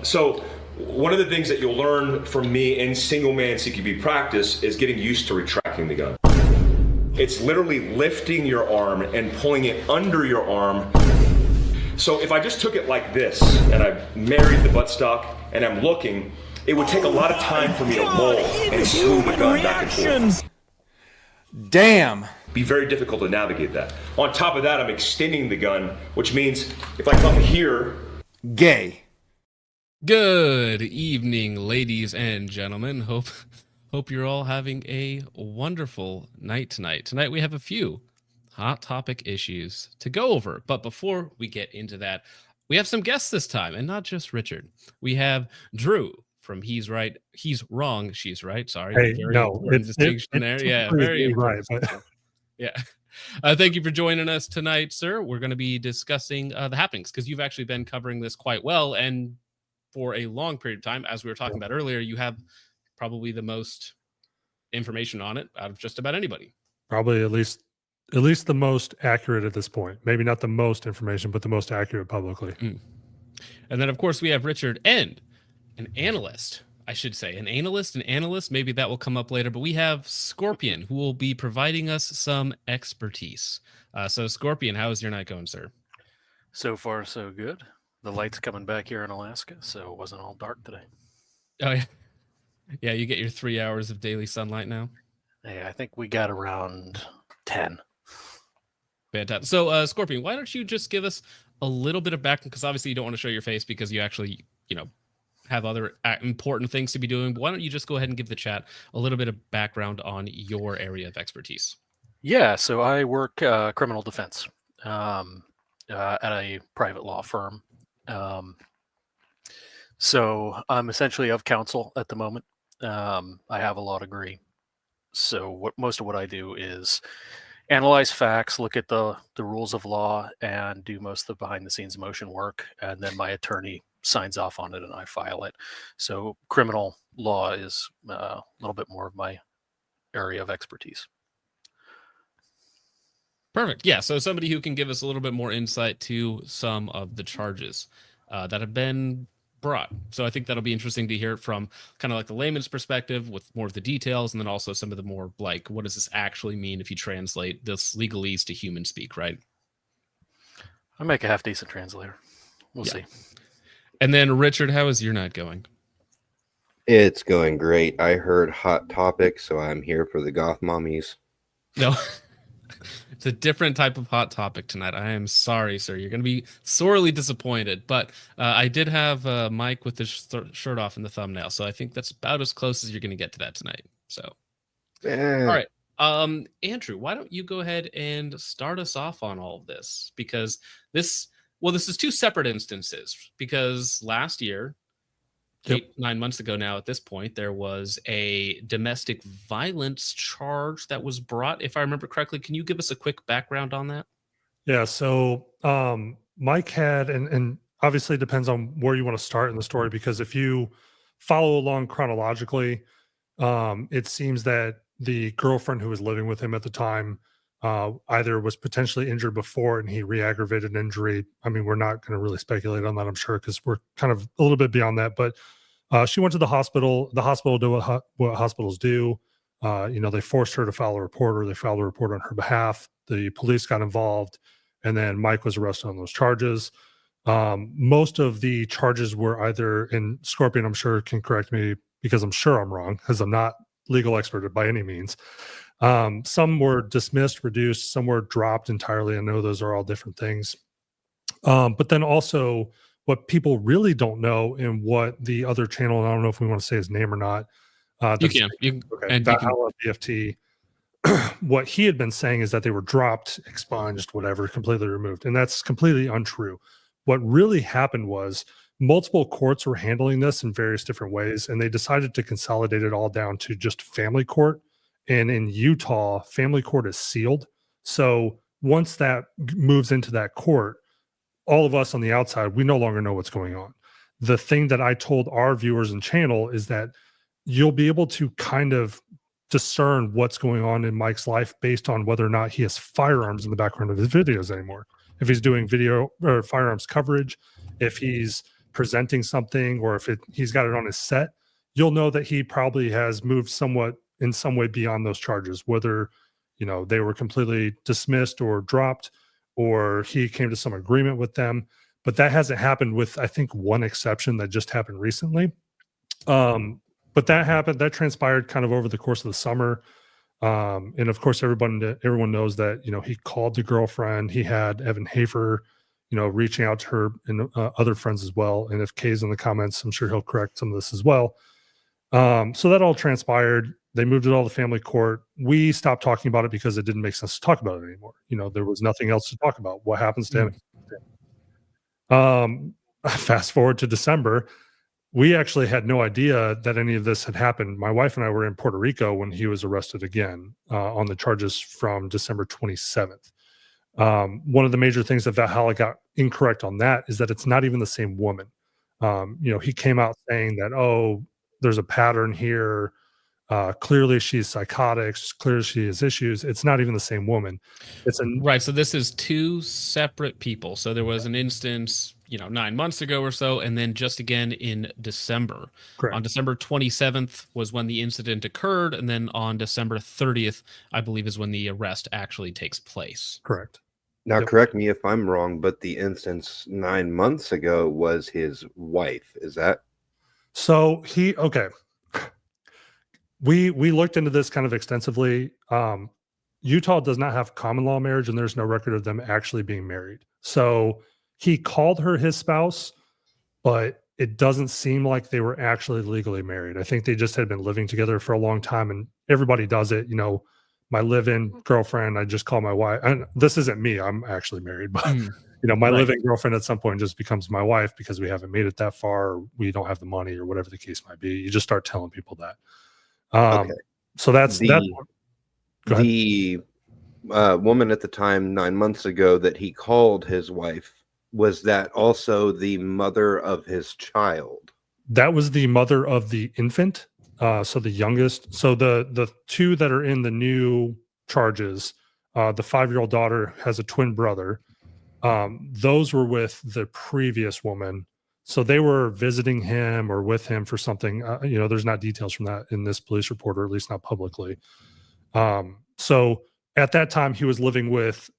So one of the things that you'll learn from me in single man CQB practice is getting used to retracting the gun. It's literally lifting your arm and pulling it under your arm. So if I just took it like this and I married the buttstock and I'm looking, it would take a lot of time for me to roll and swing the gun back and forth. Damn. Be very difficult to navigate that. On top of that, I'm extending the gun, which means if I come here, gay. Good evening, ladies and gentlemen. Hope you're all having a wonderful night tonight. Tonight we have a few hot topic issues to go over. But before we get into that, we have some guests this time, and not just Richard. We have Drew from He's Right, He's Wrong, She's Right. Sorry. Hey, very no, important distinction there. Yeah, very important. Right, but... Yeah. Thank you for joining us tonight, sir. We're going to be discussing the happenings because you've actually been covering this quite well. And for a long period of time, as we were talking about earlier, you have probably the most information on it out of just about anybody. Probably at least the most accurate at this point. Maybe not the most information, but the most accurate publicly. And then, of course, we have Richard and an analyst, I should say. An analyst. Maybe that will come up later. But we have Scorpion, who will be providing us some expertise. So, Scorpion, how is your night going, sir? So far, so good. The light's coming back here in Alaska, so it wasn't all dark today. Oh, yeah. Yeah, you get your 3 hours of daily sunlight now? Yeah, I think we got around 10. Fantastic. So, Scorpion, why don't you just give us a little bit of background? Because obviously you don't want to show your face because you actually, have other important things to be doing. But why don't you just go ahead and give the chat a little bit of background on your area of expertise? Yeah, so I work criminal defense at a private law firm. So I'm essentially of counsel at the moment. I have a law degree. So most of what I do is analyze facts, look at the rules of law, and do most of the behind the scenes motion work. And then my attorney signs off on it and I file it. So criminal law is a little bit more of my area of expertise. Perfect. Yeah. So somebody who can give us a little bit more insight to some of the charges that have been brought. So I think that'll be interesting to hear from kind of like the layman's perspective with more of the details, and then also some of the more like, what does this actually mean if you translate this legalese to human speak, right? I make a half decent translator. We'll see. And then Richard, how is your night going? It's going great. I heard hot topic, so I'm here for the goth mommies. No. It's a different type of hot topic tonight. I am sorry, sir. You're going to be sorely disappointed. But I did have Mike with his shirt off in the thumbnail, so I think that's about as close as you're going to get to that tonight. So, all right. Andrew, why don't you go ahead and start us off on all of this? Because this is two separate instances. Because last year, Yep. 9 months ago now at this point, there was a domestic violence charge that was brought, if I remember correctly. Can you give us a quick background on that? Yeah. So Mike had, and obviously it depends on where you want to start in the story, because if you follow along chronologically, it seems that the girlfriend who was living with him at the time either was potentially injured before and he re-aggravated an injury. I mean, we're not going to really speculate on that, I'm sure, because we're kind of a little bit beyond that. But she went to the hospital. The hospital did what hospitals do. They forced her to file a report, or they filed a report on her behalf. The police got involved, and then Mike was arrested on those charges. Most of the charges were either, and Scorpion, I'm sure, can correct me because I'm sure I'm wrong, because I'm not legal expert by any means. Some were dismissed, reduced, some were dropped entirely. I know those are all different things. But then also, what people really don't know, and what the other channel, and I don't know if we want to say his name or not. You can. Okay, And you can. Valhalla BFT. What he had been saying is that they were dropped, expunged, whatever, completely removed. And that's completely untrue. What really happened was multiple courts were handling this in various different ways, and they decided to consolidate it all down to just family court. And in Utah, family court is sealed. So once that moves into that court, all of us on the outside, we no longer know what's going on. The thing that I told our viewers and channel is that you'll be able to kind of discern what's going on in Mike's life based on whether or not he has firearms in the background of his videos anymore. If he's doing video or firearms coverage, if he's presenting something, or if he's got it on his set, you'll know that he probably has moved somewhat in some way beyond those charges, whether they were completely dismissed or dropped, or he came to some agreement with them. But that hasn't happened, with, I think, one exception that just happened recently. But that transpired kind of over the course of the summer. And of course, everyone knows that, he called the girlfriend. He had Evan Hafer, reaching out to her, and other friends as well. And if Kay's in the comments, I'm sure he'll correct some of this as well. So that all transpired. They moved it all to family court. We stopped talking about it because it didn't make sense to talk about it anymore. There was nothing else to talk about. What happens to him? Fast forward to December. We actually had no idea that any of this had happened. My wife and I were in Puerto Rico when he was arrested again on the charges from December 27th. One of the major things that Valhalla got incorrect on that is that it's not even the same woman. He came out saying that, oh, there's a pattern here. Clearly she's psychotic. Clearly she has issues. It's not even the same woman. Right. So this is two separate people. So there was an instance, 9 months ago or so, and then just again in December. Correct. On December 27th was when the incident occurred, and then on December 30th, I believe, is when the arrest actually takes place. Correct. Now, Yep. correct me if I'm wrong, but the instance 9 months ago was his wife. Is that? So okay. We looked into this kind of extensively. Utah does not have common law marriage, and there's no record of them actually being married. So he called her his spouse, but it doesn't seem like they were actually legally married. I think they just had been living together for a long time, and everybody does it. My live-in girlfriend, I just call my wife. And this isn't me. I'm actually married, but my Right. live-in girlfriend at some point just becomes my wife because we haven't made it that far, or we don't have the money, or whatever the case might be. You just start telling people that. Okay. So that's The woman at the time 9 months ago that he called his wife, was that also the mother of his child? That was the mother of the infant. So the youngest. So the two that are in the new charges, the 5-year-old daughter has a twin brother. Those were with the previous woman. So they were visiting him or with him for something. There's not details from that in this police report, or at least not publicly. So at that time, he was living with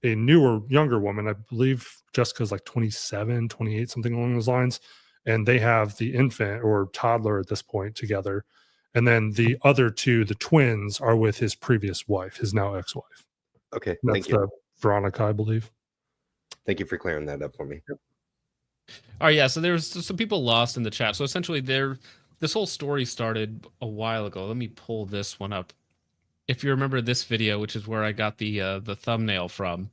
a younger woman. I believe Jessica's like 27, 28, something along those lines. And they have the infant or toddler at this point together. And then the other two, the twins, are with his previous wife, his now ex-wife. Okay, That's thank you. Veronica, I believe. Thank you for clearing that up for me. All right, yeah. So there's some people lost in the chat. So essentially, this whole story started a while ago. Let me pull this one up. If you remember this video, which is where I got the thumbnail from,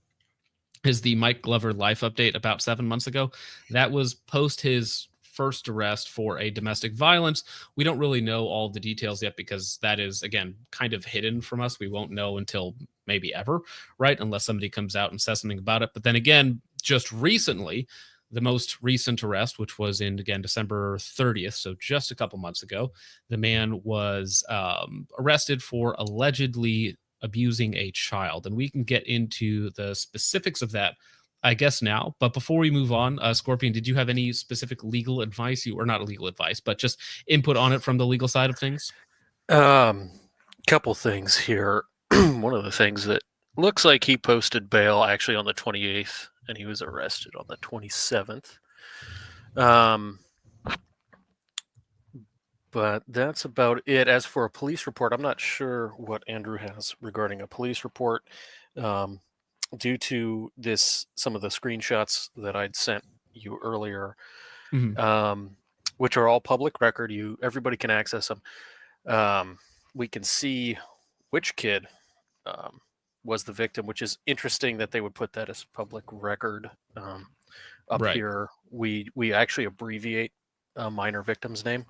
is the Mike Glover life update about 7 months ago. That was post his first arrest for a domestic violence. We don't really know all the details yet because that is, again, kind of hidden from us. We won't know until maybe ever, right? Unless somebody comes out and says something about it. But then again, just recently, the most recent arrest, which was in, again, December 30th, so just a couple months ago, the man was arrested for allegedly abusing a child. And we can get into the specifics of that, I guess, now. But before we move on, Scorpion, did you have any specific legal advice, or not legal advice, but just input on it from the legal side of things? Couple things here. One of the things that looks like he posted bail actually on the 28th, and he was arrested on the 27th. But that's about it. As for a police report, I'm not sure what Andrew has regarding a police report. Due to some of the screenshots that I'd sent you earlier, which are all public record, everybody can access them. We can see which kid was the victim, which is interesting that they would put that as public record. Up Right. here, we actually abbreviate a minor victim's name.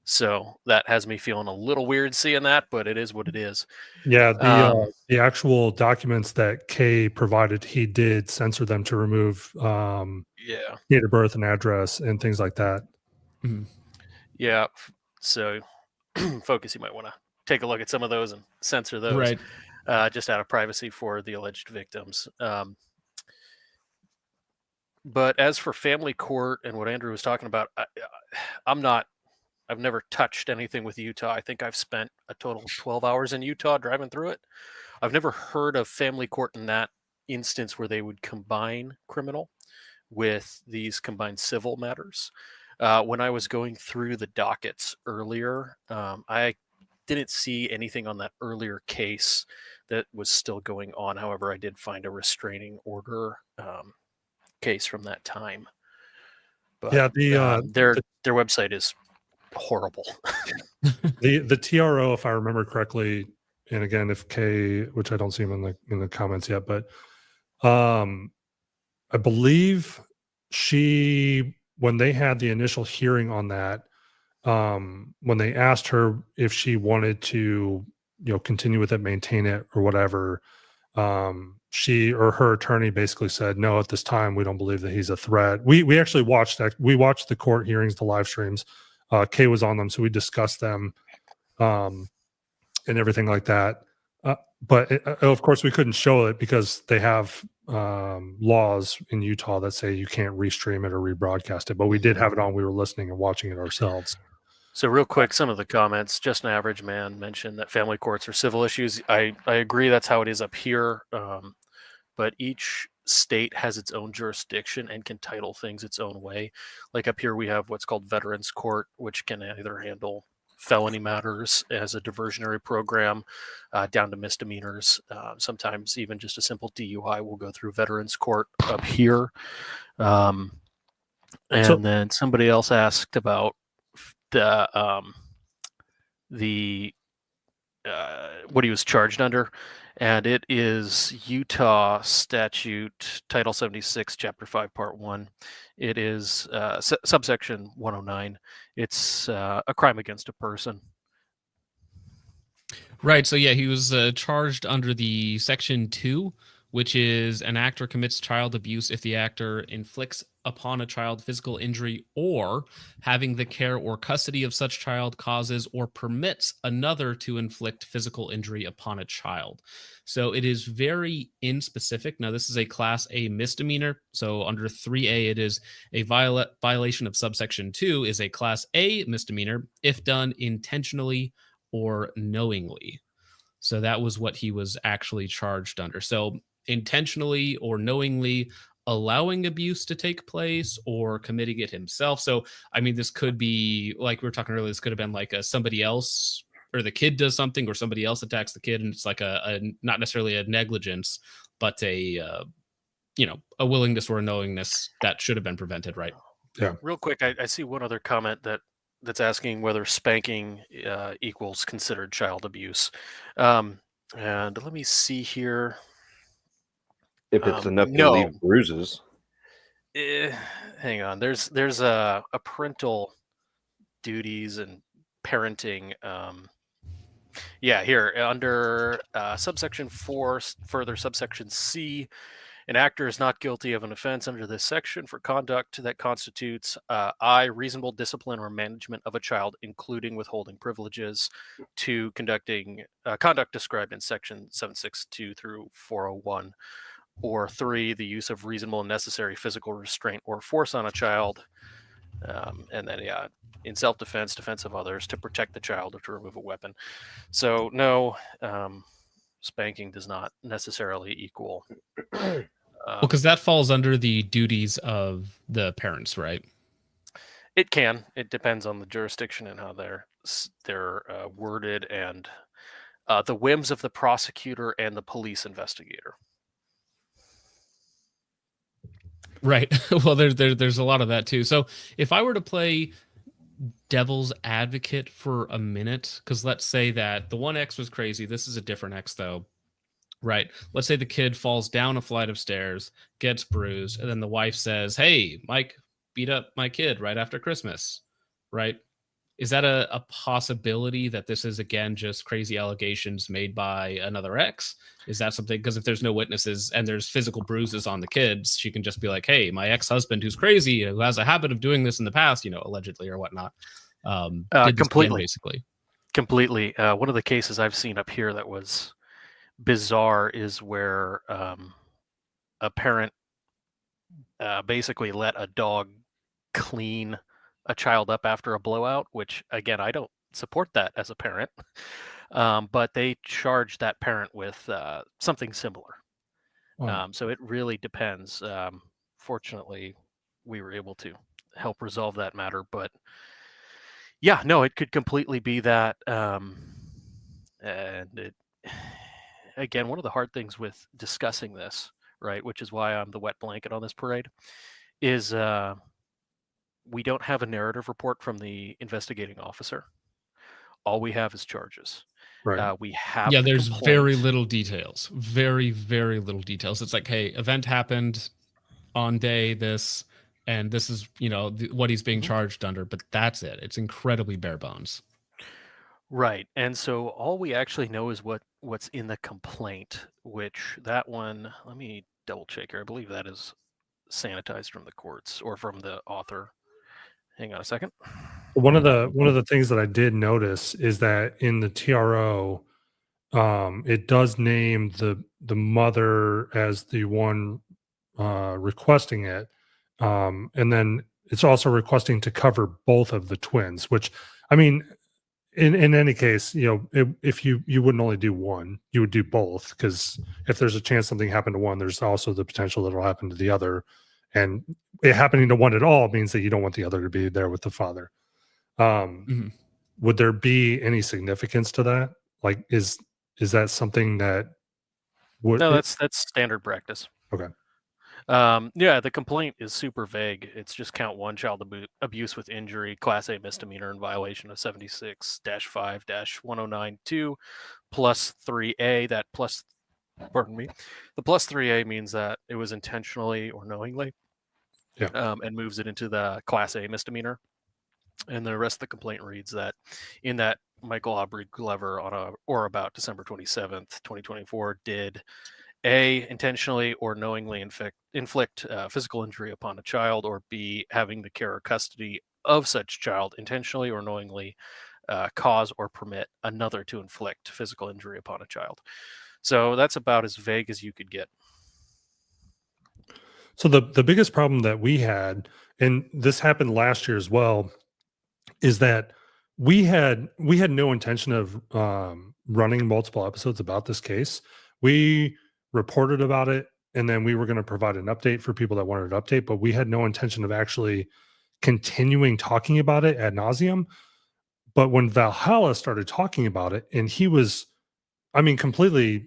So that has me feeling a little weird seeing that, but it is what it is. Yeah, the actual documents that Kay provided, he did censor them to remove date of birth and address and things like that. Yeah. So, Focus, you might want to take a look at some of those and censor those, Right. just out of privacy for the alleged victims. But as for family court and what Andrew was talking about, I've never touched anything with Utah. I think I've spent a total of 12 hours in Utah driving through it. I've never heard of family court in that instance where they would combine criminal with these combined civil matters. When I was going through the dockets earlier, I didn't see anything on that earlier case that was still going on. However, I did find a restraining order case from that time. But Yeah, their website is horrible. the TRO, if I remember correctly, and again, if Kay, which I don't see him in the comments yet, but I believe when they had the initial hearing on that, when they asked her if she wanted to, continue with it, maintain it, or whatever, she or her attorney basically said, no, at this time, we don't believe that he's a threat. We actually watched that. We watched the court hearings, the live streams. Kay was on them, so we discussed them and everything like that. But of course, we couldn't show it because they have laws in Utah that say you can't restream it or rebroadcast it. But we did have it on. We were listening and watching it ourselves. So real quick, some of the comments. Just an average man mentioned that family courts are civil issues. I agree that's how it is up here. But each state has its own jurisdiction and can title things its own way. Like up here, we have what's called Veterans Court, which can either handle felony matters as a diversionary program down to misdemeanors. Sometimes even just a simple DUI will go through Veterans Court up here. Then somebody else asked about the what he was charged under, and it is Utah statute title 76 chapter 5 part 1. It is subsection 109. It's a crime against a person. Right. So yeah, he was charged under the section 2, which is an actor commits child abuse if the actor inflicts upon a child physical injury or having the care or custody of such child causes or permits another to inflict physical injury upon a child. So it is very inspecific. Now, this is a class A misdemeanor. So under 3A, it is a violation of subsection 2 is a class A misdemeanor if done intentionally or knowingly. So that was what he was actually charged under. So intentionally or knowingly allowing abuse to take place or committing it himself. So, I mean, this could be, like we were talking earlier, this could have been like somebody else, or the kid does something, or somebody else attacks the kid, and it's like a not necessarily a negligence, but a willingness or a knowingness that should have been prevented, right? Yeah. Real quick, I see one other comment that's asking whether spanking equals considered child abuse. And let me see here. If it's enough to leave bruises. hang on. There's a parental duties and parenting. Yeah, here under subsection 4, further subsection C, an actor is not guilty of an offense under this section for conduct that constitutes I, reasonable discipline or management of a child, including withholding privileges, to conducting conduct described in section 762 through 401, or 3, the use of reasonable and necessary physical restraint or force on a child, and then yeah, in self-defense, defense of others, to protect the child or to remove a weapon. So no, spanking does not necessarily equal. Well, because that falls under the duties of the parents, right? It can. It depends on the jurisdiction and how they're worded, and the whims of the prosecutor and the police investigator. Right. Well, there's a lot of that too. So if I were to play devil's advocate for a minute, because let's say that the one X was crazy. This is a different X though. Right. Let's say the kid falls down a flight of stairs, gets bruised, and then the wife says, "Hey, Mike beat up my kid right after Christmas." Right. Is that a possibility that this is, again, just crazy allegations made by another ex? Is that something? Because if there's no witnesses and there's physical bruises on the kids, she can just be like, "Hey, my ex-husband who's crazy, who has a habit of doing this in the past, allegedly or whatnot." Did this again, basically. Completely. One of the cases I've seen up here that was bizarre is where a parent basically let a dog clean a child up after a blowout, which again, I don't support that as a parent, but they charged that parent with something similar. So it really depends. Fortunately, we were able to help resolve that matter, but yeah, no, it could completely be that. And it, again, one of the hard things with discussing this, right, which is why I'm the wet blanket on this parade, is we don't have a narrative report from the investigating officer. All we have is charges. Right. We have there's complaint. very little details. Very, very little details. It's like, hey, event happened on day this, and this is, what he's being charged under, but that's it. It's incredibly bare bones. Right. And so all we actually know is what's in the complaint, which that one, let me double check here. I believe that is sanitized from the courts or from the author. Hang on a second. One of the things that I did notice is that in the TRO, it does name the mother as the one requesting it, and then it's also requesting to cover both of the twins. Which, I mean, in any case, if you wouldn't only do one, you would do both, because if there's a chance something happened to one, there's also the potential that it'll happen to the other, and it happening to one at all means that you don't want the other to be there with the father. Would there be any significance to that? Like, is that something that would? No, that's standard practice. Okay. Yeah, the complaint is super vague. It's just count 1, child abuse with injury, class A misdemeanor in violation of 76-5-1092 plus 3A. The plus 3A means that it was intentionally or knowingly. Yeah. And moves it into the class A misdemeanor. And the rest of the complaint reads that in that Michael Aubrey Glover on or about December 27th, 2024 did A, intentionally or knowingly inflict physical injury upon a child, or B, having the care or custody of such child intentionally or knowingly cause or permit another to inflict physical injury upon a child. So that's about as vague as you could get. So the biggest problem that we had, and this happened last year as well, is that we had no intention of running multiple episodes about this case. We reported about it, and then we were going to provide an update for people that wanted an update, but we had no intention of actually continuing talking about it ad nauseum. But when Valhalla started talking about it, and he was, completely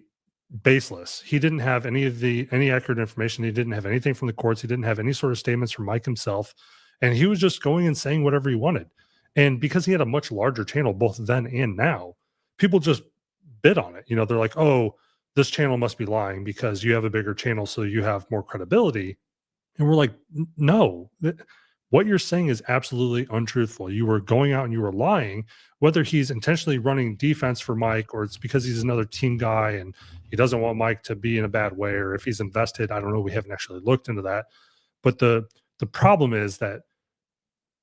baseless. He didn't have any accurate information. He didn't have anything from the courts. He didn't have any sort of statements from Mike himself. And he was just going and saying whatever he wanted. And because he had a much larger channel, both then and now, people just bid on it. They're like, oh, this channel must be lying because you have a bigger channel, so you have more credibility. And we're like, no, what you're saying is absolutely untruthful. You were going out and you were lying, whether he's intentionally running defense for Mike or it's because he's another team guy and he doesn't want Mike to be in a bad way, or if he's invested. I don't know. We haven't actually looked into that. But the problem is that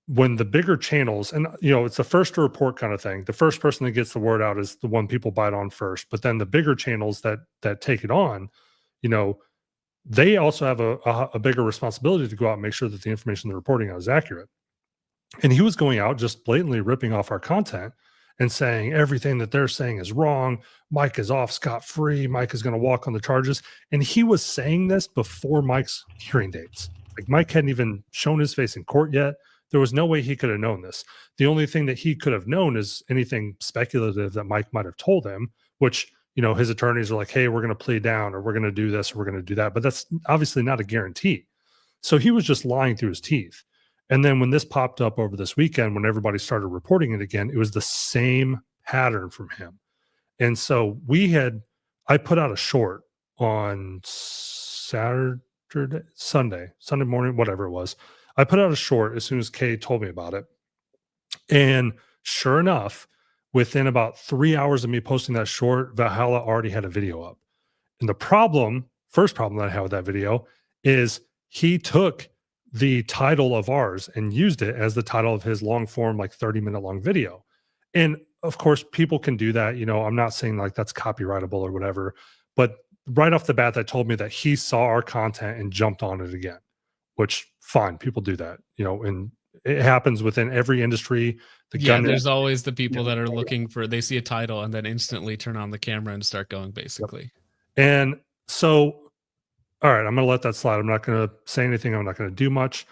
when the bigger channels, and it's the first to report kind of thing, the first person that gets the word out is the one people bite on first. But then the bigger channels that take it on, they also have a bigger responsibility to go out and make sure that the information they're reporting out is accurate. And he was going out just blatantly ripping off our content and saying everything that they're saying is wrong. Mike is off scot-free. Mike is going to walk on the charges. And he was saying this before Mike's hearing dates. Like, Mike hadn't even shown his face in court yet. There was no way he could have known this. The only thing that he could have known is anything speculative that Mike might have told him, which, his attorneys are like, hey, we're going to plead down, or we're going to do this, or we're going to do that. But that's obviously not a guarantee. So he was just lying through his teeth. And then when this popped up over this weekend, when everybody started reporting it again, it was the same pattern from him. And so I put out a short on Sunday morning, whatever it was. I put out a short as soon as Kay told me about it. And sure enough, within about 3 hours of me posting that short, Valhalla already had a video up. And the first problem that I had with that video is he took the title of ours and used it as the title of his long form, like 30-minute long video. And of course, people can do that. I'm not saying like that's copyrightable or whatever, but right off the bat, that told me that he saw our content and jumped on it again, which fine, people do that, and it happens within every industry. There's always the people that are looking for, they see a title and then instantly turn on the camera and start going, basically. Yep. And so, all right, I'm going to let that slide. I'm not going to say anything. I'm not going to do much.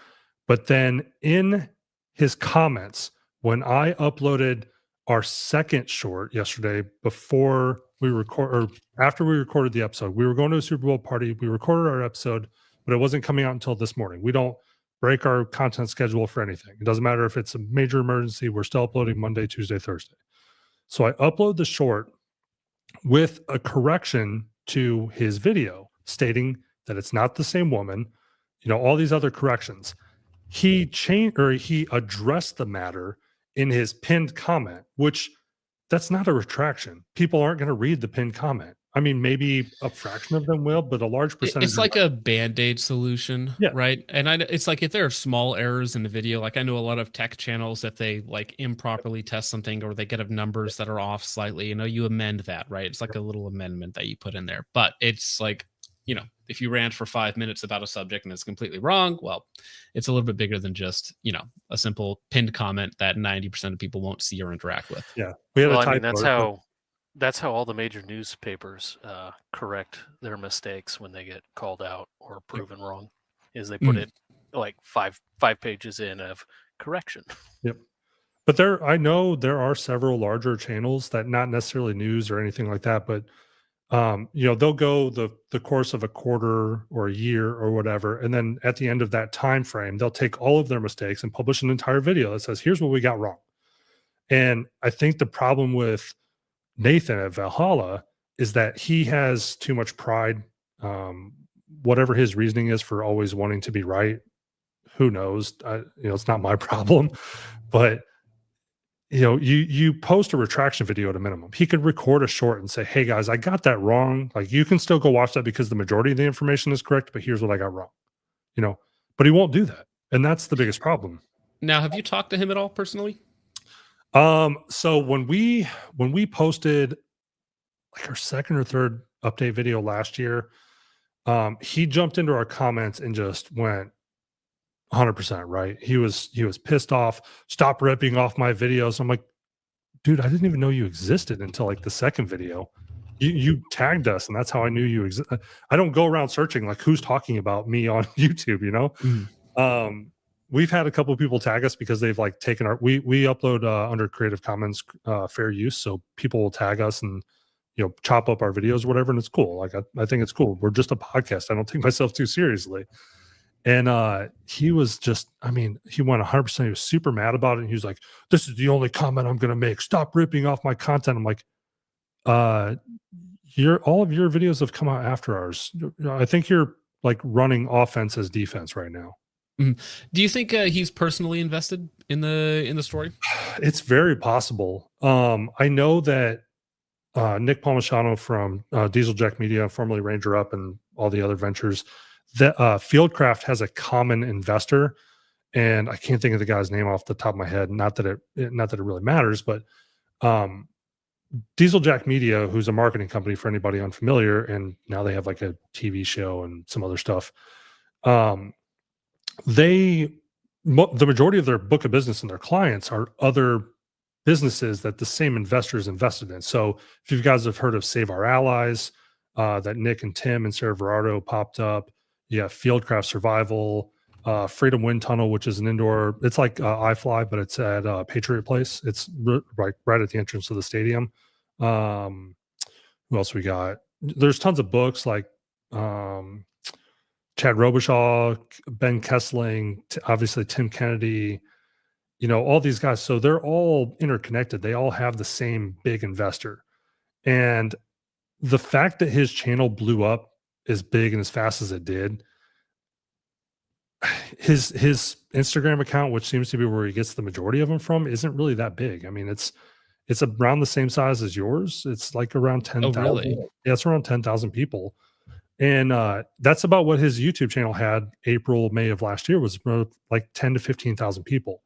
But then in his comments, when I uploaded our second short yesterday, before we after we recorded the episode, we were going to a Super Bowl party. We recorded our episode, but it wasn't coming out until this morning. We don't break our content schedule for anything. It doesn't matter if it's a major emergency. We're still uploading Monday, Tuesday, Thursday. So I upload the short with a correction to his video stating that it's not the same woman, all these other corrections. He addressed the matter in his pinned comment, which that's not a retraction. People aren't going to read the pinned comment. I mean, maybe a fraction of them will, but a large percentage. It's like a Band-Aid solution, right? And it's like if there are small errors in the video, like I know a lot of tech channels, if they like improperly test something or they get numbers that are off slightly, you amend that, right? It's like a little amendment that you put in there. But it's like, if you rant for 5 minutes about a subject and it's completely wrong, well, it's a little bit bigger than just, a simple pinned comment that 90% of people won't see or interact with. Yeah. That's how all the major newspapers correct their mistakes when they get called out or proven wrong, is they put it like five pages in of correction. Yep. But I know there are several larger channels that, not necessarily news or anything like that, but they'll go the course of a quarter or a year or whatever, and then at the end of that time frame, they'll take all of their mistakes and publish an entire video that says, here's what we got wrong. And I think the problem with Nathan at Valhalla is that he has too much pride. Whatever his reasoning is for always wanting to be right, who knows? It's not my problem. But you post a retraction video at a minimum. He could record a short and say, hey guys, I got that wrong. Like, you can still go watch that because the majority of the information is correct, but here's what I got wrong. But he won't do that. And that's the biggest problem. Now, have you talked to him at all personally? So when we posted like our second or third update video last year, he jumped into our comments and just went 100% right. He was pissed off. Stop ripping off my videos. I'm like, dude, I didn't even know you existed until like the second video. You tagged us, and that's how I knew you exist. I don't go around searching like who's talking about me on YouTube, We've had a couple of people tag us because they've like taken we upload under Creative Commons fair use, so people will tag us and chop up our videos or whatever, and it's cool. Like I think it's cool. We're just a podcast. I don't take myself too seriously. And he was just, he went 100%. He was super mad about it. And he was like, this is the only comment I'm going to make. Stop ripping off my content. I'm like, all of your videos have come out after ours. I think you're like running offense as defense right now. Do you think he's personally invested in the story? It's very possible. I know that Nick Palmisano from Diesel Jack Media, formerly Ranger Up, and all the other ventures, that Fieldcraft has a common investor, and I can't think of the guy's name off the top of my head. Not that it really matters, but Diesel Jack Media, who's a marketing company for anybody unfamiliar, and now they have like a TV show and some other stuff. The majority of their book of business and their clients are other businesses that the same investors invested in. So if you guys have heard of Save Our Allies, that Nick and Tim and Sarah Verardo popped up, you have Fieldcraft Survival, Freedom Wind Tunnel, which is an indoor, it's like iFly, but it's at Patriot Place. It's right at the entrance of the stadium. Who else we got? There's tons of books like Chad Robichaud, Ben Kessling, obviously Tim Kennedy, all these guys. So they're all interconnected. They all have the same big investor. And the fact that his channel blew up as big and as fast as it did, his Instagram account, which seems to be where he gets the majority of them from, isn't really that big. I mean, it's around the same size as yours. It's like around 10,000. Oh, really? Yeah, it's around 10,000 people. And that's about what his YouTube channel had April, May of last year, was like 10 to 15,000 people,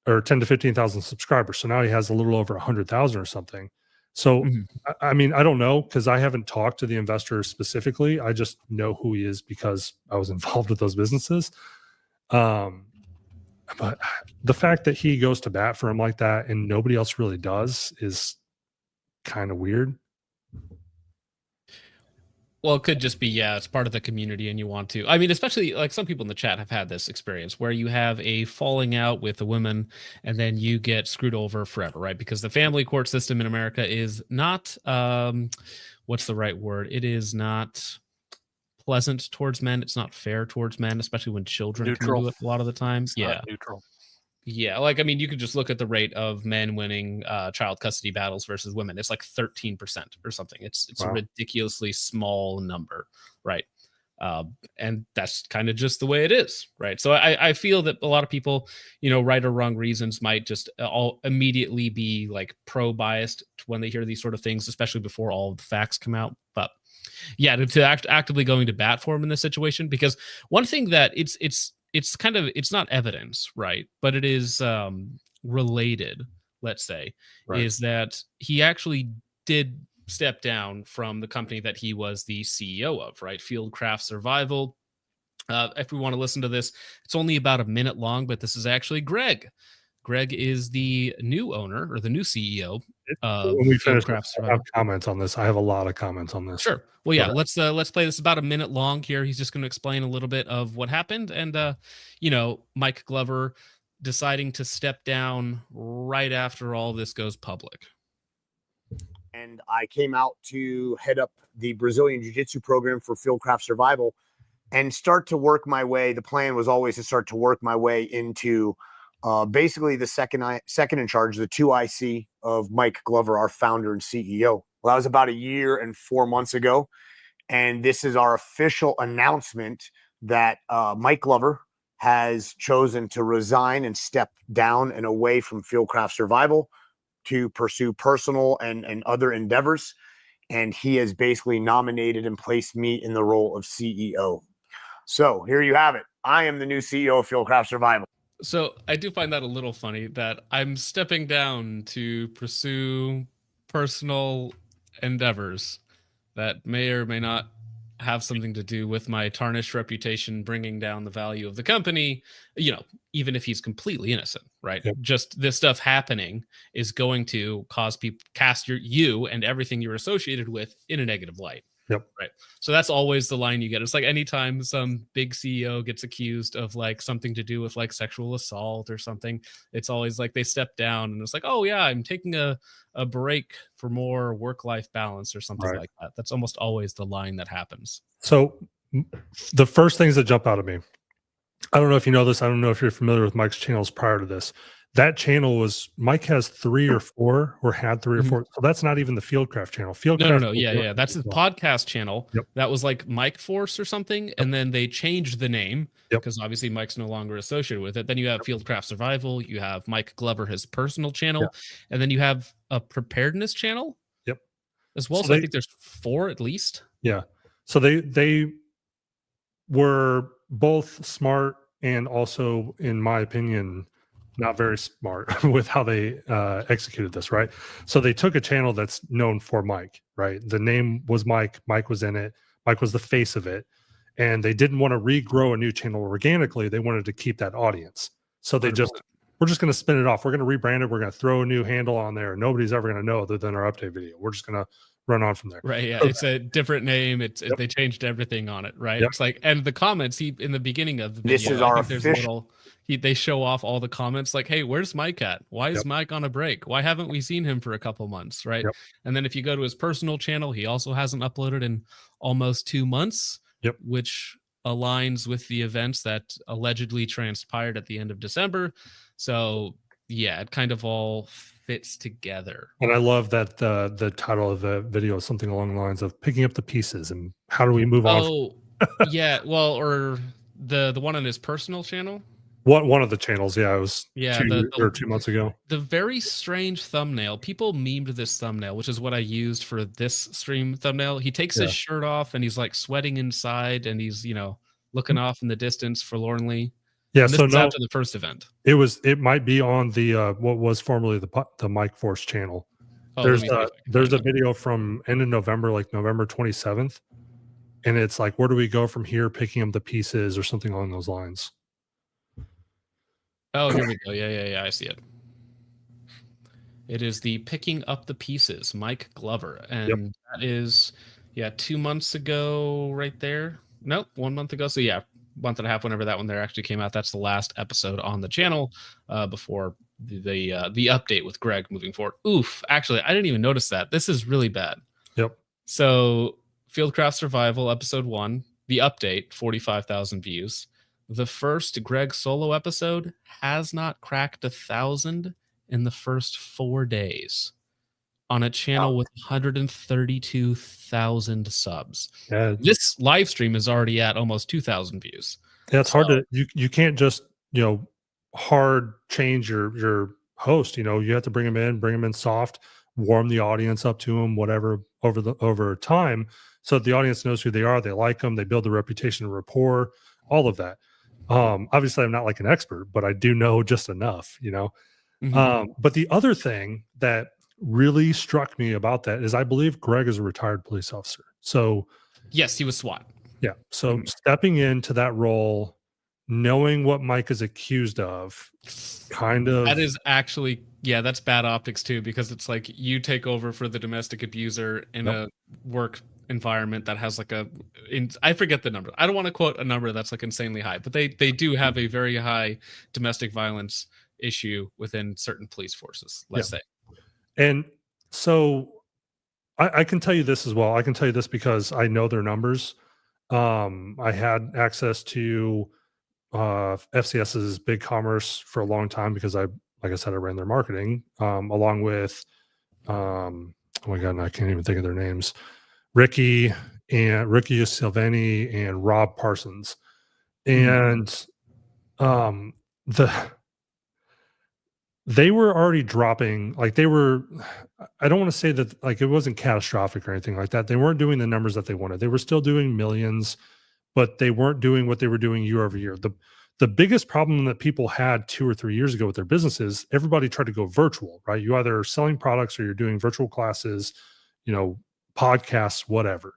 or 10 to 15,000 subscribers. So now he has a little over 100,000 or something. So, I mean, I don't know, because I haven't talked to the investor specifically. I just know who he is because I was involved with those businesses. But the fact that he goes to bat for him like that and nobody else really does is kind of weird. Well, it could just be, yeah, it's part of the community and you want to. I mean, especially like some people in the chat have had this experience where you have a falling out with a woman and then you get screwed over forever, right? Because the family court system in America is not, what's the right word? It is not pleasant towards men. It's not fair towards men, especially when children come into it a lot of the time. It's not neutral. Yeah, like, I mean, you could just look at the rate of men winning child custody battles versus women. It's like 13% or something. It's wow. A ridiculously small number, right? And that's kind of just the way it is, right? So I feel that a lot of people, right or wrong reasons, might just all immediately be like pro-biased when they hear these sort of things, especially before all of the facts come out. But yeah, to actively going to bat for him in this situation, because one thing that it's kind of, it's not evidence, right? But it is related, let's say, right, is that he actually did step down from the company that he was the CEO of, right? Fieldcraft Survival. If we want to listen to this, it's only about a minute long, but this is actually Greg. Greg is the new owner or the new CEO of when we finish, Fieldcraft Survival. I have comments on this. I have a lot of comments on this. Sure. Well, yeah, let's play this about a minute long here. He's just going to explain a little bit of what happened and, Mike Glover deciding to step down right after all this goes public. And I came out to head up the Brazilian Jiu-Jitsu program for Fieldcraft Survival and start to work my way. The plan was always to start to work my way into basically the second in charge, the 2IC of Mike Glover, our founder and CEO. Well, that was about 1 year and 4 months ago. And this is our official announcement that Mike Glover has chosen to resign and step down and away from Fieldcraft Survival to pursue personal and other endeavors. And he has basically nominated and placed me in the role of CEO. So here you have it. I am the new CEO of Fieldcraft Survival. So I do find that a little funny that I'm stepping down to pursue personal endeavors that may or may not have something to do with my tarnished reputation, bringing down the value of the company, even if he's completely innocent, right? Yep. Just this stuff happening is going to cause people cast you and everything you're associated with in a negative light. Yep. Right. So that's always the line you get. It's like anytime some big CEO gets accused of like something to do with like sexual assault or something, it's always like they step down and it's like, oh yeah, I'm taking a break for more work-life balance or something like that. That's almost always the line that happens. So the first things that jump out at me, I don't know if you know this, I don't know if you're familiar with Mike's channels prior to this. that channel was Mike has 3 or 4 or had 3 or Mhm. 4. So that's not even the Fieldcraft channel. No, Fieldcraft. no. Yeah. That's the podcast channel. Yep. That was like Mike Force or something. And then they changed the name Yep. because obviously Mike's no longer associated with it. Then you have Fieldcraft Survival. You have Mike Glover, his personal channel. And then you have a preparedness channel. Yep. As well. So So I think there's 4 at least. Yeah. So they were both smart and also, in my opinion, not very smart with how they executed this, right? So they took a channel that's known for Mike, right? The name was Mike. Mike was in it. Mike was the face of it. And they didn't want to regrow a new channel organically. They wanted to keep that audience. So they 100%. we're just going to spin it off. We're going to rebrand it. We're going to throw a new handle on there. Nobody's ever going to know other than our update video. We're just going to run on from there. Right. Yeah. So It's a different name. They changed everything on it. Right. Yep. It's like, and the comments in the beginning of the video, This is I our think there's a official. little, they show off all the comments like, hey, where's Mike at? Why is Yep. Mike on a break? Why haven't we seen him for a couple months? Right. Yep. And then if you go to his personal channel, he also hasn't uploaded in almost 2 months, Yep. which aligns with the events that allegedly transpired at the end of December. So yeah, it kind of all fits together. And I love that the title of the video is something along the lines of picking up the pieces and how do we move on. Oh, yeah. Well, or the one on his personal channel. One of the channels, yeah, it was Yeah, 2 months ago. The very strange thumbnail. People memed this thumbnail, which is what I used for this stream thumbnail. He takes his shirt off and he's like sweating inside and he's, looking off in the distance forlornly. Yeah, And this so is after the first event. it might be on the what was formerly the Mike Force channel. Oh, There's let me see if I can there's a find it. video from end of November, like November 27th, and it's like, where do we go from here? Picking up the pieces or something along those lines. Oh, here we go. Yeah. I see it. It is the picking up the pieces, Mike Glover. And that is, 2 months ago right there. Nope, 1 month ago. So yeah, month and a half, whenever that one there actually came out. That's the last episode on the channel before the update with Greg moving forward. Oof, actually, I didn't even notice that. This is really bad. Yep. So Fieldcraft Survival, episode 1, the update, 45,000 views. The first Greg solo episode has not cracked 1,000 in the first 4 days on a channel with 132,000 subs. Yeah, This live stream is already at almost 2,000 views. it's hard to you can't just hard change your host. You have to bring them in soft, warm the audience up to them, whatever over time, so that the audience knows who they are, they like them, they build the reputation and rapport, all of that. Obviously, I'm not like an expert, but I do know just enough. But the other thing that really struck me about that is I believe Greg is a retired police officer. So yes, he was SWAT. yeah. So stepping into that role, knowing what Mike is accused of, kind of That is actually, that's bad optics too, because it's like you take over for the domestic abuser in a work environment that has like I forget the number. I don't want to quote a number that's like insanely high, but they do have a very high domestic violence issue within certain police forces, let's say. And so I can tell you this as well. I can tell you this because I know their numbers. I had access to FCS's Big Commerce for a long time because like I said, I ran their marketing, along with, oh my God, I can't even think of their names. Ricky Silvani and Rob Parsons. And they were already dropping, I don't want to say that like it wasn't catastrophic or anything like that. They weren't doing the numbers that they wanted. They were still doing millions, but they weren't doing what they were doing year over year. The biggest problem that people had 2 or 3 years ago with their businesses, everybody tried to go virtual, right? You either are selling products or you're doing virtual classes, podcasts, whatever.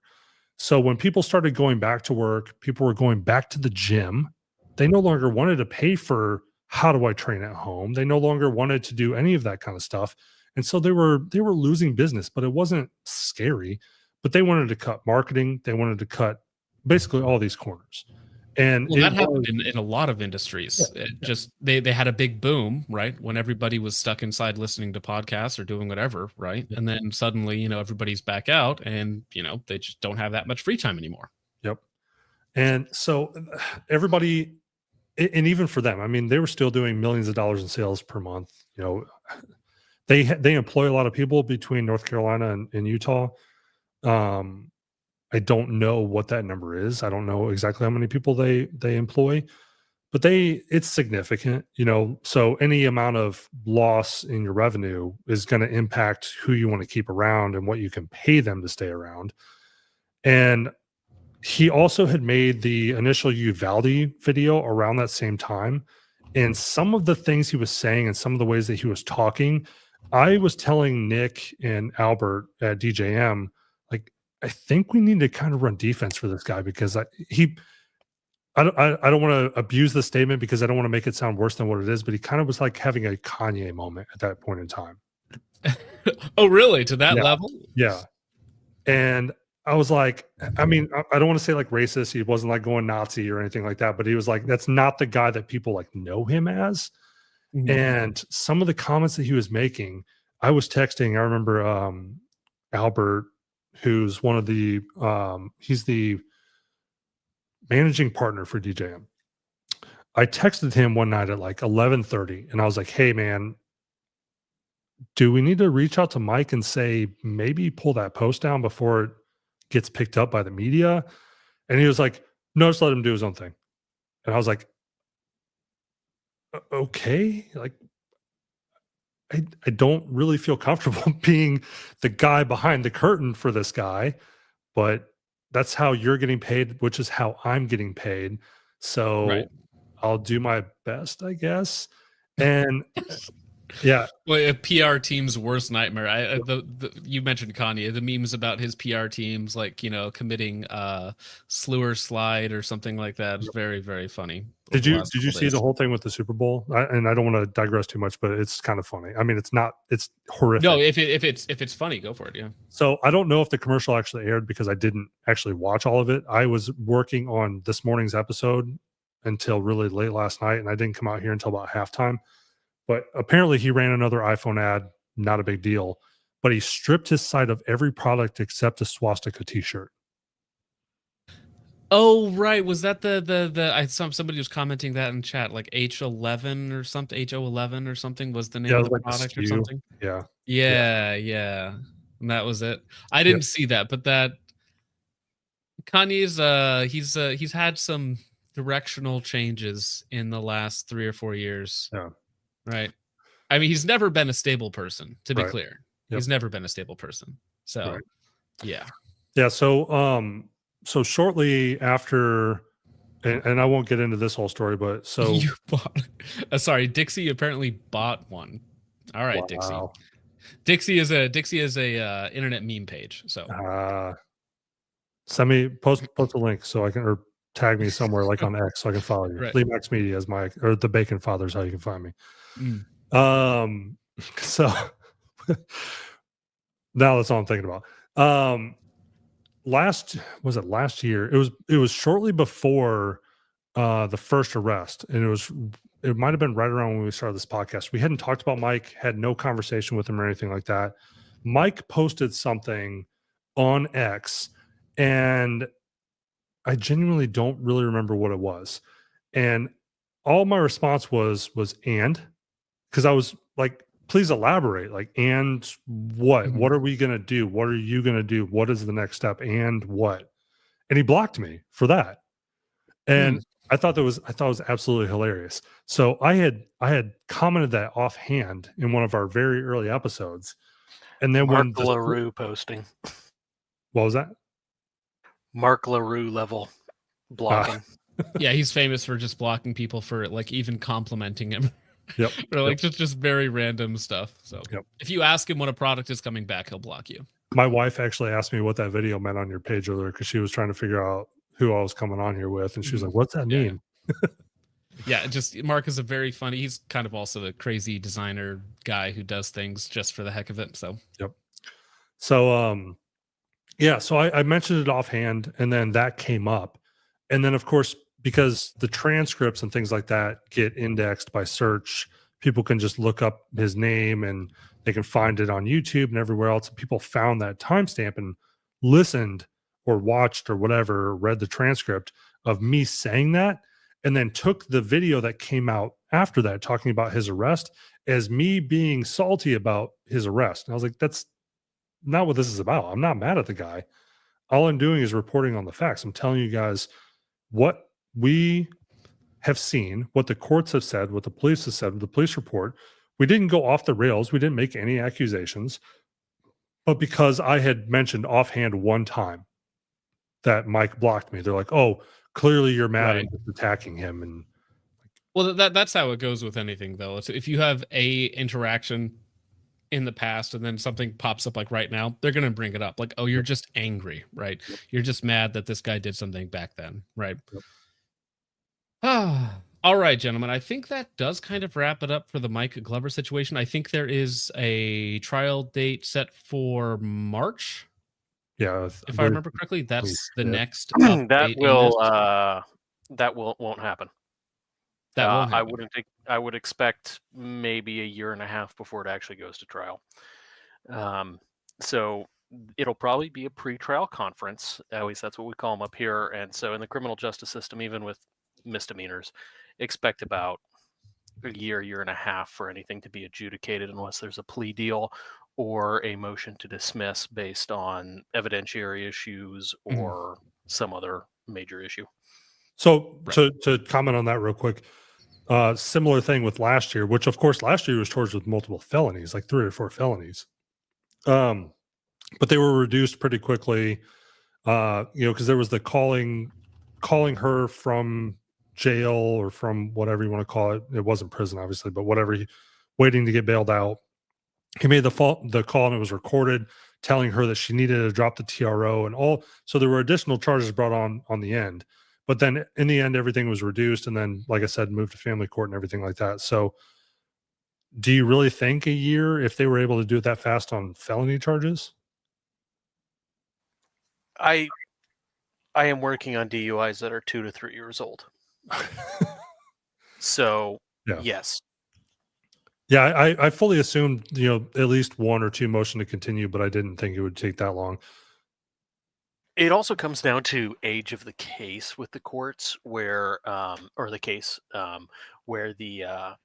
So when people started going back to work, people were going back to the gym. They no longer wanted to pay for how do I train at home? They no longer wanted to do any of that kind of stuff. And so they were losing business, but it wasn't scary. But they wanted to cut marketing. They wanted to cut basically all these corners. And that happened in a lot of industries. They had a big boom, right? When everybody was stuck inside listening to podcasts or doing whatever, right? And then suddenly, everybody's back out and, they just don't have that much free time anymore. Yep. And so everybody and even for them, I mean, they were still doing millions of dollars in sales per month. You know, they employ a lot of people between North Carolina and Utah. I don't know what that number is. I don't know exactly how many people they employ, but it's significant, you know. So any amount of loss in your revenue is going to impact who you want to keep around and what you can pay them to stay around. And he also had made the initial Uvalde video around that same time. And some of the things he was saying and some of the ways that he was talking, I was telling Nick and Albert at DJM, like, I think we need to kind of run defense for this guy, because I don't want to abuse the statement because I don't want to make it sound worse than what it is, but he kind of was like having a Kanye moment at that point in time. Oh, really? To that Yeah. level? Yeah. And I was like, I mean, I don't want to say like racist. He wasn't like going Nazi or anything like that, but he was like, that's not the guy that people like know him as. Mhm. And some of the comments that he was making, I was texting. I remember Albert, who's one of the he's the managing partner for DJM. I texted him one night at like 11:30, and I was like, "Hey, man, do we need to reach out to Mike and say maybe pull that post down before it gets picked up by the media?" And he was like, "No, just let him do his own thing." And I was like, "Okay, like I don't really feel comfortable being the guy behind the curtain for this guy, but that's how you're getting paid, which is how I'm getting paid. So Right. I'll do my best, I guess." And yeah, Well, a PR team's worst nightmare. You mentioned Kanye. The memes about his PR teams, like, you know, committing slur slide or something like that, is very, very funny. did you see the whole thing with the Super Bowl? And I don't want to digress too much, but it's kind of funny. I mean, it's horrific. No, if it's funny, go for it. Yeah. So I don't know if the commercial actually aired because I didn't actually watch all of it. I was working on this morning's episode until really late last night, and I didn't come out here until about halftime. But apparently he ran another iPhone ad, not a big deal. But he stripped his site of every product except a swastika t-shirt. Oh, right. Was that somebody was commenting that in chat, like H11 or something, HO11 or something was the name Yeah, it of was the like a product or SKU. something? Yeah. Yeah. And that was it. I didn't see that, but that Kanye's he's had some directional changes in the last 3 or 4 years. Yeah. Right. I mean, he's never been a stable person, to be Right. clear. Yep. He's never been a stable person. So, Right. yeah. Yeah. So shortly after, and I won't get into this whole story, but so You bought sorry, Dixie apparently bought one. All right, wow. Dixie is a internet meme page. So Send me post a link so I can, or tag me somewhere like on X so I can follow you. Right. Lee Max Media is or the Bacon Father is how you can find me. So now that's all I'm thinking about. Last year? It was shortly before the first arrest, and it might have been right around when we started this podcast. We hadn't talked about Mike, had no conversation with him or anything like that. Mike posted something on X, and I genuinely don't really remember what it was. And all my response was and, because I was like, please elaborate. Like, and what? Mhm. What are we gonna do? What are you gonna do? What is the next step? And what? And he blocked me for that. And I thought it was absolutely hilarious. So I had commented that offhand in one of our very early episodes. And then Mark when LaRue posting. what was that? Mark LaRue level blocking. yeah, he's famous for just blocking people for like even complimenting him. Yep. or like just very random stuff. So Yep. if you ask him when a product is coming back, he'll block you. My wife actually asked me what that video meant on your page earlier because she was trying to figure out who I was coming on here with. And she was like, what's that mean? Yeah, just Mark is a very funny. He's kind of also a crazy designer guy who does things just for the heck of it. So yep. So yeah, so I mentioned it offhand, and then that came up, and then of course because the transcripts and things like that get indexed by search, people can just look up his name and they can find it on YouTube and everywhere else. And people found that timestamp and listened or watched or whatever, read the transcript of me saying that. and then took the video that came out after that talking about his arrest as me being salty about his arrest. And I was like, that's not what this is about. I'm not mad at the guy. All I'm doing is reporting on the facts. I'm telling you guys what we have seen, what the courts have said, what the police have said, the police report. We didn't go off the rails. We didn't make any accusations. But because I had mentioned offhand one time that Mike blocked me, they're like, oh, clearly you're mad Right. and just attacking him. And Well, that's how it goes with anything, though. It's, if you have a interaction in the past and then something pops up like right now, they're going to bring it up. Like, oh, you're just angry, right? You're just mad that this guy did something back then, right? Ah, all right, gentlemen. I think that does kind of wrap it up for the Mike Glover situation. I think there is a trial date set for March, yeah, if I remember correctly. That's the yeah. next that update in will this. that won't happen. That won't happen. I wouldn't think. I would expect maybe a year and a half before it actually goes to trial. So it'll probably be a pre-trial conference. At least that's what we call them up here. And so in the criminal justice system, even with misdemeanors, expect about a year and a half for anything to be adjudicated, unless there's a plea deal or a motion to dismiss based on evidentiary issues or some other major issue. So to comment on that real quick, similar thing with last year, which of course last year was charged with multiple felonies, like 3 or 4 felonies. But they were reduced pretty quickly, because there was the calling her from jail or from whatever you want to call it. It wasn't prison, obviously, but whatever, waiting to get bailed out. He made the call and it was recorded, telling her that she needed to drop the TRO and all. So there were additional charges brought on the end. But then in the end, everything was reduced. And then, like I said, moved to family court and everything like that. So do you really think a year, if they were able to do it that fast on felony charges? I am working on DUIs that are 2 to 3 years old. So Yeah. yes. Yeah, I fully assumed, at least 1 or 2 motion to continue, but I didn't think it would take that long. It also comes down to age of the case with the courts, where where the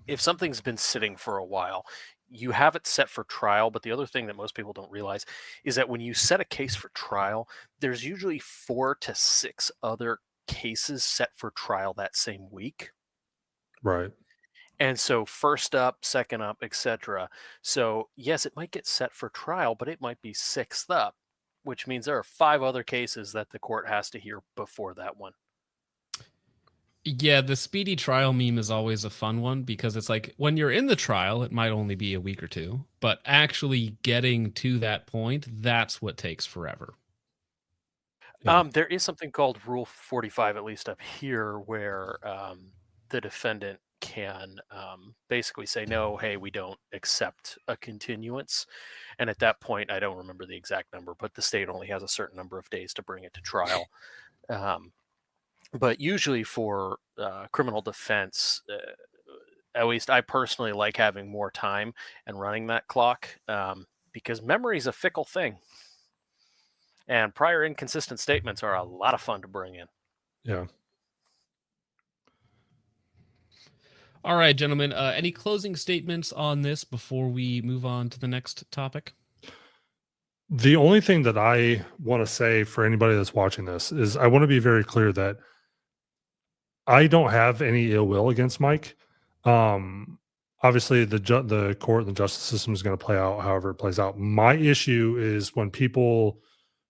if something's been sitting for a while, you have it set for trial. But the other thing that most people don't realize is that when you set a case for trial, there's usually 4 to 6 other cases set for trial that same week. Right. And so first up, second up, etc. So yes, it might get set for trial, but it might be 6th up, which means there are 5 other cases that the court has to hear before that one. Yeah, the speedy trial meme is always a fun one, because it's like when you're in the trial, it might only be a week or 2, but actually getting to that point, that's what takes forever. Yeah. There is something called Rule 45, at least up here, where the defendant can basically say, no, hey, we don't accept a continuance. And at that point, I don't remember the exact number, but the state only has a certain number of days to bring it to trial. But usually for criminal defense, at least I personally like having more time and running that clock, because memory is a fickle thing. And prior inconsistent statements are a lot of fun to bring in. Yeah. All right, gentlemen, any closing statements on this before we move on to the next topic? The only thing that I want to say for anybody that's watching this is I want to be very clear that I don't have any ill will against Mike. Obviously, the court and the justice system is going to play out however it plays out. My issue is when people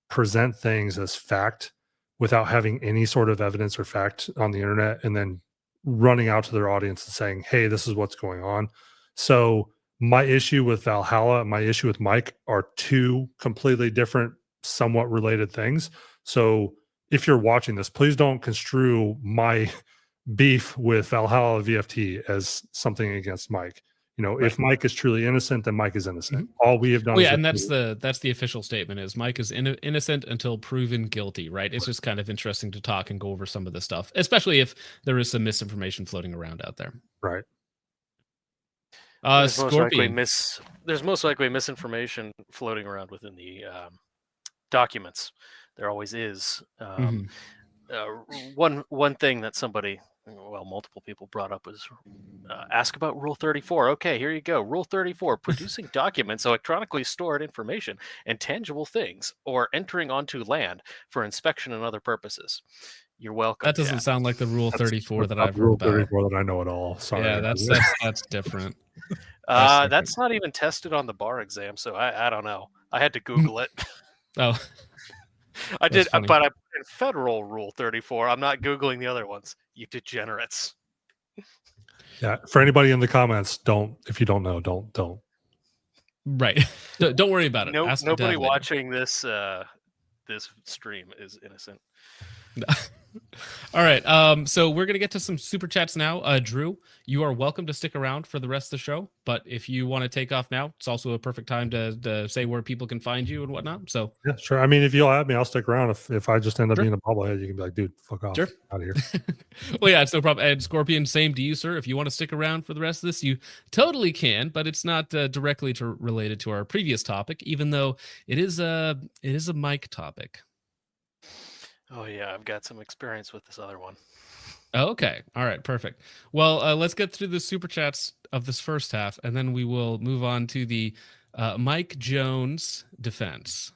present things as fact without having any sort of evidence or fact on the internet, and then running out to their audience and saying, hey, this is what's going on. So my issue with Valhalla and my issue with Mike are 2 completely different, somewhat related things. So if you're watching this, please don't construe my beef with Valhalla VFT as something against Mike. Right. If Mike is truly innocent, then Mike is innocent. All we have done is and that's the official statement is Mike is innocent until proven guilty, right? It's just kind of interesting to talk and go over some of the stuff, especially if there is some misinformation floating around out there. Right. There's most likely misinformation floating around within the documents. There always is. One thing that multiple people brought up was ask about Rule 34. Okay, here you go. Rule 34: producing documents, electronically stored information, and tangible things, or entering onto land for inspection and other purposes. You're welcome. That doesn't Jack. sound like the Rule 34 that I've heard Rule about. 34 that I know at all. Sorry. Yeah, that's different. That's not even tested on the bar exam, so I don't know. I had to Google it. Oh, I That's did, funny. but I put in federal Rule 34. I'm not Googling the other ones. You degenerates. Yeah. For anybody in the comments, if you don't know, don't. right. Don't worry about it. No, Ask your nobody dad later. watching this stream is innocent. All right. So we're gonna get to some super chats now. Drew, you are welcome to stick around for the rest of the show. But if you want to take off now, it's also a perfect time to say where people can find you and whatnot. So Yeah, sure. I mean, if you'll have me, I'll stick around. If I just end up Sure. being a bobblehead, you can be like, dude, fuck off. Sure. Out of here. well, yeah, it's no problem. And Scorpion, same to you, sir. If you want to stick around for the rest of this, you totally can. But it's not directly related to our previous topic, even though it is a mic topic. Oh yeah, I've got some experience with this other one. Okay. All right. Perfect. Well, let's get through the super chats of this first half, and then we will move on to the Mike Jones defense.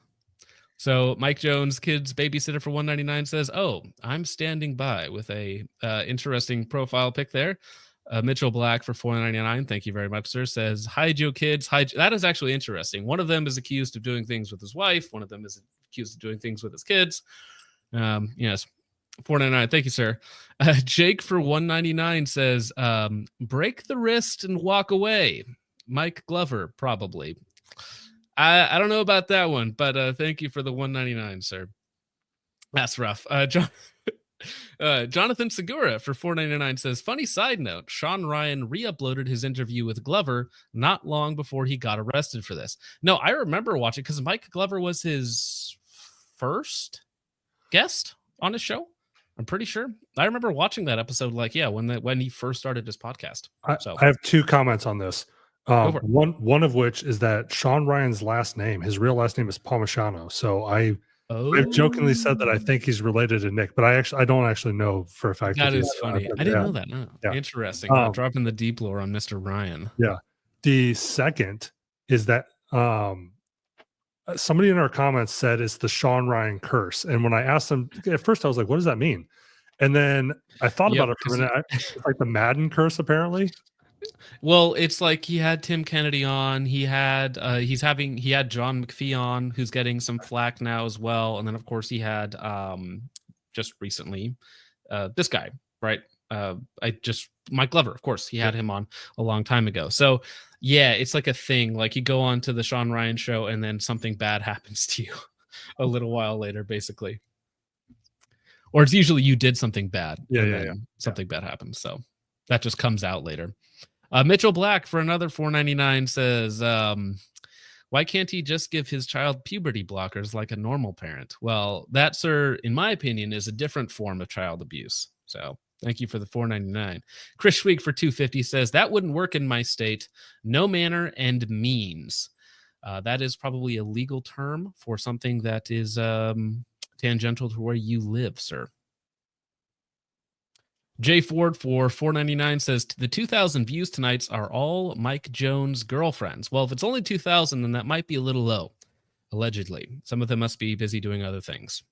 So Mike Jones, kids babysitter for $1.99 says, "Oh, I'm standing by," with a interesting profile pic there. Mitchell Black for $4.99. Thank you very much, sir. Says, "Hi, Joe kids." Hi. That is actually interesting. One of them is accused of doing things with his wife. One of them is accused of doing things with his kids. Yes. $4.99. Thank you, sir. Jake for $1.99 says, break the wrist and walk away. Mike Glover, probably. I don't know about that one, but thank you for the $1.99, sir. That's rough. Jonathan Segura for $4.99 says, funny side note, Sean Ryan re-uploaded his interview with Glover not long before he got arrested for this. No, I remember watching because Mike Glover was his first guest on his show. I'm pretty sure. I remember watching that episode, when he first started his podcast. I have two comments on this. One of which is that Sean Ryan's last name, his real last name is Palmisano. So I've jokingly said that I think he's related to Nick, but I don't actually know for a fact. That is funny. I didn't know that. No. Yeah. Interesting. Dropping the deep lore on Mr. Ryan. Yeah. The second is that somebody in our comments said it's the Sean Ryan curse. And when I asked them at first, I was like, what does that mean? And then I thought about it for a minute. It's like the Madden curse, apparently. Well, it's like he had Tim Kennedy on. He had John McPhee on, who's getting some flack now as well. And then of course he had just recently this guy, right? Mike Glover, of course, he had him on a long time ago. So yeah, it's like a thing. Like you go on to the Sean Ryan show and then something bad happens to you a little while later, basically. Or it's usually you did something bad. Something bad happens. So that just comes out later. Mitchell Black for another $4.99 says, why can't he just give his child puberty blockers like a normal parent? Well, that, sir, in my opinion, is a different form of child abuse. So thank you for the $4.99. Chris Schweig for $2.50 says, that wouldn't work in my state. No manner and means. That is probably a legal term for something that is tangential to where you live, sir. Jay Ford for $4.99 says, the 2,000 views tonight are all Mike Jones' girlfriends. Well, if it's only 2,000, then that might be a little low, allegedly. Some of them must be busy doing other things.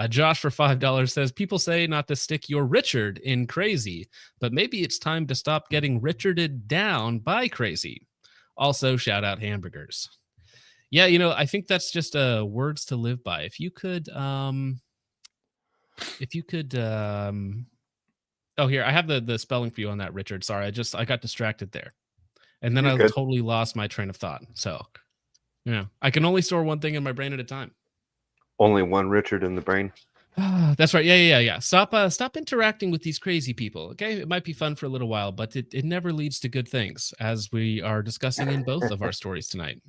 Josh for $5 says, people say not to stick your Richard in crazy, but maybe it's time to stop getting Richarded down by crazy. Also, shout out hamburgers. Yeah, I think that's just words to live by. If you could, oh, here, I have the spelling for you on that, Richard. Sorry, I got distracted there. And then I totally lost my train of thought. So, I can only store one thing in my brain at a time. Only one Richard in the brain. That's right. Yeah. Stop interacting with these crazy people. Okay, it might be fun for a little while, but it never leads to good things, as we are discussing in both of our stories tonight.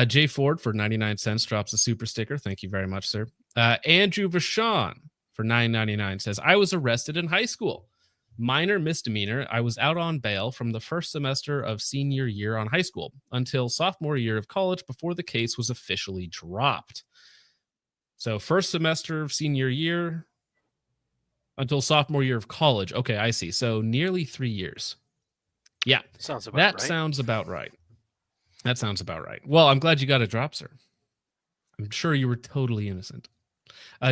Jay Ford for 99 cents drops a super sticker. Thank you very much, sir. Andrew Vachon for $9.99 says, I was arrested in high school. Minor misdemeanor. I was out on bail from the first semester of senior year on high school until sophomore year of college before the case was officially dropped. So first semester of senior year, Until sophomore year of college. Okay, I see. So nearly 3 years. Yeah, Sounds about that right. sounds about right. That sounds about right. Well, I'm glad you got a drop, sir. I'm sure you were totally innocent.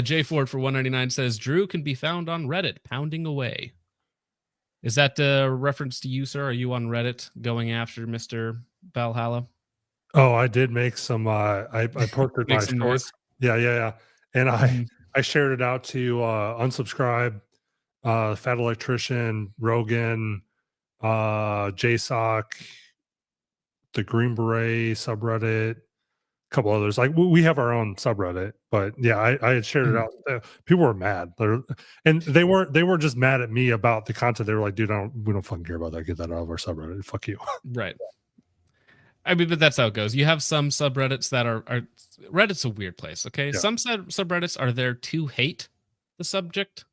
Jay Ford for 199 says Drew can be found on Reddit pounding away. Is that a reference to you, sir? Are you on Reddit going after Mr. Valhalla? Oh, I did make some. I posted Make my some short. noise. Yeah. And Mhm. I shared it out to unsubscribe, Fat Electrician, Rogan, JSOC, the Green Beret subreddit, a couple others. Like we have our own subreddit, but yeah, I had shared it Mhm. out. People were mad, and they were just mad at me about the content. They were like, "Dude, we don't fucking care about that. Get that out of our subreddit. Fuck you." Right. I mean, but that's how it goes. You have some subreddits that are Reddit's a weird place. Okay, Yeah. some subreddits are there to hate the subject,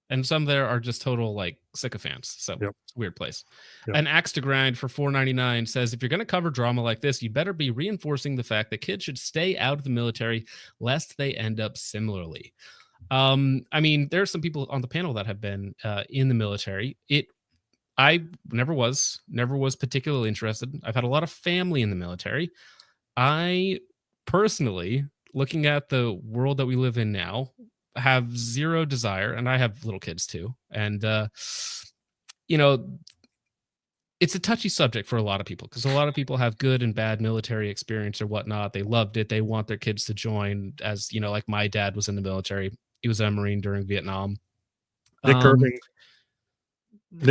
and some there are just total like sycophants. So Yep. it's a weird place. Yep. An Axe to Grind for 499 says if you're going to cover drama like this, you better be reinforcing the fact that kids should stay out of the military lest they end up similarly. I mean, there are some people on the panel that have been in the military. I never was particularly interested. I've had a lot of family in the military. I personally, looking at the world that we live in now, have zero desire, and I have little kids too. And you know, it's a touchy subject for a lot of people because a lot of people have good and bad military experience or whatnot. They loved it. They want their kids to join, as you know, like my dad was in the military. He was a Marine during Vietnam. Nick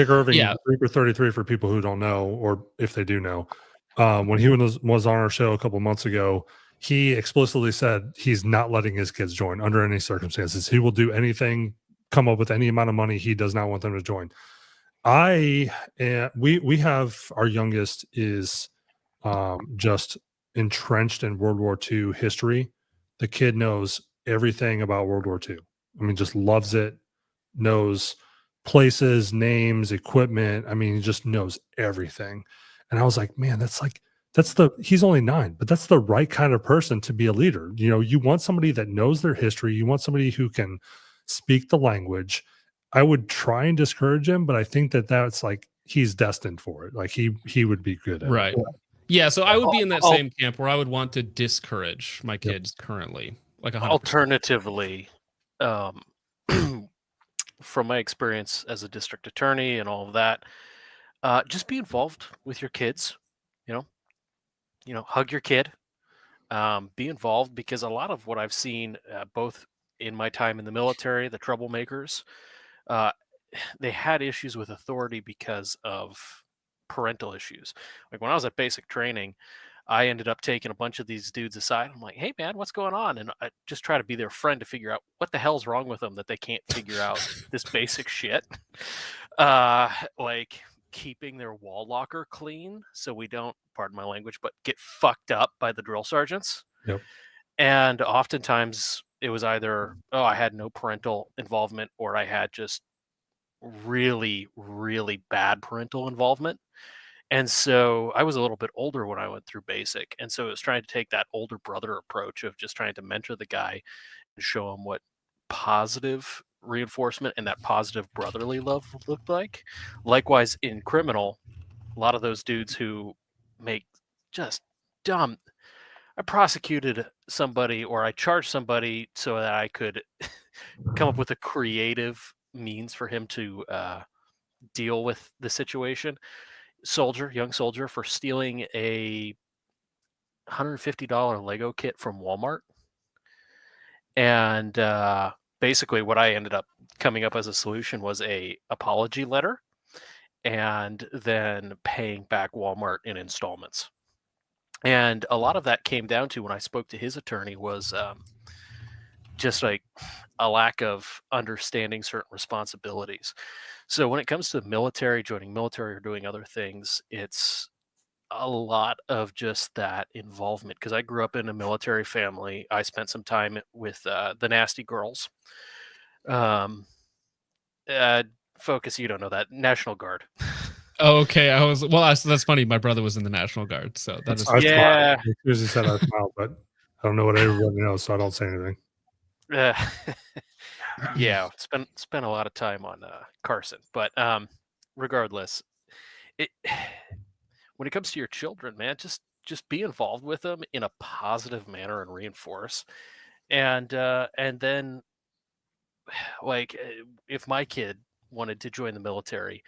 Irving, Yeah. Reaper 33 for people who don't know, or if they do know. When he was on our show a couple months ago, he explicitly said he's not letting his kids join under any circumstances. He will do anything, come up with any amount of money. He does not want them to join. We have our youngest is just entrenched in World War II history. The kid knows everything about World War II. I mean, just loves it, knows places, names, equipment. I mean, he just knows everything. And I was like, man, he's only 9, but that's the right kind of person to be a leader. You know, you want somebody that knows their history. You want somebody who can speak the language. I would try and discourage him, but I think that's like, he's destined for it. Like he would be good at Right. it. Yeah. So I would be in that same camp where I would want to discourage my kids currently, like 100%. Alternatively, from my experience as a district attorney and all of that, just be involved with your kids. Hug your kid. Be involved, because a lot of what I've seen, both in my time in the military, the troublemakers, they had issues with authority because of parental issues. Like when I was at basic training, I ended up taking a bunch of these dudes aside. I'm like, hey man, what's going on? And I just try to be their friend to figure out what the hell's wrong with them that they can't figure out this basic shit. Like keeping their wall locker clean so we don't, pardon my language, but get fucked up by the drill sergeants. Yep. And oftentimes it was either, oh, I had no parental involvement, or I had just really, really bad parental involvement. And so I was a little bit older when I went through basic. And so it was trying to take that older brother approach of just trying to mentor the guy and show him what positive reinforcement and that positive brotherly love looked like. Likewise, in criminal, a lot of those dudes who make just dumb. I prosecuted somebody, or I charged somebody so that I could come up with a creative means for him to deal with the situation. Young soldier, for stealing a $150 Lego kit from Walmart. And basically what I ended up coming up as a solution was a apology letter, and then paying back Walmart in installments. And a lot of that came down to, when I spoke to his attorney, was just like a lack of understanding certain responsibilities. So when it comes to military, joining military or doing other things, it's a lot of just that involvement. Because I grew up in a military family. I spent some time with the nasty girls. Focus, you don't know that. National Guard. Oh, okay. That's funny. My brother was in the National Guard, so that is I Yeah. smiled. As soon as he said I smiled, but I don't know what everybody knows, so I don't say anything. Yeah, spent a lot of time on Carson, but regardless, it when it comes to your children, man, just be involved with them in a positive manner and reinforce. And then like if my kid wanted to join the military,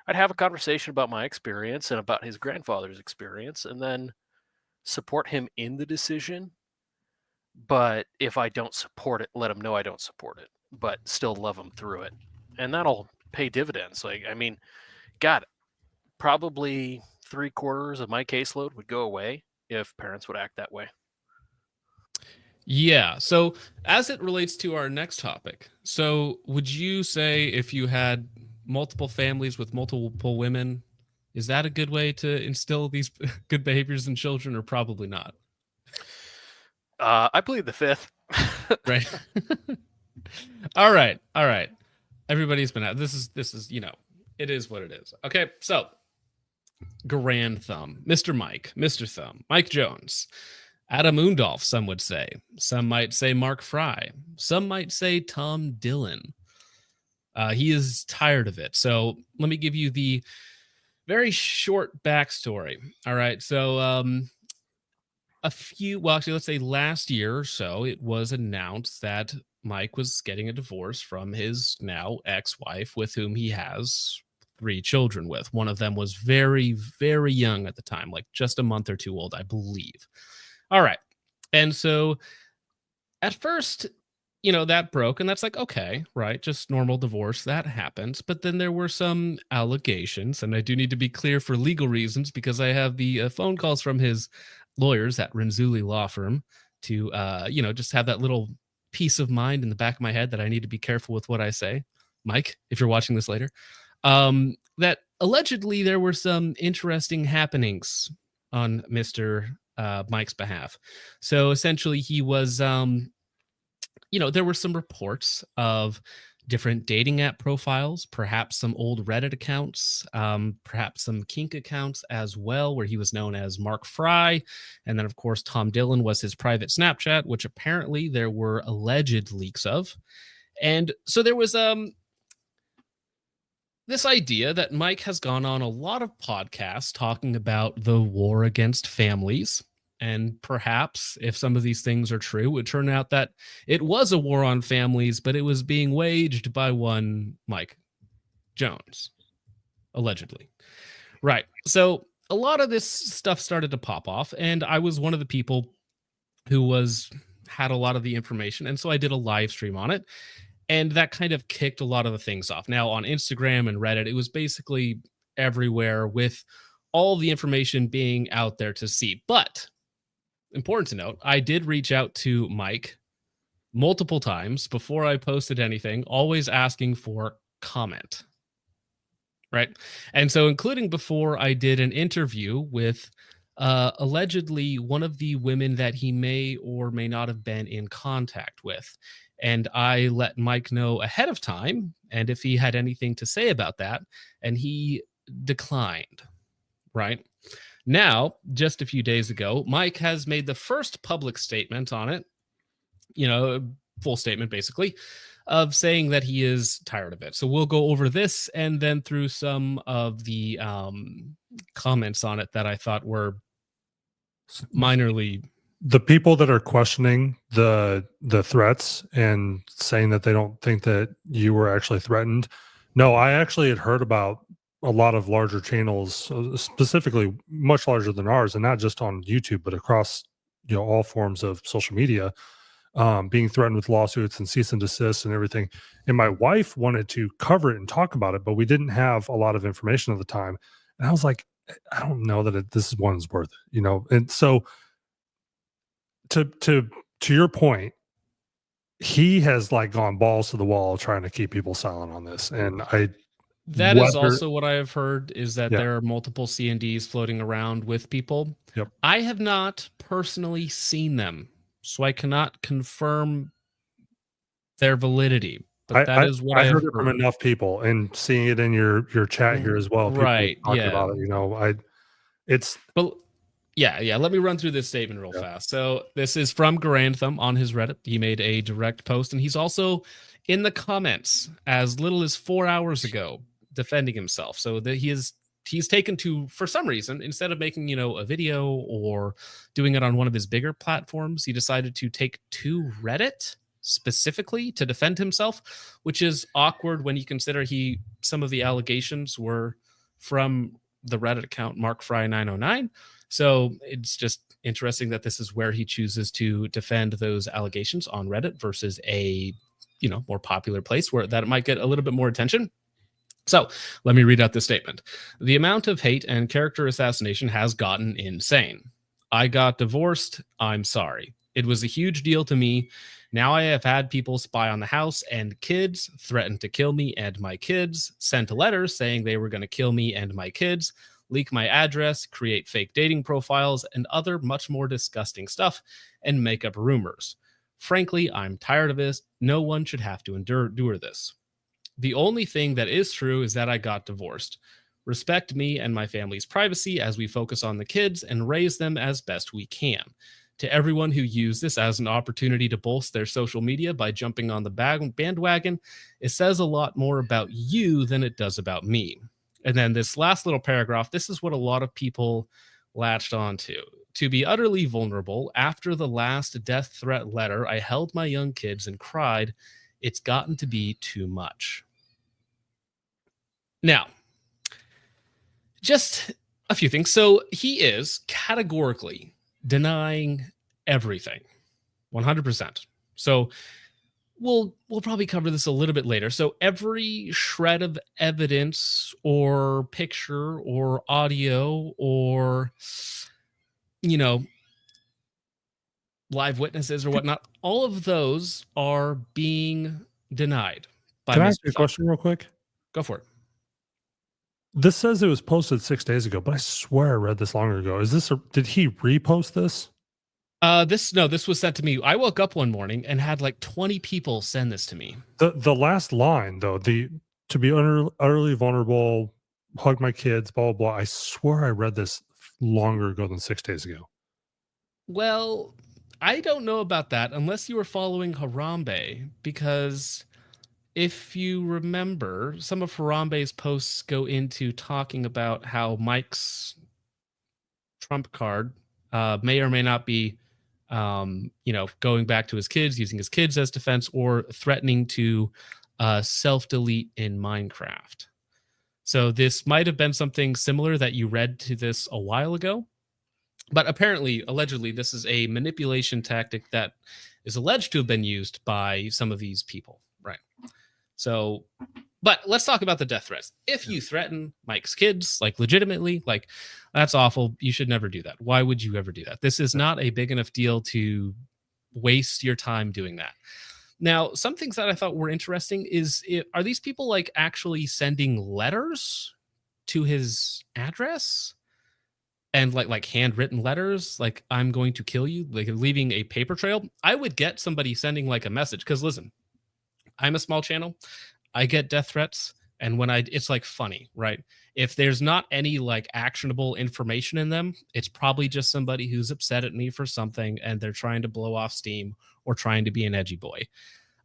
I'd have a conversation about my experience and about his grandfather's experience, and then support him in the decision. But if I don't support it, let him know I don't support it, but still love him through it, and that'll pay dividends. Like, I mean, God, probably 3/4 of my caseload would go away if parents would act that way. Yeah. So, as it relates to our next topic, so would you say if you had multiple families with multiple women, is that a good way to instill these good behaviors in children, or probably not? I plead the fifth. Right. All right. All right. Everybody's been out. This is, it is what it is. Okay. So, Grand Thumb, Mr. Mike, Mr. Thumb, Mike Jones, Adam Undolf, some would say. Some might say Mark Fry. Some might say Tom Dillon. He is tired of it. So let me give you the very short backstory. All right. So let's say last year or so, it was announced that Mike was getting a divorce from his now ex-wife, with whom he has 3 children with. One of them was very, very young at the time, like just a month or 2 old, I believe. All right. And so at first, that broke, and that's like, okay, right, just normal divorce, that happens. But then there were some allegations, and I do need to be clear for legal reasons, because I have the phone calls from his lawyers at Renzulli Law Firm to, just have that little peace of mind in the back of my head that I need to be careful with what I say. Mike, if you're watching this later, that allegedly there were some interesting happenings on Mr. Mike's behalf. So essentially he was, there were some reports of different dating app profiles, perhaps some old Reddit accounts, perhaps some kink accounts as well, where he was known as Mark Fry. And then, of course, Tom Dillon was his private Snapchat, which apparently there were alleged leaks of. And so there was this idea that Mike has gone on a lot of podcasts talking about the war against families. And perhaps if some of these things are true, it would turn out that it was a war on families, but it was being waged by one Mike Jones, allegedly. Right. So a lot of this stuff started to pop off, and I was one of the people who had a lot of the information. And so I did a live stream on it, and that kind of kicked a lot of the things off. Now on Instagram and Reddit, it was basically everywhere, with all the information being out there to see. But important to note, I did reach out to Mike multiple times before I posted anything, always asking for comment. Right. And so, including before I did an interview with allegedly one of the women that he may or may not have been in contact with. And I let Mike know ahead of time, and if he had anything to say about that, and he declined. Right. Now, just a few days ago, Mike has made the first public statement on it, full statement basically, of saying that he is tired of it. So we'll go over this and then through some of the comments on it that I thought were minorly. The people that are questioning the threats and saying that they don't think that you were actually threatened. No, I actually had heard about a lot of larger channels, specifically much larger than ours, and not just on YouTube, but across all forms of social media, being threatened with lawsuits and cease and desist and everything. And my wife wanted to cover it and talk about it, but we didn't have a lot of information at the time. And I was like, I don't know that this one's worth it, And so, to your point, he has gone balls to the wall trying to keep people silent on this, and That is also what I have heard, is that Yeah. there are multiple C&Ds floating around with people. Yep. I have not personally seen them, so I cannot confirm their validity. But that is what I heard have it from enough people, and seeing it in your chat here as well. People Right, talking yeah. about it, it's Well, yeah. Let me run through this statement real fast. So this is from Garand on his Reddit. He made a direct post, and he's also in the comments as little as 4 hours ago defending himself. So that he's taken to, for some reason, instead of making, a video or doing it on one of his bigger platforms, he decided to take to Reddit specifically to defend himself, which is awkward when you consider some of the allegations were from the Reddit account MarkFry909. So it's just interesting that this is where he chooses to defend those allegations, on Reddit versus a more popular place where that it might get a little bit more attention. So let me read out this statement. The amount of hate and character assassination has gotten insane. I got divorced. I'm sorry. It was a huge deal to me. Now I have had people spy on the house and kids, threaten to kill me and my kids, sent letters saying they were going to kill me and my kids, leak my address, create fake dating profiles, and other much more disgusting stuff, and make up rumors. Frankly, I'm tired of this. No one should have to endure this. The only thing that is true is that I got divorced. Respect me and my family's privacy as we focus on the kids and raise them as best we can. To everyone who used this as an opportunity to bolster their social media by jumping on the bandwagon, it says a lot more about you than it does about me. And then this last little paragraph, this is what a lot of people latched onto. To be utterly vulnerable, after the last death threat letter, I held my young kids and cried. It's gotten to be too much. Now, just a few things. So he is categorically denying everything, 100%. So we'll probably cover this a little bit later. So every shred of evidence or picture or audio or live witnesses or whatnot, all of those are being denied by Can I Mr. ask you a question real quick? Go for it. This says it was posted 6 days ago, but I swear I read this longer ago. Did he repost this? This was sent to me. I woke up one morning and had like 20 people send this to me. The last line though, to be utterly vulnerable, hug my kids, blah, blah, blah. I swear I read this longer ago than 6 days ago. Well, I don't know about that unless you were following Harambe, because if you remember, some of Harambe's posts go into talking about how Mike's trump card may or may not be, going back to his kids, using his kids as defense, or threatening to self-delete in Minecraft. So this might have been something similar that you read to this a while ago. But apparently, allegedly, this is a manipulation tactic that is alleged to have been used by some of these people. Right. So, but let's talk about the death threats. If you threaten Mike's kids, like legitimately, like that's awful. You should never do that. Why would you ever do that? This is not a big enough deal to waste your time doing that. Now, some things that I thought were interesting is, are these people like actually sending letters to his address? And like handwritten letters, like I'm going to kill you, like leaving a paper trail. I would get somebody sending like a message, because listen, I'm a small channel. I get death threats, and it's like funny, right? If there's not any like actionable information in them, it's probably just somebody who's upset at me for something and they're trying to blow off steam or trying to be an edgy boy.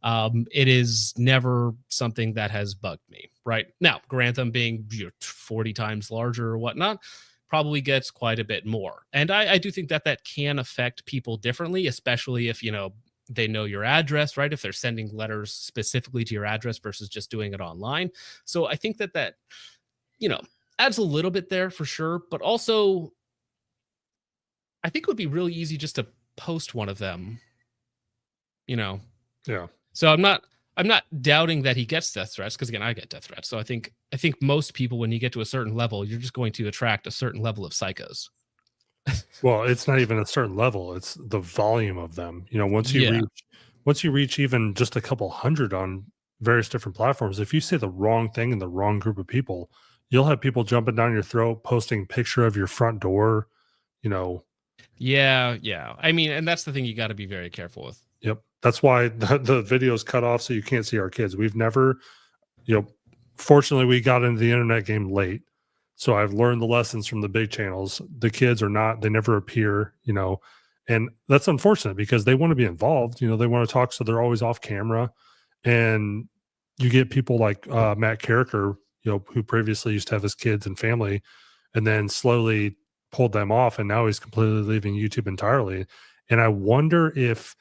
It is never something that has bugged me, right? Now, Grantham being 40 times larger or whatnot, probably gets quite a bit more. And I do think that can affect people differently, especially if, they know your address, right? If they're sending letters specifically to your address versus just doing it online. So I think that adds a little bit there for sure. But also, I think it would be really easy just to post one of them, Yeah. So I'm not doubting that he gets death threats, because again, I get death threats. So I think most people, when you get to a certain level, you're just going to attract a certain level of psychos. Well, it's not even a certain level; it's the volume of them. Once you reach even just a couple hundred on various different platforms, if you say the wrong thing in the wrong group of people, you'll have people jumping down your throat, posting picture of your front door. Yeah. I mean, and that's the thing you got to be very careful with. Yep. That's why the video's cut off so you can't see our kids. We've never, fortunately we got into the internet game late. So I've learned the lessons from the big channels. The kids they never appear, and that's unfortunate because they want to be involved. They want to talk. So they're always off camera. And you get people like Matt Carricker, who previously used to have his kids and family, and then slowly pulled them off, and now he's completely leaving YouTube entirely. And I wonder if,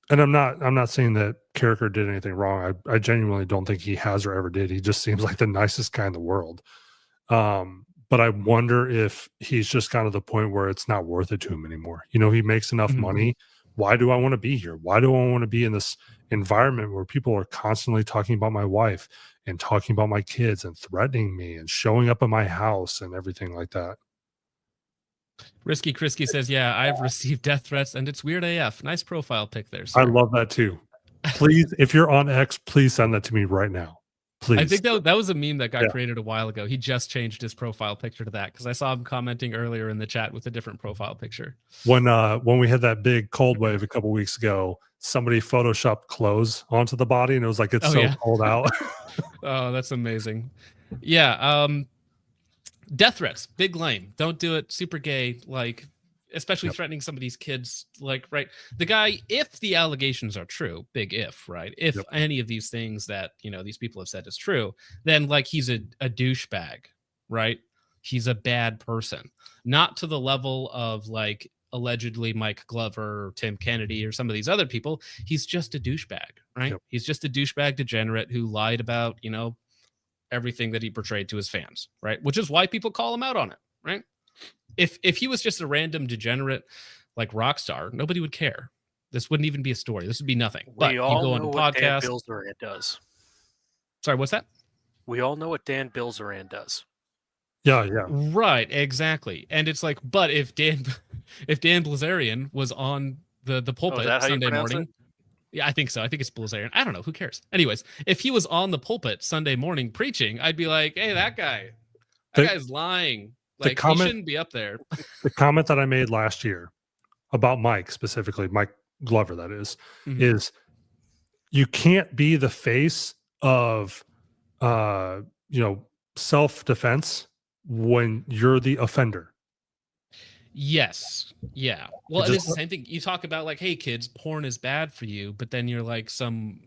and I'm not saying that Carricker did anything wrong. I genuinely don't think he has or ever did. He just seems like the nicest guy in the world. But I wonder if he's just kind of the point where it's not worth it to him anymore. He makes enough money. Why do I want to be here? Why do I want to be in this environment where people are constantly talking about my wife and talking about my kids and threatening me and showing up at my house and everything like that? Risky Krisky says, yeah, I've received death threats and it's weird AF. Nice profile pic there, sir. I love that too. Please, if you're on X, please send that to me right now. Please. I think that was a meme that got created a while ago. He just changed his profile picture to that because I saw him commenting earlier in the chat with a different profile picture. When we had that big cold wave a couple weeks ago, somebody photoshopped clothes onto the body, and it was like it's cold out. Oh, that's amazing. Yeah. Death threats, big lame. Don't do it. Super gay. Like, especially threatening somebody's kids. Like, right. The guy, if the allegations are true, big if, right? If any of these things that, these people have said is true, then like he's a douchebag, right? He's a bad person. Not to the level of like allegedly Mike Glover or Tim Kennedy or some of these other people. He's just a douchebag, right? Yep. He's just a douchebag degenerate who lied about, everything that he portrayed to his fans, right? Which is why people call him out on it, right? If he was just a random degenerate like rock star, nobody would care. This wouldn't even be a story. This would be nothing. But you go on a podcast. Dan Bilzerian does. Sorry, what's that? We all know what Dan Bilzerian does. Yeah. Right, exactly. And it's like, but if Dan Bilzerian was on the pulpit Sunday morning. Yeah, I think so. I think it's Bilzerian. I don't know. Who cares? Anyways, if he was on the pulpit Sunday morning preaching, I'd be like, hey, that guy's lying. Like, he shouldn't be up there. The comment that I made last year about Mike, specifically Mike Glover, that is you can't be the face of self-defense when you're the offender. Yes. Yeah. Well, it's the same thing. You talk about like, hey, kids, porn is bad for you, but then you're like some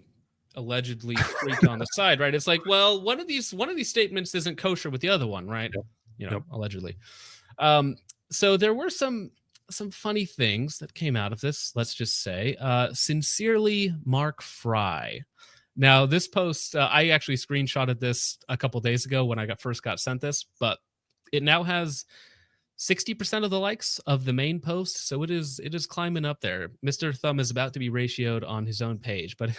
allegedly freak on the side, right? It's like, well, one of these statements isn't kosher with the other one, right? Yep. Allegedly. So there were some funny things that came out of this. Let's just say, sincerely, Mark Fry. Now, this post, I actually screenshotted this a couple days ago when I first got sent this, but it now has 60% of the likes of the main post, so it is climbing up there. Mr. Thumb is about to be ratioed on his own page, but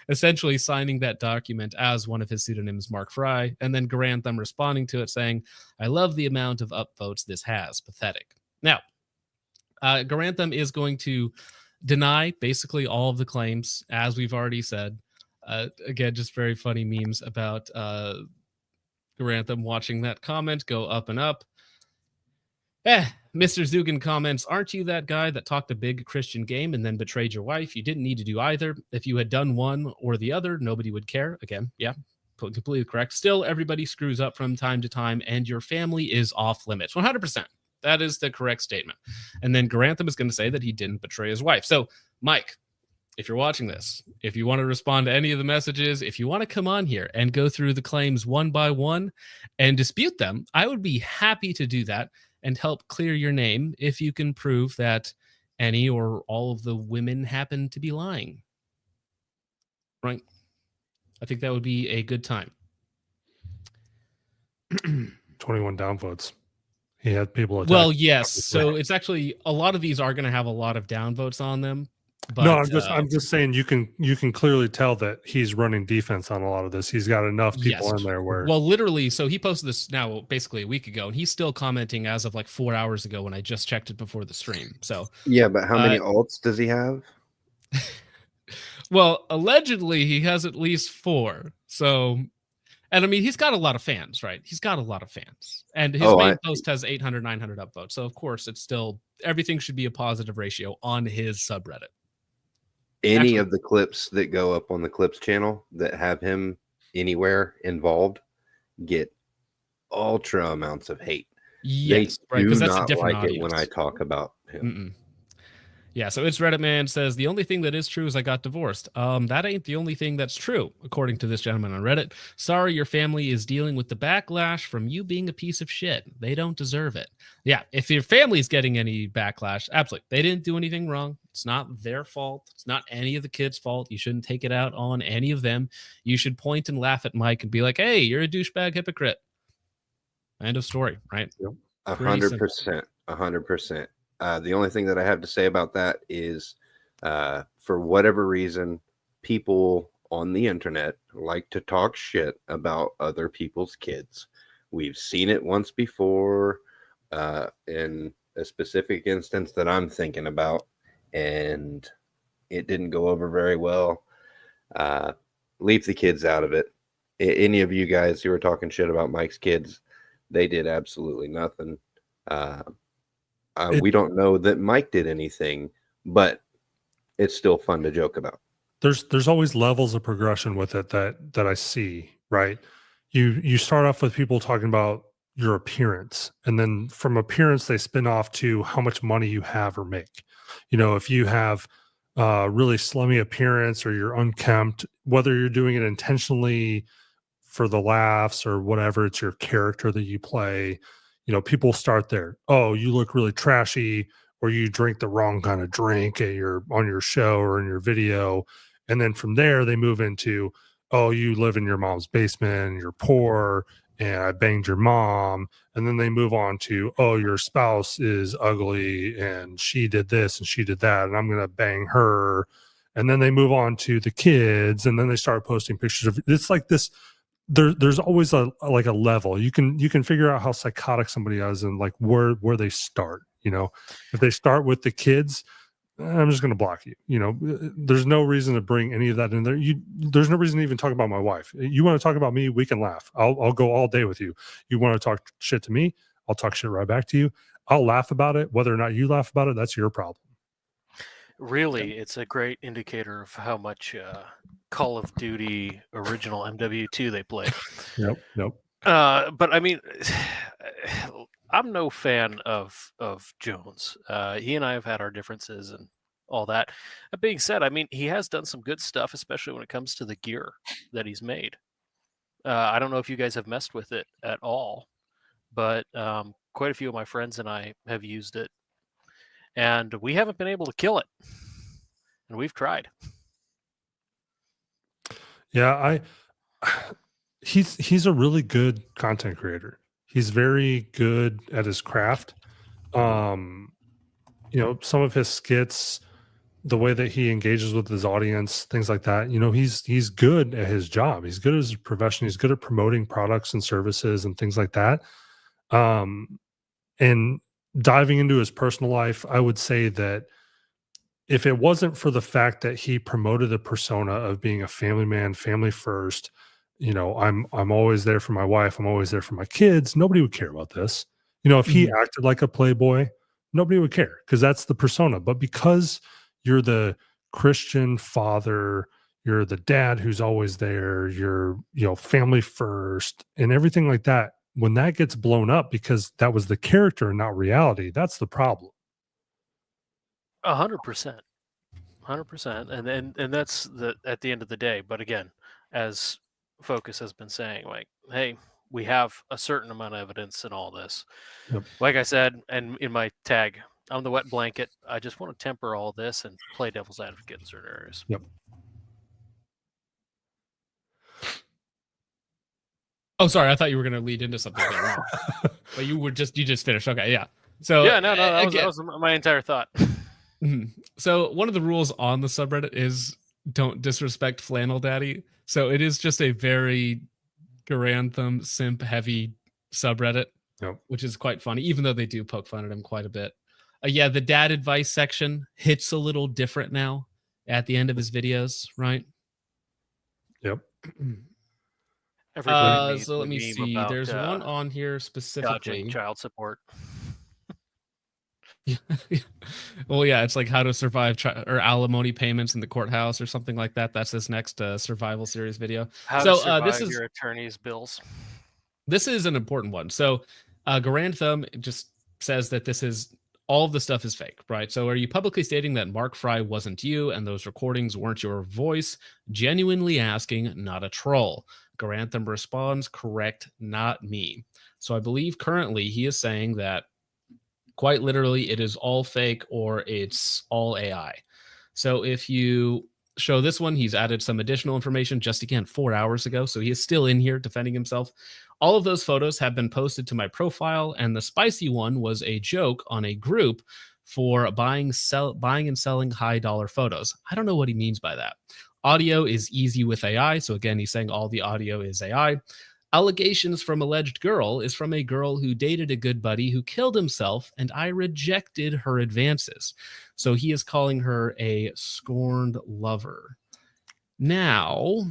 essentially signing that document as one of his pseudonyms, Mark Fry, and then Garand Thumb responding to it saying, I love the amount of upvotes this has. Pathetic. Now, Garand Thumb is going to deny basically all of the claims, as we've already said. Again, just very funny memes about Garand Thumb watching that comment go up and up. Mr. Zugan comments, aren't you that guy that talked a big Christian game and then betrayed your wife? You didn't need to do either. If you had done one or the other, nobody would care. Again, yeah, completely correct. Still, everybody screws up from time to time, and your family is off limits. 100%. That is the correct statement. And then Garand Thumb is going to say that he didn't betray his wife. So, Mike, if you're watching this, if you want to respond to any of the messages, if you want to come on here and go through the claims one by one and dispute them, I would be happy to do that and help clear your name if you can prove that any or all of the women happen to be lying. Right? I think that would be a good time. 21 downvotes. He had people. Well, yes. So it's actually a lot of these are going to have a lot of downvotes on them. But, no, I'm just saying you can clearly tell that he's running defense on a lot of this. He's got enough people in there where. Well, literally, so he posted this now basically a week ago, and he's still commenting as of like 4 hours ago when I just checked it before the stream. So yeah, but how many alts does he have? Well, allegedly he has at least 4. So, and I mean he's got a lot of fans, right? He's got a lot of fans, and his main post has 800, 900 upvotes. So of course it's still everything should be a positive ratio on his subreddit. Any of the clips that go up on the Clips channel that have him anywhere involved get ultra amounts of hate. Yes, they do not like it when I talk about him. Yeah, so it's Reddit Man says the only thing that is true is I got divorced. That ain't the only thing that's true, according to this gentleman on Reddit. Sorry, your family is dealing with the backlash from you being a piece of shit. They don't deserve it. Yeah, if your family's getting any backlash, absolutely. They didn't do anything wrong. It's not their fault. It's not any of the kids' fault. You shouldn't take it out on any of them. You should point and laugh at Mike and be like, hey, you're a douchebag hypocrite. End of story, right? 100%. 100%. The only thing that I have to say about that is, for whatever reason, people on the internet like to talk shit about other people's kids. We've seen it once before, in a specific instance that I'm thinking about, and it didn't go over very well. Leave the kids out of it. Any of you guys who are talking shit about Mike's kids, they did absolutely nothing. We don't know that Mike did anything, but it's still fun to joke about. There's always levels of progression with it that I see, right? You start off with people talking about your appearance, and then from appearance they spin off to how much money you have or make. If you have really slummy appearance or you're unkempt, whether you're doing it intentionally for the laughs or whatever, it's your character that you play. People start there. Oh, you look really trashy, or you drink the wrong kind of drink on your show or in your video. And then from there, they move into, oh, you live in your mom's basement and you're poor and I banged your mom. And then they move on to, oh, your spouse is ugly and she did this and she did that, and I'm going to bang her. And then they move on to the kids, and then they start posting pictures of, it's like this. There's always a level. You can figure out how psychotic somebody is and like where they start. If they start with the kids, I'm just going to block you. There's no reason to bring any of that in there. There's no reason to even talk about my wife. You want to talk about me, we can laugh. I'll go all day with you. You want to talk shit to me, I'll talk shit right back to you. I'll laugh about it. Whether or not you laugh about it, that's your problem. Really, it's a great indicator of how much Call of Duty original MW2 they play. Yep. But I mean, I'm no fan of Jones. He and I have had our differences and all that. That being said, I mean, he has done some good stuff, especially when it comes to the gear that he's made. I don't know if you guys have messed with it at all, but quite a few of my friends and I have used it, and we haven't been able to kill it, and we've tried. Yeah, he's a really good content creator. He's very good at his craft. Some of his skits, the way that he engages with his audience, things like that. He's good at his job. He's good at his profession. He's good at promoting products and services and things like that. And diving into his personal life, I would say that if it wasn't for the fact that he promoted the persona of being a family man, family first, I'm always there for my wife, I'm always there for my kids, nobody would care about this. If he acted like a playboy, nobody would care, because that's the persona. But because you're the Christian father, you're the dad who's always there, you're family first and everything like that, when that gets blown up because that was the character and not reality, that's the problem. 100%. 100%. And that's at the end of the day. But again, as Focus has been saying, like, hey, we have a certain amount of evidence in all this. Yep. Like I said, and in my tag, I'm the wet blanket. I just want to temper all this and play devil's advocate in certain areas. Yep. Oh, sorry. I thought you were going to lead into something there. No. But you just finished. Okay, yeah. So yeah, no, that was my entire thought. So one of the rules on the subreddit is don't disrespect Flannel Daddy. So it is just a very Garand simp heavy subreddit, which is quite funny, even though they do poke fun at him quite a bit. Yeah, the dad advice section hits a little different now at the end of his videos, right? Yep. So let me see. There's one on here specifically. Child support. Well, yeah, it's like how to survive or alimony payments in the courthouse or something like that. That's this next survival series video. How to survive your attorney's bills. This is an important one. So Garand just says that this is all of the stuff is fake, right? So are you publicly stating that Mark Fry wasn't you and those recordings weren't your voice? Genuinely asking, not a troll. Garantham responds, correct, not me. So I believe currently he is saying that quite literally it is all fake or it's all AI. So if you show this one, he's added some additional information just again 4 hours ago. So he is still in here defending himself. All of those photos have been posted to my profile, and the spicy one was a joke on a group for buying and selling high dollar photos. I don't know what he means by that. Audio is easy with AI. So again, he's saying all the audio is AI. Allegations from alleged girl is from a girl who dated a good buddy who killed himself, and I rejected her advances. So he is calling her a scorned lover. Now,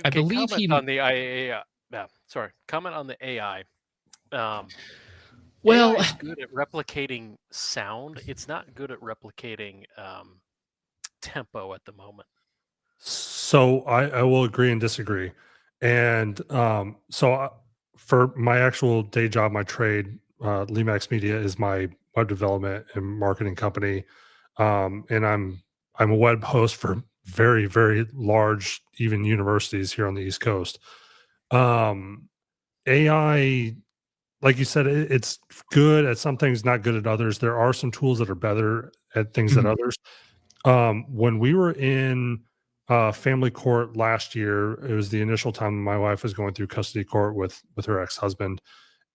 I believe he on the IA. Comment on the AI. Well, AI is good at replicating sound. It's not good at replicating tempo at the moment. So I will agree and disagree. And for my actual day job, my trade, Lemax Media is my web development and marketing company. And I'm a web host for very, very large, even universities here on the East Coast. AI, like you said, it's good at some things, not good at others. There are some tools that are better at things than others. When we were in family court last year, it was the initial time my wife was going through custody court with her ex-husband,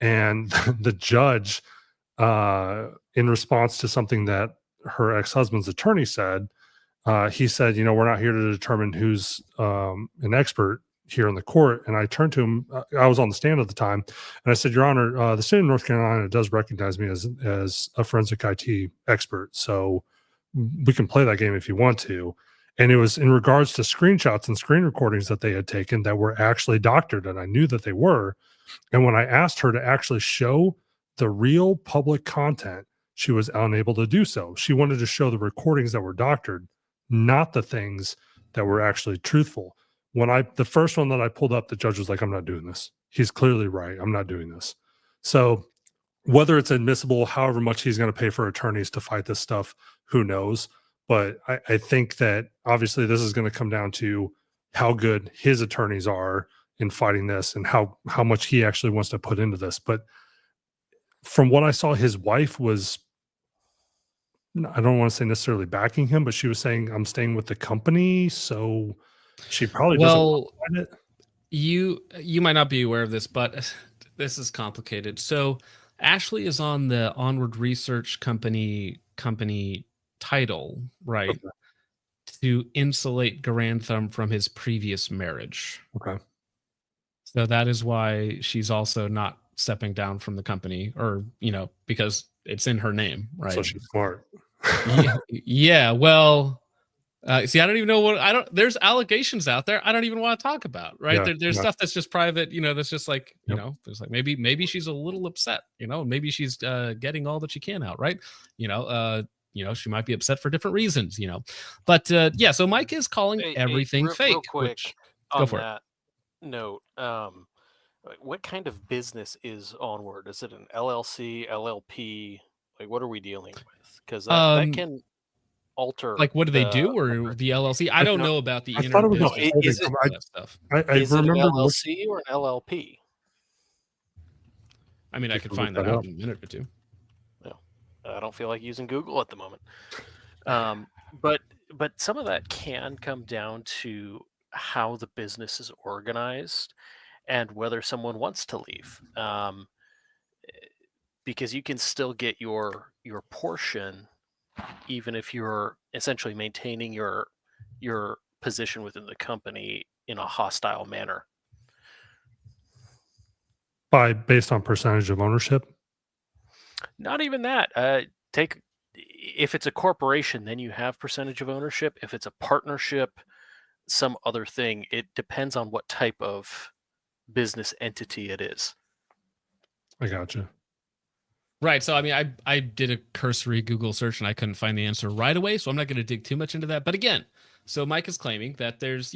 and the judge, in response to something that her ex-husband's attorney said, he said, we're not here to determine who's an expert here in the court. And I turned to him. I was on the stand at the time, and I said, Your Honor, the state of North Carolina does recognize me as a forensic IT expert, so we can play that game if you want to. And it was in regards to screenshots and screen recordings that they had taken that were actually doctored, and I knew that they were. And when I asked her to actually show the real public content, she was unable to do so. She wanted to show the recordings that were doctored, not the things that were actually truthful. The first one that I pulled up, the judge was like, I'm not doing this. He's clearly right. I'm not doing this. So whether it's admissible, however much he's going to pay for attorneys to fight this stuff, who knows? But I think that obviously this is going to come down to how good his attorneys are in fighting this and how much he actually wants to put into this. But from what I saw, his wife was, I don't want to say necessarily backing him, but she was saying, I'm staying with the company. So she probably doesn't want to fight it. You might not be aware of this, but this is complicated. So Ashley is on the Onward Research company title, right? Okay. To insulate Garantham from his previous marriage. Okay. So that is why she's also not stepping down from the company, or because it's in her name, right? So she's smart. yeah. Well, see, I don't even know there's allegations out there I don't even want to talk about, right? Yeah, There's stuff that's just private, that's just like, Yep. there's like, maybe she's a little upset, maybe she's getting all that she can out, right? She might be upset for different reasons, but yeah, so Mike is calling everything fake. Real quick, go on for that note, what kind of business is Onward? Is it an LLC, LLP? Like, what are we dealing with? Because that can alter. Like, what do they do, or the LLC? I don't know about the I thought it was business that stuff. I is it an remember LLC or an LLP? I mean, I could find that out in a minute or two. I don't feel like using Google at the moment. But some of that can come down to how the business is organized and whether someone wants to leave. Because you can still get your portion even if you're essentially maintaining your position within the company in a hostile manner. Based on percentage of ownership? Not even that. If it's a corporation, then you have percentage of ownership. If it's a partnership, some other thing, it depends on what type of business entity it is. I gotcha. Right. So, I mean, I did a cursory Google search and I couldn't find the answer right away. So I'm not going to dig too much into that. But again, so Mike is claiming that there's,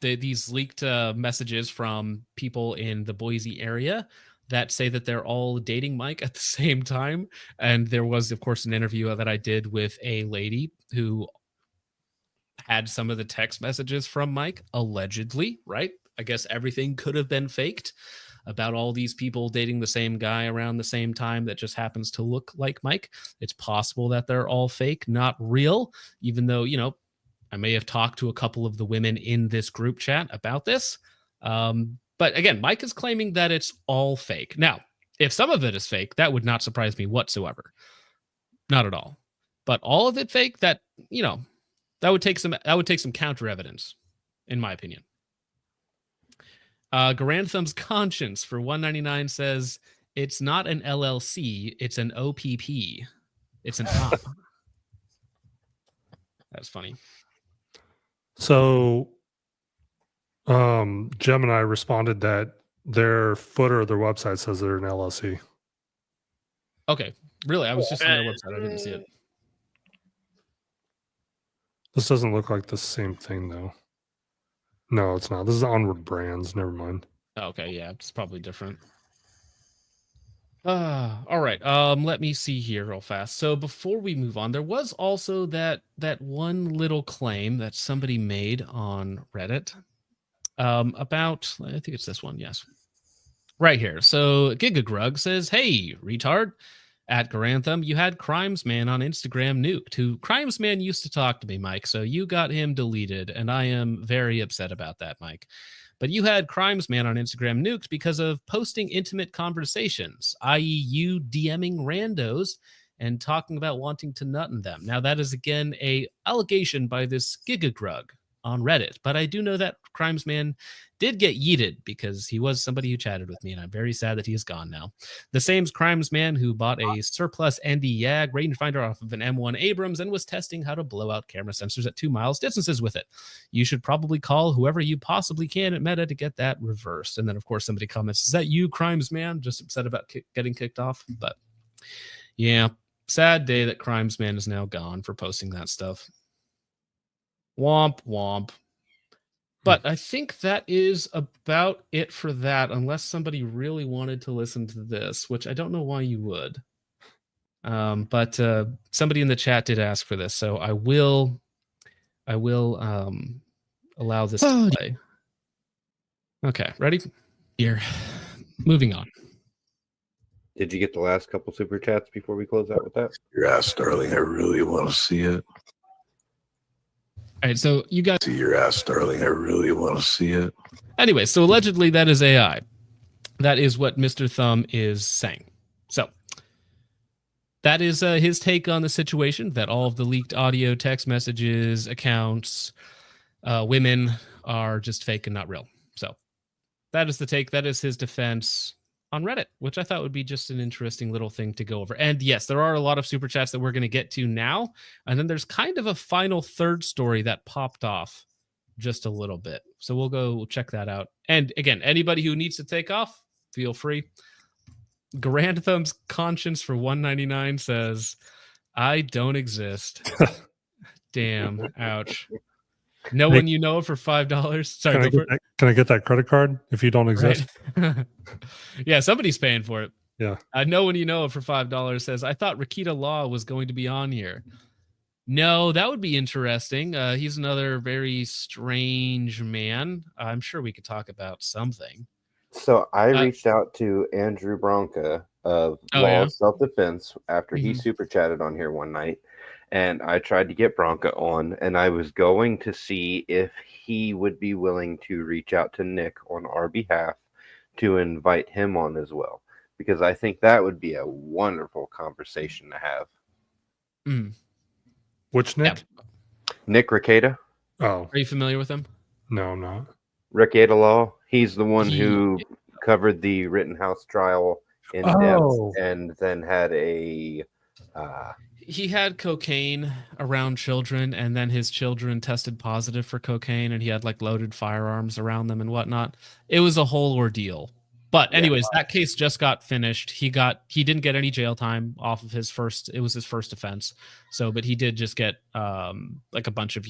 these leaked messages from people in the Boise area that say that they're all dating Mike at the same time. And there was, of course, an interview that I did with a lady who had some of the text messages from Mike, allegedly, right? I guess everything could have been faked about all these people dating the same guy around the same time that just happens to look like Mike. It's possible that they're all fake, not real, even though, I may have talked to a couple of the women in this group chat about this. But again, Mike is claiming that it's all fake. Now, if some of it is fake, that would not surprise me whatsoever. Not at all. But all of it fake, that would take some counter evidence, in my opinion. Garand Conscience for $1.99 says it's not an LLC, it's an OPP. It's an op. That's funny. So Gemini responded that their footer of their website says they're an LLC. Okay. Really? I was just on their website. I didn't see it. This doesn't look like the same thing, though. No, it's not. This is Onward Brands. Never mind. Okay, yeah, it's probably different. All right. Let me see here real fast. So before we move on, there was also that one little claim that somebody made on Reddit about, I think it's this one, yes. Right here. So Gigagrug says, "Hey, retard. At Garand, you had Crimesman on Instagram nuked, who Crimesman used to talk to me, Mike, so you got him deleted, and I am very upset about that, Mike. But you had Crimesman on Instagram nuked because of posting intimate conversations, i.e. you DMing randos and talking about wanting to nut in them. Now, that is, again, a allegation by this Gigagrug on Reddit, but I do know that Crimesman did get yeeted because he was somebody who chatted with me, and I'm very sad that he is gone now. The same's Crimesman who bought a surplus ND YAG rangefinder off of an M1 Abrams and was testing how to blow out camera sensors at 2 miles distances with it. You should probably call whoever you possibly can at Meta to get that reversed." And then, of course, somebody comments, "Is that you, Crimesman?" Just upset about getting kicked off. But yeah, sad day that Crimesman is now gone for posting that stuff. Womp womp. But I think that is about it for that, unless somebody really wanted to listen to this, which I don't know why you would. But somebody in the chat did ask for this, so I will allow this to play. Okay, ready? Here. Moving on. Did you get the last couple super chats before we close out with that? Your ass, darling. I really want to see it. All right, so you guys See your ass, darling. I really want to see it. Anyway, so allegedly that is AI. That is what Mr. Thumb is saying. So that is his take on the situation, that all of the leaked audio, text messages, accounts, women are just fake and not real. So that is the take. That is his defense on Reddit, which I thought would be just an interesting little thing to go over. And yes, there are a lot of super chats that we're going to get to now. And then there's kind of a final third story that popped off just a little bit. So we'll check that out. And again, anybody who needs to take off, feel free. Garand Thumb's Conscience for $1.99 says, "I don't exist." Damn, ouch. No one you know for $5. Sorry, Can I get that credit card if you don't exist? Right. Yeah, somebody's paying for it. Yeah. No one you know for $5 says, "I thought Rakita Law was going to be on here." No, that would be interesting. He's another very strange man. I'm sure we could talk about something. So I reached out to Andrew Bronca of Law of Self-Defense after he super chatted on here one night. And I tried to get Bronca on, and I was going to see if he would be willing to reach out to Nick on our behalf to invite him on as well, because I think that would be a wonderful conversation to have. Mm. Which Nick? Yeah. Nick Rekieta. Oh, Are you familiar with him? no, I'm not. Rekieta Law. He's the one who covered the Rittenhouse trial in depth and then had a... He had cocaine around children, and then his children tested positive for cocaine, and he had like loaded firearms around them and whatnot. It was a whole ordeal. But anyways, that case just got finished. He didn't get any jail time off of his first offense. So, but he did just get like a bunch of,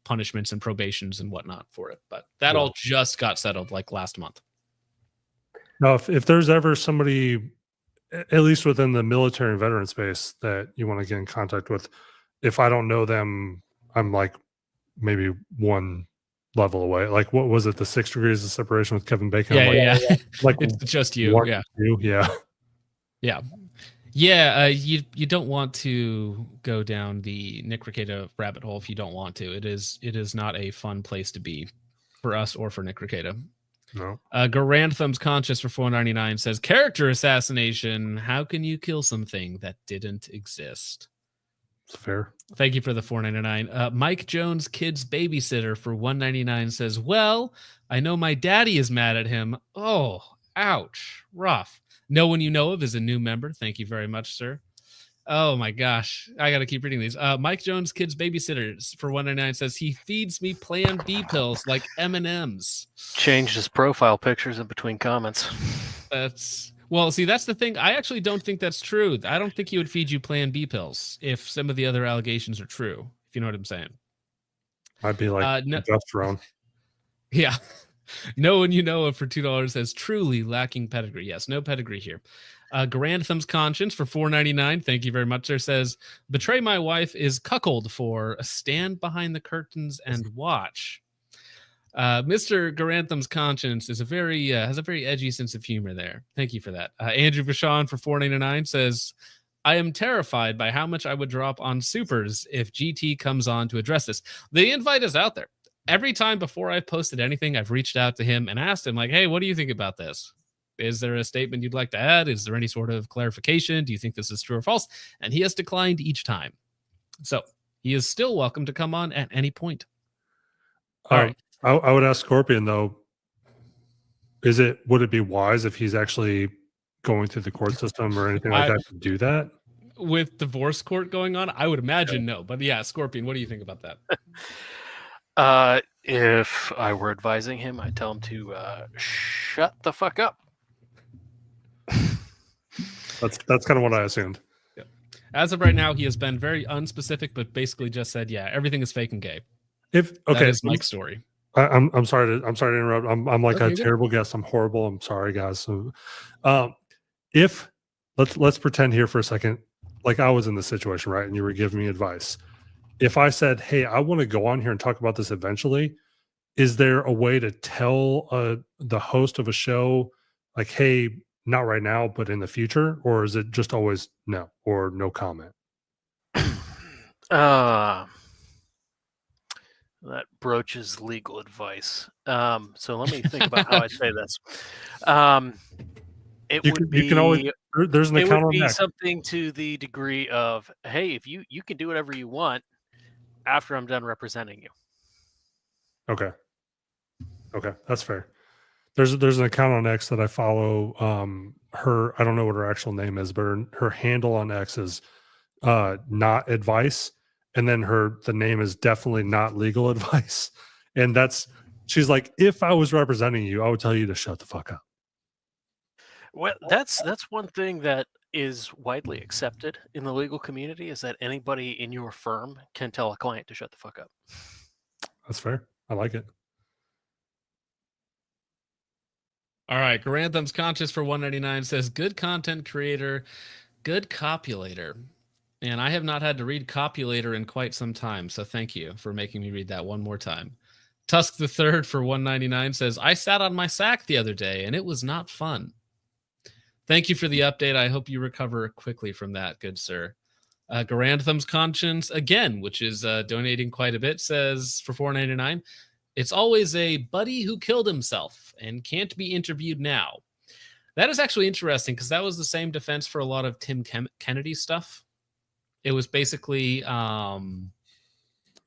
punishments and probations and whatnot for it. But that all just got settled like last month. Now, if there's ever somebody, at least within the military and veteran space, that you want to get in contact with, if I don't know them, I'm like maybe one level away. Like, what was it? The 6 degrees of separation with Kevin Bacon. Yeah, I'm like, yeah. like It's just you. one, Yeah. two, yeah. Yeah, you don't want to go down the Nick Rekieta rabbit hole if you don't want to. It is not a fun place to be for us or for Nick Rekieta. No. Garand Thumbs Conscious for $4.99 says character assassination. How can you kill something that didn't exist? It's fair. Thank you for the $4.99. Mike Jones Kids Babysitter for $1.99 says, well, I know my daddy is mad at him. Oh, ouch. Rough. No one you know of is a new member. Thank you very much, sir. Oh my gosh. I got to keep reading these. Mike Jones Kids Babysitters for $1.99 says he feeds me Plan B pills like M&Ms. Changed his profile pictures in between comments. That's the thing. I actually don't think that's true. I don't think he would feed you Plan B pills if some of the other allegations are true, if you know what I'm saying. I'd be like, testosterone. Yeah. No one you know of for $2 says truly lacking pedigree. Yes, no pedigree here. Garand Thumbs Conscience for $4.99. Thank you very much, sir. Says betray my wife is cuckold for a stand behind the curtains and watch. Mr. Garantham's Conscience is has a very edgy sense of humor there. Thank you for that. Andrew Vachon for $4.99 says, I am terrified by how much I would drop on supers if GT comes on to address this. The invite is out there. Every time before I've posted anything, I've reached out to him and asked him, like, hey, what do you think about this? Is there a statement you'd like to add? Is there any sort of clarification? Do you think this is true or false? And he has declined each time. So he is still welcome to come on at any point. All right. I would ask Scorpion, though, would it be wise if he's actually going through the court system or anything like that to do that? With divorce court going on, I would imagine no. But yeah, Scorpion, what do you think about that? If I were advising him, I'd tell him to shut the fuck up. That's kind of what I assumed. Yeah. As of right now, he has been very unspecific, but basically just said, yeah, everything is fake and gay. That is Mike's story. I'm sorry to interrupt. I'm like a terrible guest. I'm horrible. I'm sorry, guys. So, if let's pretend here for a second, like I was in this situation, right? And you were giving me advice. If I said, hey, I want to go on here and talk about this eventually, is there a way to tell the host of a show, like, hey, not right now, but in the future? Or is it just always no or no comment? That broaches legal advice. So let me think about how I say this. There's an account on that. Something to the degree of, hey, if you can do whatever you want after I'm done representing you. Okay, that's fair. There's an account on X that I follow. Her, I don't know what her actual name is, but her handle on X is not advice, and then the name is definitely not legal advice. And she's like, if I was representing you, I would tell you to shut the fuck up. Well, that's one thing that is widely accepted in the legal community, is that anybody in your firm can tell a client to shut the fuck up. That's fair. I like it. All right. Garantham's Conscious for $1.99 says, good content creator, good copulator. And I have not had to read copulator in quite some time, so thank you for making me read that one more time. Tusk the Third for $1.99 says, I sat on my sack the other day, and it was not fun. Thank you for the update. I hope you recover quickly from that, good sir. Garantham's Conscience, again, which is donating quite a bit, says for $4.99, it's always a buddy who killed himself and can't be interviewed now. That is actually interesting, because that was the same defense for a lot of Tim Kennedy stuff. It was basically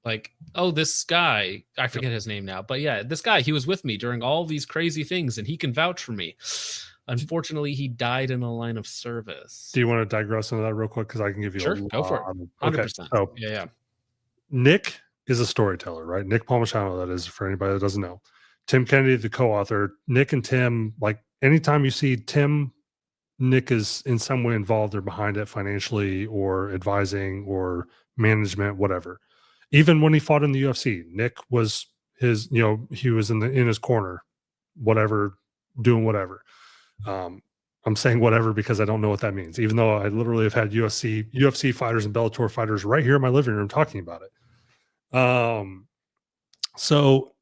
like, oh, this guy, I forget his name now, but yeah, this guy, he was with me during all these crazy things and he can vouch for me. Unfortunately, he died in the line of service. Do you want to digress into that real quick? Because I can give you sure, go for it. 100%. Okay, so yeah. Nick is a storyteller, right? Nick Palmachano, that is, for anybody that doesn't know. Tim Kennedy, the co-author. Nick and Tim, like anytime you see Tim, Nick is in some way involved or behind it financially or advising or management, whatever. Even when he fought in the UFC, Nick was he was in his corner, whatever, doing whatever. I'm saying whatever because I don't know what that means, even though I literally have had UFC fighters and Bellator fighters right here in my living room talking about it. So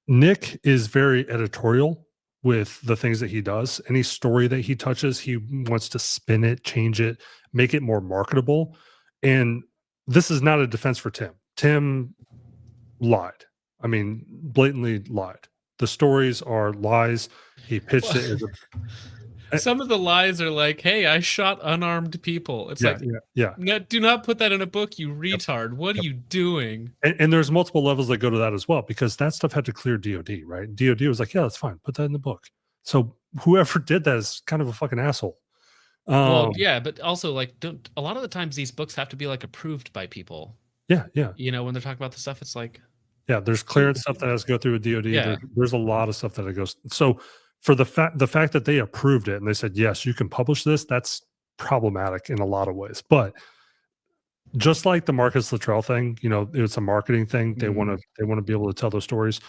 Nick is very editorial with the things that he does. Any story that he touches, he wants to spin it, change it, make it more marketable. And this is not a defense for Tim. Tim lied. I mean, blatantly lied. The stories are lies. He pitched it as Some of the lies are like, "Hey, I shot unarmed people." It's like, yeah. no, do not put that in a book, you retard. What are you doing? And there's multiple levels that go to that as well, because that stuff had to clear DOD, right? DOD was like, yeah, that's fine. Put that in the book. So whoever did that is kind of a fucking asshole. Well, yeah, but also like, a lot of the times these books have to be like approved by people. Yeah. You know, when they're talking about the stuff, it's like, yeah, there's clearance stuff that has to go through with DOD. Yeah. There's a lot of stuff that it goes. So for the fact that they approved it and they said, yes, you can publish this, that's problematic in a lot of ways. But just like the Marcus Luttrell thing, you know, it's a marketing thing. They want to be able to tell those stories.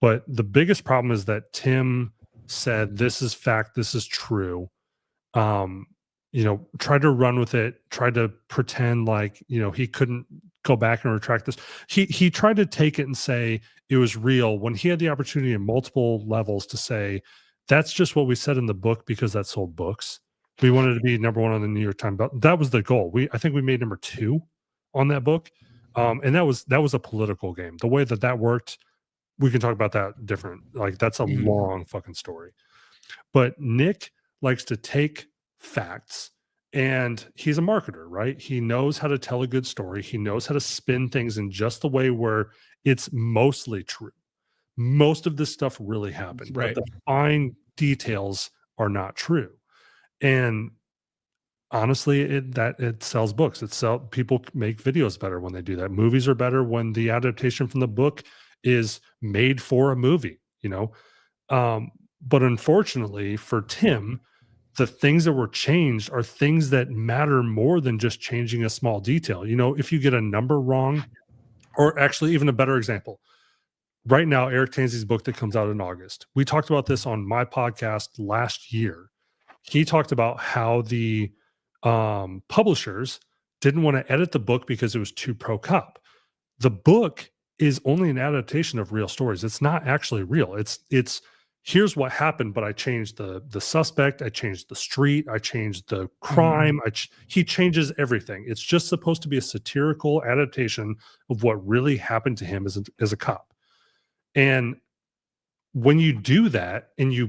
But the biggest problem is that Tim said, this is fact, this is true. You know, tried to run with it, tried to pretend like, you know, he couldn't go back and retract this. He tried to take it and say it was real when he had the opportunity in multiple levels to say, that's just what we said in the book because that sold books. We wanted to be number one on the New York Times. That was the goal. I think we made number 2 on that book. And that was a political game. The way that worked, we can talk about that different. Like, that's a long fucking story. But Nick likes to take facts, and he's a marketer, right? He knows how to tell a good story. He knows how to spin things in just the way where it's mostly true. Most of this stuff really happened, Right. but the fine details are not true. And honestly, it sells books. People make videos better when they do that. Movies are better when the adaptation from the book is made for a movie, you know. But unfortunately for Tim, the things that were changed are things that matter more than just changing a small detail. You know, if you get a number wrong, or actually even a better example, right now, Eric Tanzi's book that comes out in August. We talked about this on my podcast last year. He talked about how the publishers didn't want to edit the book because it was too pro-cop. The book is only an adaptation of real stories. It's not actually real. It's here's what happened, but I changed the suspect, I changed the street, I changed the crime. He changes everything. It's just supposed to be a satirical adaptation of what really happened to him as a cop. And when you do that and you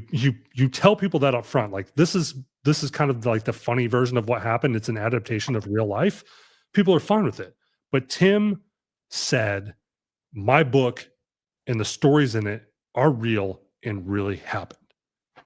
tell people that up front, like this is kind of like the funny version of what happened, it's an adaptation of real life, people are fine with it. But Tim said, my book and the stories in it are real and really happened.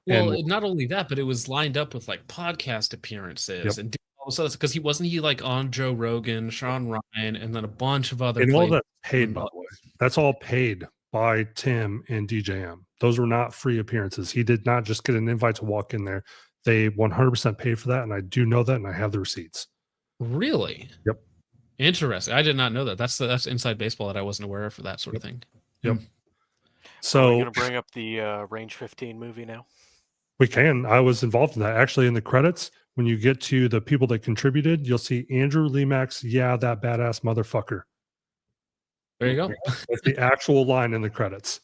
well, And not only that, but it was lined up with like podcast appearances and all this other stuff, because he wasn't like on Joe Rogan, Sean Ryan, and then a bunch of other. and all that paid, by the way. That's all paid by Tim and DJM. Those were not free appearances. He did not just get an invite to walk in there. They 100% paid for that, and I do know that, and I have the receipts. Really? Yep. Interesting. I did not know that. That's inside baseball that I wasn't aware of for that sort of thing. Yep. Are So we going to bring up the Range 15 movie now? we can. I was involved in that. Actually, in the credits, when you get to the people that contributed, you'll see Andrew Lemax, yeah, that badass motherfucker. There you go. That's the actual line in the credits.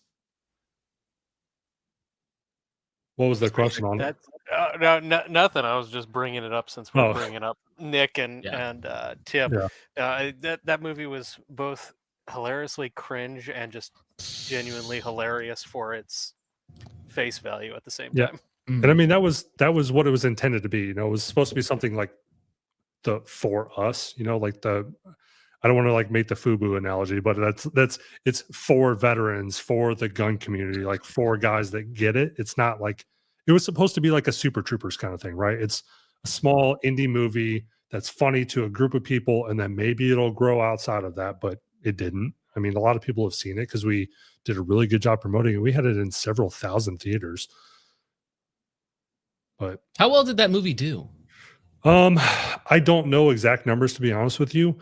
What was the question on it? That's nothing. I was just bringing it up since we're Oh. bringing up Nick and Tim. Yeah. That movie was both hilariously cringe and just genuinely hilarious for its face value at the same Yeah. time. And I mean, that was what it was intended to be. You know, it was supposed to be something like the For Us, you know, like I don't want to like make the FUBU analogy, but it's for veterans, for the gun community, like for guys that get it. It's not like it was supposed to be like a Super Troopers kind of thing, right? It's a small indie movie that's funny to a group of people, and then maybe it'll grow outside of that, but it didn't. I mean, a lot of people have seen it because we did a really good job promoting it. We had it in several thousand theaters. But how well did that movie do? I don't know exact numbers, to be honest with you,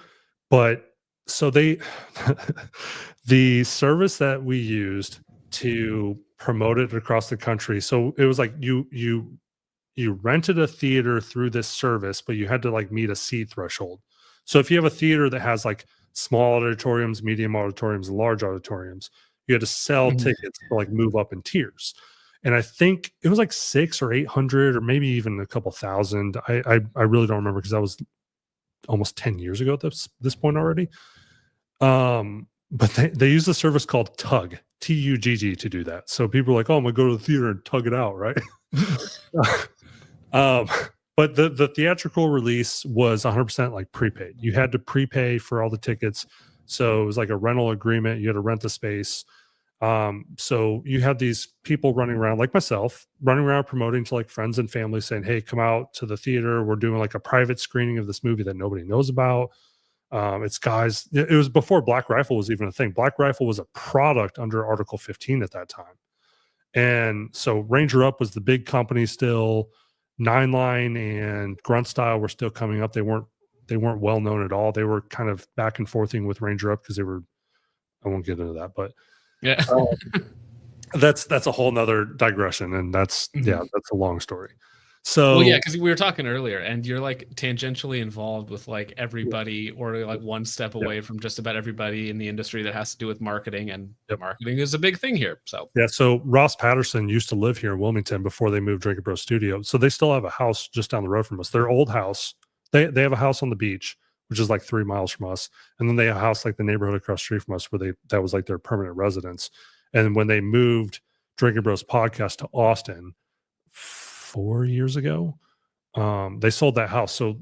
but so the service that we used to promote it across the country. So it was like you you rented a theater through this service, but you had to like meet a seat threshold. So if you have a theater that has like small auditoriums, medium auditoriums, and large auditoriums, you had to sell tickets to like move up in tiers. And I think it was like 600 or 800 or maybe even a couple thousand. I really don't remember because that was almost 10 years ago at this point already. But they use a service called Tugg, Tugg, to do that. So people are like, oh, I'm gonna go to the theater and tug it out, right? But the theatrical release was 100% like prepaid. You had to prepay for all the tickets. So it was like a rental agreement. You had to rent the space. So you had these people running around like myself, running around promoting to like friends and family saying, hey, come out to the theater. We're doing like a private screening of this movie that nobody knows about. It's guys, it was before Black Rifle was even a thing. Black Rifle was a product under Article 15 at that time. And so Ranger Up was the big company still. Nine Line and Grunt Style were still coming up. They weren't well known at all. They were kind of back and forthing with Ranger Up because they were, I won't get into that, but yeah, that's a whole nother digression. And that's a long story. So well, yeah, because we were talking earlier, and you're like tangentially involved with like everybody, or like one step away from just about everybody in the industry that has to do with marketing, and marketing is a big thing here. So so Ross Patterson used to live here in Wilmington before they moved Drinking Bro Studio. So they still have a house just down the road from us. Their old house, they have a house on the beach, which is like 3 miles from us, and then they have a house like the neighborhood across the street from us where that was like their permanent residence. And when they moved Drinking Bros podcast to Austin 4 years ago, they sold that house. So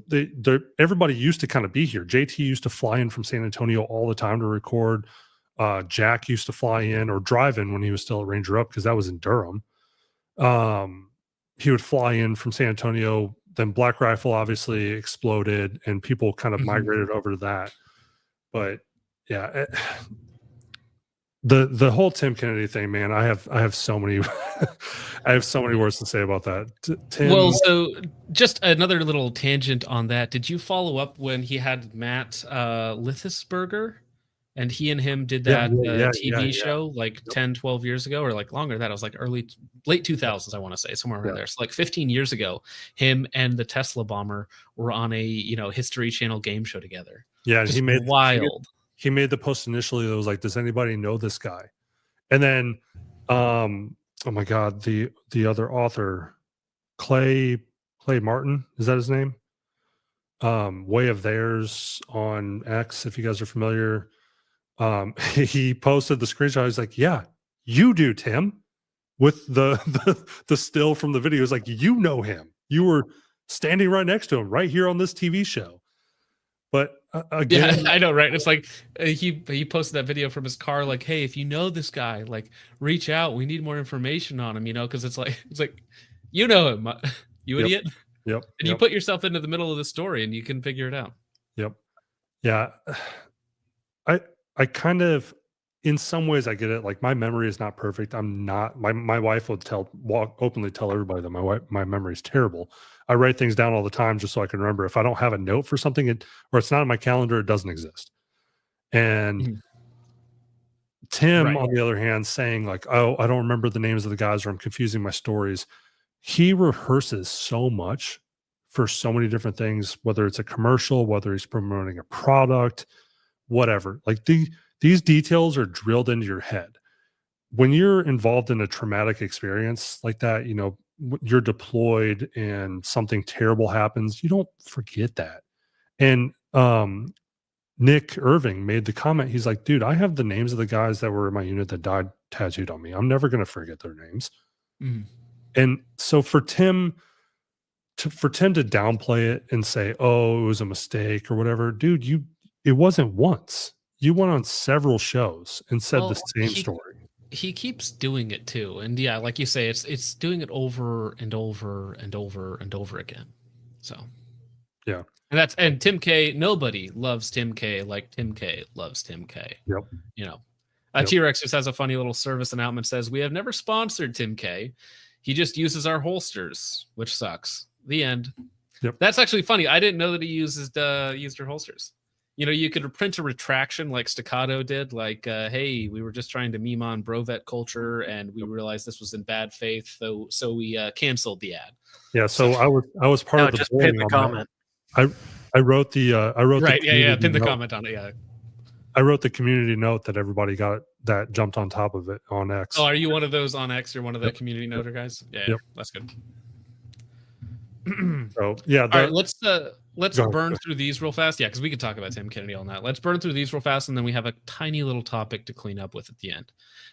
everybody used to kind of be here. JT used to fly in from San Antonio all the time to record. Jack used to fly in or drive in when he was still at Ranger Up, because that was in Durham. He would fly in from San Antonio. Then Black Rifle obviously exploded, and people kind of migrated over to that. But yeah, the whole Tim Kennedy thing, man, I have so many I have so many words to say about that. Tim, well, so just another little tangent on that. Did you follow up when he had Matt Lithesberger, and he and him did that TV show like 10, 12 years ago, or like longer than that? It was like late 2000s, I want to say, somewhere around there. So like 15 years ago, him and the Tesla bomber were on a History Channel game show together. Yeah, just he made wild. He made the post initially that was like, does anybody know this guy? And then oh my God, the other author, Clay Martin, is that his name? Way of Theirs on X, if you guys are familiar. He posted the screenshot. He's like, yeah, you do, Tim, with the still from the video. It's like, you know him. You were standing right next to him right here on this TV show. But again, yeah, I know, right? It's like he posted that video from his car, like, hey, if you know this guy, like, reach out. We need more information on him, because it's like you know him, you idiot. Yep. And you put yourself into the middle of the story, and you can figure it out. Yep. Yeah. I kind of, in some ways, I get it. Like, my memory is not perfect. I'm not. My wife would openly tell everybody that my memory is terrible. I write things down all the time just so I can remember. If I don't have a note for something, or it's not in my calendar, it doesn't exist. And Tim, on the other hand, saying like, oh, I don't remember the names of the guys, or I'm confusing my stories. He rehearses so much for so many different things, whether it's a commercial, whether he's promoting a product, whatever. Like these details are drilled into your head. When you're involved in a traumatic experience like that, you're deployed and something terrible happens, you don't forget that. And Nick Irving made the comment. He's like, dude, I have the names of the guys that were in my unit that died tattooed on me. I'm never going to forget their names. And so for Tim to downplay it and say, oh, it was a mistake or whatever, dude, it wasn't once. You went on several shows and said the same story. He keeps doing it too, and yeah, like you say, it's doing it over and over and over and over again. So yeah, and Tim K. Nobody loves Tim K. like Tim K. loves Tim K. Yep. T-Rex just has a funny little service announcement. Says, we have never sponsored Tim K. He just uses our holsters, which sucks. The end. Yep. That's actually funny. I didn't know that he used your holsters. you could print a retraction like Staccato did, like, hey, we were just trying to meme on Brovet culture, and we realized this was in bad faith, so we canceled the ad. Yeah, so I was part of the just bullying pin the on comment. that. I wrote the Right, yeah, pin the note. comment on it, yeah. I wrote the community note that everybody got that jumped on top of it on X. Oh, are you one of those on X? You're one of the community noter guys? Yeah, Yep. That's good. So yeah, All right, let's Go burn ahead. through these real fast. Yeah, because we could talk about Tim Kennedy all night. Let's burn through these real fast, and then we have a tiny little topic to clean up with at the end.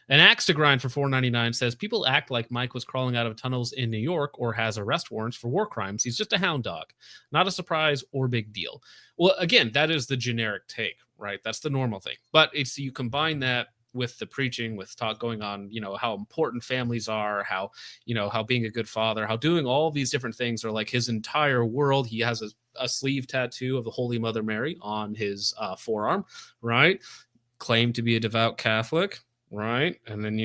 An axe to grind for $4.99 says people act like Mike was crawling out of tunnels in New York or has arrest warrants for war crimes. He's just a hound dog, not a surprise or big deal. Well, again, that is the generic take, right? That's the normal thing. But it's you combine that with the preaching, with talk going on, how important families are, how being a good father, how doing all these different things are like his entire world. He has a sleeve tattoo of the Holy Mother Mary on his forearm, right? Claimed to be a devout Catholic, right? And then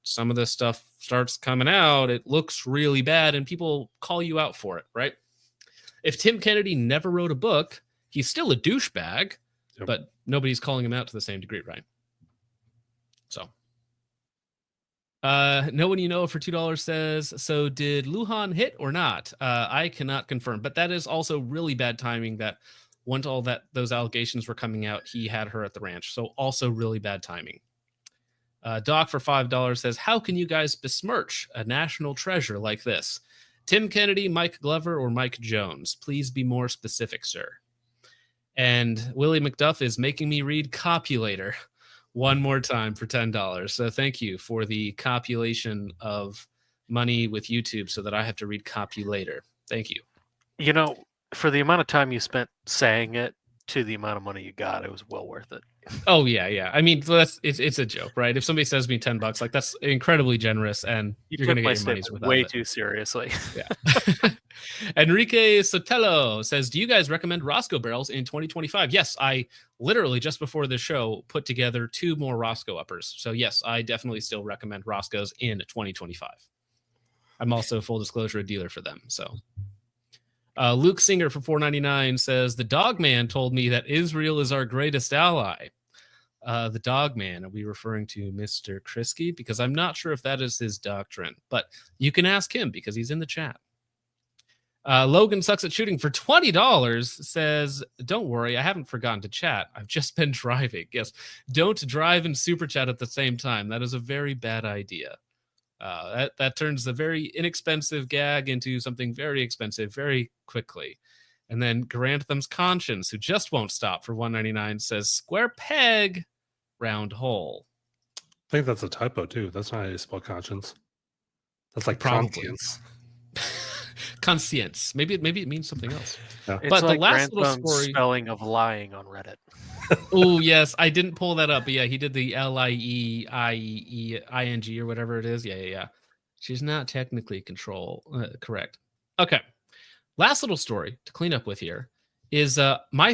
some of this stuff starts coming out. It looks really bad, and people call you out for it, right? If Tim Kennedy never wrote a book, he's still a douchebag, but nobody's calling him out to the same degree, right? So, no one you know for $2 says, so did Lujan hit or not? I cannot confirm, but that is also really bad timing that once those allegations were coming out, he had her at the ranch. So also really bad timing. Doc for $5 says, how can you guys besmirch a national treasure like this? Tim Kennedy, Mike Glover, or Mike Jones? Please be more specific, sir. And Willie McDuff is making me read Copulator one more time for $10. So thank you for the copulation of money with YouTube so that I have to read Copulator. Thank you. For the amount of time you spent saying it to the amount of money you got, it was well worth it. Oh yeah. I mean, it's a joke, right? If somebody sends me $10, like that's incredibly generous, and you're gonna get your money's worth way too seriously. Yeah. Enrique Sotelo says, do you guys recommend Roscoe barrels in 2025? Yes, I literally just before the show put together 2 more Roscoe uppers. So yes, I definitely still recommend Roscoe's in 2025. I'm also, full disclosure, a dealer for them. So Luke Singer for $4.99 says, the dog man told me that Israel is our greatest ally. The dog man, are we referring to Mr. Krisky? Because I'm not sure if that is his doctrine, but you can ask him because he's in the chat. Logan Sucks at Shooting for $20 says, don't worry, I haven't forgotten to chat. I've just been driving. Yes, don't drive and super chat at the same time. That is a very bad idea. That turns the very inexpensive gag into something very expensive very quickly. And then Garandtham's Conscience, who just won't stop for $1.99, says, square peg, round hole. I think that's a typo too. That's not how you spell conscience. That's like Probably. conscience. Conscience. Maybe it means something else. Yeah. It's But like the last little Grandphone's story. spelling of lying on Reddit. Oh yes, I didn't pull that up, but yeah, he did the LIEIEING or whatever it is. Yeah. She's not technically correct. Okay. Last little story to clean up with here is my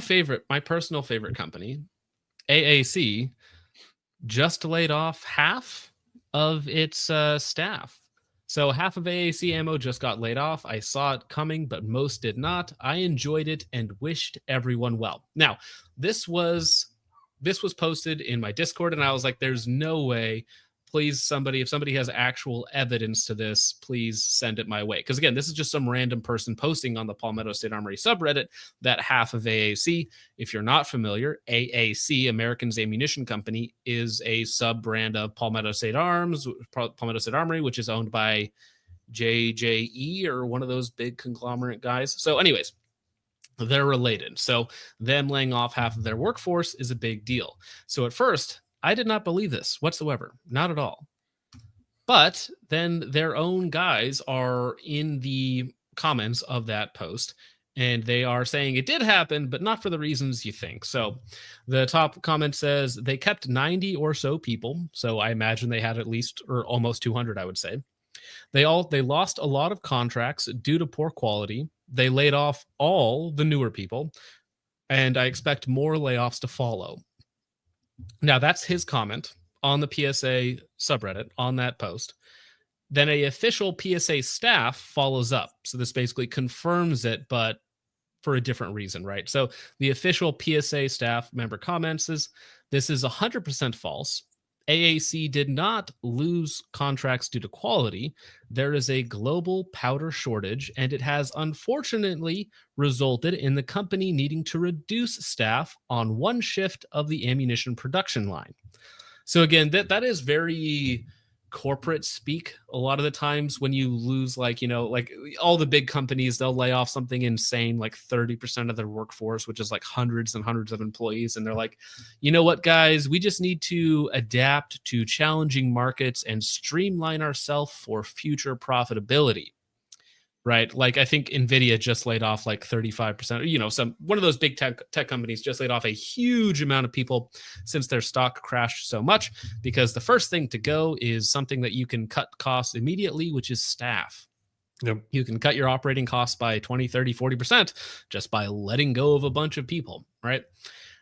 personal favorite company, AAC, just laid off half of its staff. So half of AAC Ammo just got laid off. I saw it coming, but most did not. I enjoyed it and wished everyone well. Now, this was posted in my Discord, and I was like, there's no way. Please, if somebody has actual evidence to this, please send it my way. Because again, this is just some random person posting on the Palmetto State Armory subreddit that half of AAC, if you're not familiar, AAC, Americans Ammunition Company, is a sub-brand of Palmetto State Armory, which is owned by JJE or one of those big conglomerate guys. So anyways, they're related. So them laying off half of their workforce is a big deal. So at first, I did not believe this whatsoever. Not at all. But then their own guys are in the comments of that post, and they are saying it did happen, but not for the reasons you think. So the top comment says they kept 90 or so people. So I imagine they had at least or almost 200, I would say. They lost a lot of contracts due to poor quality. They laid off all the newer people, and I expect more layoffs to follow. Now, that's his comment on the PSA subreddit on that post. Then a official PSA staff follows up. So this basically confirms it, but for a different reason, right? So the official PSA staff member comments is this is 100% false. AAC did not lose contracts due to quality. There is a global powder shortage, and it has unfortunately resulted in the company needing to reduce staff on one shift of the ammunition production line. So again, that is very corporate speak. A lot of the times when you lose, like, like all the big companies, they'll lay off something insane, like 30% of their workforce, which is like hundreds and hundreds of employees. And they're like, you know what, guys, we just need to adapt to challenging markets and streamline ourselves for future profitability. Right. Like I think Nvidia just laid off like 35%, one of those big tech companies just laid off a huge amount of people since their stock crashed so much, because the first thing to go is something that you can cut costs immediately, which is staff. Yep. You can cut your operating costs by 20, 30, 40% just by letting go of a bunch of people. Right.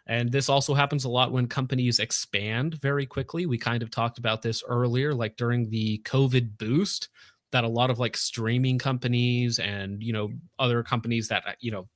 And this also happens a lot when companies expand very quickly. We kind of talked about this earlier, like during the COVID boost, that a lot of like streaming companies and, other companies that,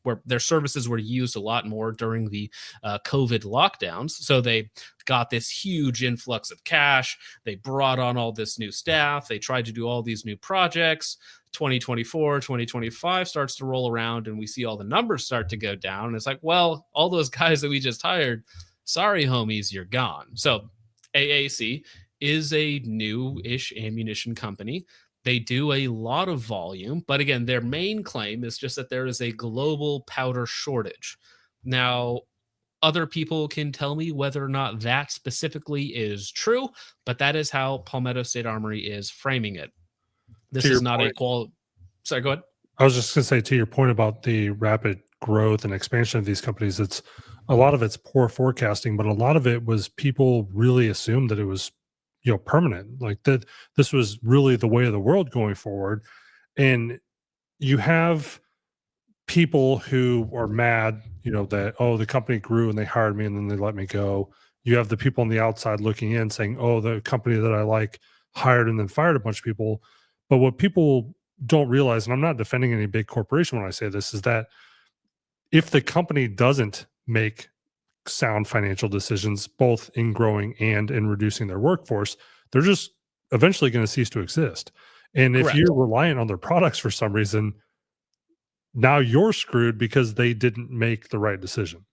where their services were used a lot more during the COVID lockdowns. So they got this huge influx of cash. They brought on all this new staff. They tried to do all these new projects. 2024, 2025 starts to roll around and we see all the numbers start to go down. And it's like, well, all those guys that we just hired, sorry, homies, you're gone. So AAC is a new-ish ammunition company. They do a lot of volume, but again, their main claim is just that there is a global powder shortage. Now, other people can tell me whether or not that specifically is true, but that is how Palmetto State Armory is framing it. This is not a qual. Sorry, go ahead. I was just going to say, to your point about the rapid growth and expansion of these companies, it's a lot of it's poor forecasting, but a lot of it was people really assumed that it was permanent, like that this was really the way of the world going forward. And you have people who are mad, that, oh, the company grew and they hired me and then they let me go. You have the people on the outside looking in saying, oh, the company that I like hired and then fired a bunch of people. But what people don't realize, and I'm not defending any big corporation when I say this, is that if the company doesn't make sound financial decisions, both in growing and in reducing their workforce, they're just eventually going to cease to exist. And Correct. If you're reliant on their products for some reason, now you're screwed because they didn't make the right decision.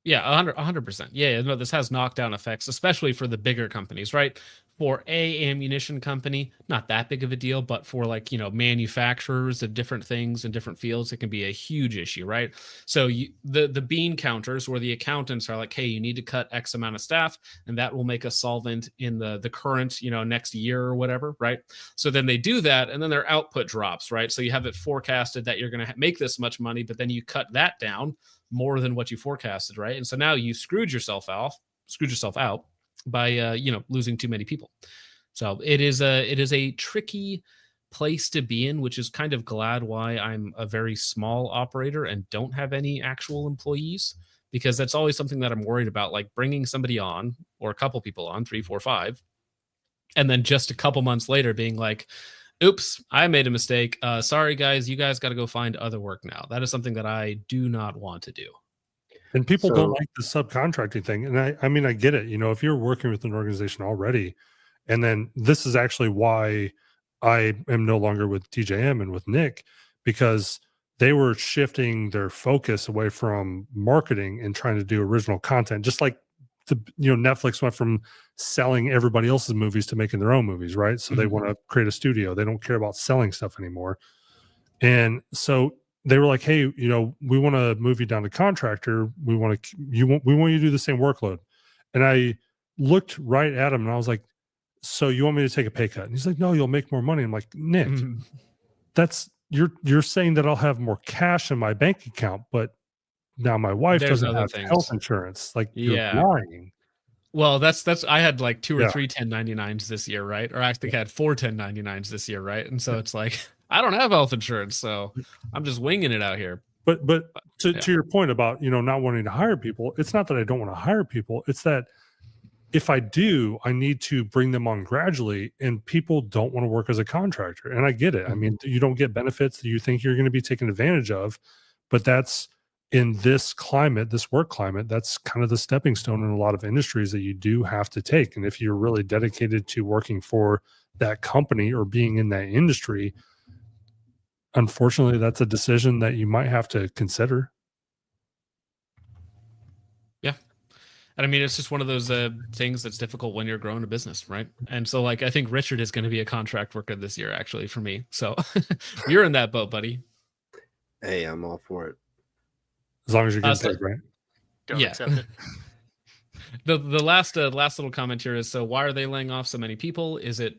Yeah, 100%. Yeah, no, this has knockdown effects, especially for the bigger companies, right? For a ammunition company, not that big of a deal, but for like, manufacturers of different things in different fields, it can be a huge issue, right? So the bean counters or the accountants are like, hey, you need to cut X amount of staff, and that will make us solvent in the current, next year or whatever, right? So then they do that, and then their output drops, right? So you have it forecasted that you're going to make this much money, but then you cut that down more than what you forecasted, right? And so now you screwed yourself out by losing too many people. So it is a tricky place to be in, which is kind of glad why I'm a very small operator and don't have any actual employees, because that's always something that I'm worried about, like bringing somebody on or a couple people on, 3, 4, 5, and then just a couple months later being like, oops, I made a mistake. Sorry, guys, you guys got to go find other work now. That is something that I do not want to do. And people don't like the subcontracting thing. And I mean, I get it. If you're working with an organization already, and then this is actually why I am no longer with DJM and with Nick, because they were shifting their focus away from marketing and trying to do original content, just like Netflix went from selling everybody else's movies to making their own movies, right? So they want to create a studio. They don't care about selling stuff anymore. And so they were like, hey, we want to move you down to contractor. We want you to do the same workload. And I looked right at him and I was like, so you want me to take a pay cut? And he's like, no, you'll make more money. I'm like, Nick, that's you're saying that I'll have more cash in my bank account, but now my wife doesn't have health insurance. Like, you're lying. Well, that's I had like 2 or 3 1099s this year, right? Or I think I had 4 1099s this year, right? And so it's like, I don't have health insurance, so I'm just winging it out here. But to your point about, not wanting to hire people, it's not that I don't want to hire people. It's that if I do, I need to bring them on gradually, and people don't want to work as a contractor. And I get it. I mean, you don't get benefits that you think you're going to be taken advantage of, But that's in this climate, this work climate, that's kind of the stepping stone in a lot of industries that you do have to take. And if you're really dedicated to working for that company or being in that industry, unfortunately, that's a decision that you might have to consider. Yeah. And I mean, it's just one of those things that's difficult when you're growing a business, right? And so, like, I think Richard is going to be a contract worker this year, actually, for me. So you're in that boat, buddy. Hey, I'm all for it. As long as you're getting So- paid, right? Don't Yeah. accept it. The last little comment here is, so why are they laying off so many people? Is it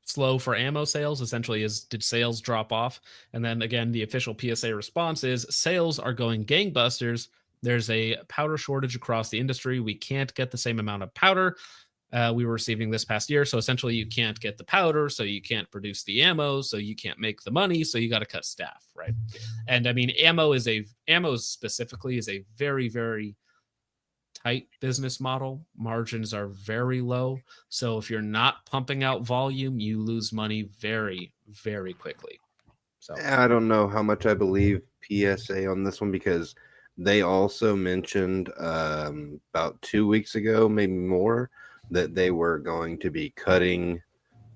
slow for ammo sales? Essentially, did sales drop off? And then again, the official PSA response is sales are going gangbusters. There's a powder shortage across the industry. We can't get the same amount of powder we were receiving this past year. So essentially, you can't get the powder, so you can't produce the ammo, so you can't make the money, so you got to cut staff, right? And I mean, ammo specifically is a very, very tight business model. Margins are very low. So if you're not pumping out volume, you lose money very, very quickly. So I don't know how much I believe PSA on this one, because they also mentioned about 2 weeks ago, maybe more, that they were going to be cutting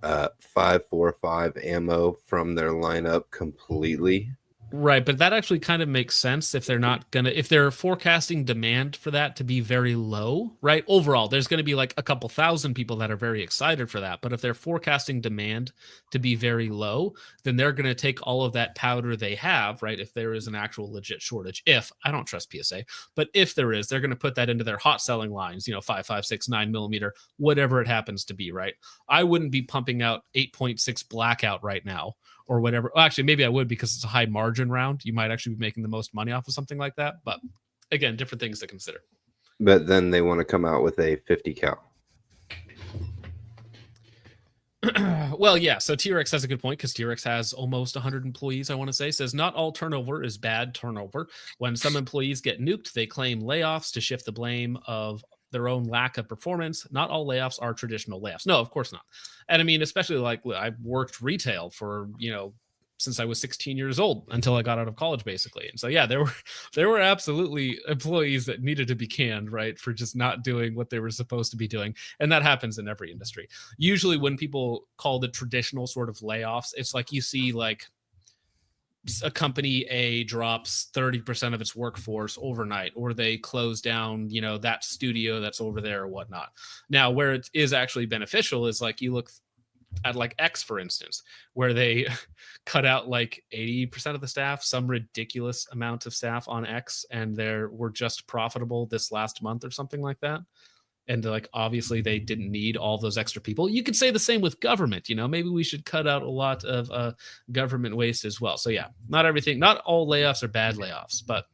545 ammo from their lineup completely. right, but that actually kind of makes sense if they're forecasting demand for that to be very low, right? Overall, there's going to be like a couple thousand people that are very excited for that. But if they're forecasting demand to be very low, then they're going to take all of that powder they have, right? If there is an actual legit shortage, I don't trust PSA, but if there is, they're going to put that into their hot selling lines, 5.56, 9mm, whatever it happens to be, right? I wouldn't be pumping out 8.6 blackout right now, or whatever. Well, actually, maybe I would, because it's a high margin round. You might actually be making the most money off of something like that. But again, different things to consider. But then they want to come out with a 50 cal. Well, yeah. So T-Rex has a good point, because T-Rex has almost 100 employees, I want to say. Says not all turnover is bad turnover. When some employees get nuked, they claim layoffs to shift the blame of their own lack of performance. Not all layoffs are traditional layoffs. No, of course not. And I mean, especially like I've worked retail for, since I was 16 years old until I got out of college, basically. And so, yeah, there were absolutely employees that needed to be canned, right, for just not doing what they were supposed to be doing. And that happens in every industry. Usually when people call the traditional sort of layoffs, it's like you see like a company A drops 30% of its workforce overnight, or they close down, that studio that's over there or whatnot. Now, where it is actually beneficial is like you look at like X, for instance, where they cut out like 80% of the staff, some ridiculous amount of staff on X, and were just profitable this last month or something like that. And like, obviously they didn't need all those extra people. You could say the same with government, maybe we should cut out a lot of government waste as well. So yeah, not all layoffs are bad layoffs, but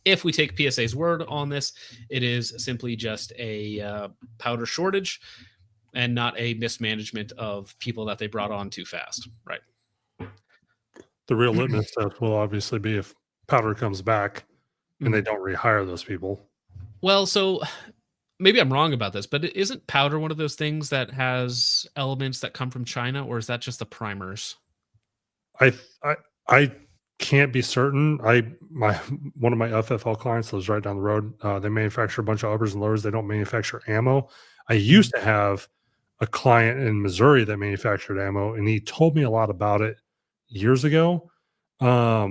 if we take PSA's word on this, it is simply just a powder shortage and not a mismanagement of people that they brought on too fast. Right. The real litmus test will obviously be if powder comes back and they don't rehire those people. Well, so maybe I'm wrong about this, but isn't powder one of those things that has elements that come from China, or is that just the primers? I can't be certain. One of my FFL clients lives right down the road. They manufacture a bunch of uppers and lowers. They don't manufacture ammo. I used to have a client in Missouri that manufactured ammo, and he told me a lot about it years ago. I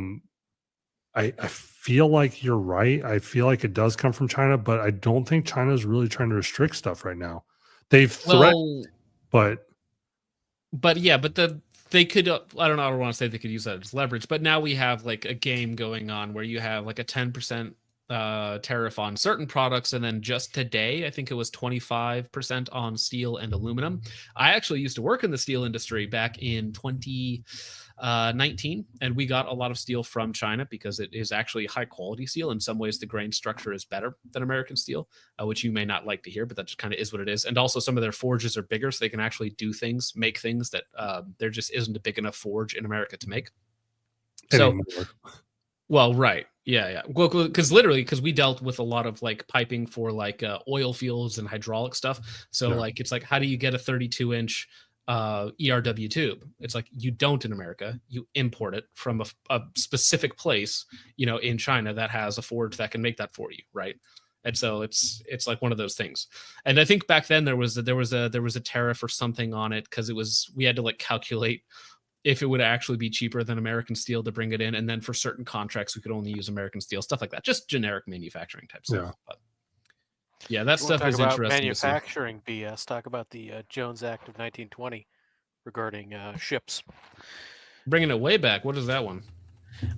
feel like you're right. I feel like it does come from China, but I don't think China is really trying to restrict stuff right now. They've threatened, but they could, I don't know, I don't want to say they could use that as leverage, but now we have like a game going on where you have like a 10% tariff on certain products, and then just today I think it was 25% on steel and aluminum. I actually used to work in the steel industry back in 2019, and we got a lot of steel from China because it is actually high quality steel. In some ways the grain structure is better than American steel, which you may not like to hear, but that just kind of is what it is. And also some of their forges are bigger, so they can actually make things that there just isn't a big enough forge in America to make. So well, right. Yeah. Well, because we dealt with a lot of like piping for like oil fields and hydraulic stuff. So like, it's like, how do you get a 32-inch ERW tube. It's like you don't in America. You import it from a specific place, in China that has a forge that can make that for you, right? And so it's like one of those things. And I think back then there was a tariff or something on it because we had to like calculate if it would actually be cheaper than American steel to bring it in, and then for certain contracts we could only use American steel, stuff like that. Just generic manufacturing type stuff. Yeah. But yeah, that If you wanna stuff is talk about interesting to see. manufacturing BS. Talk about the Jones Act of 1920 regarding ships. Bringing it way back. What is that one?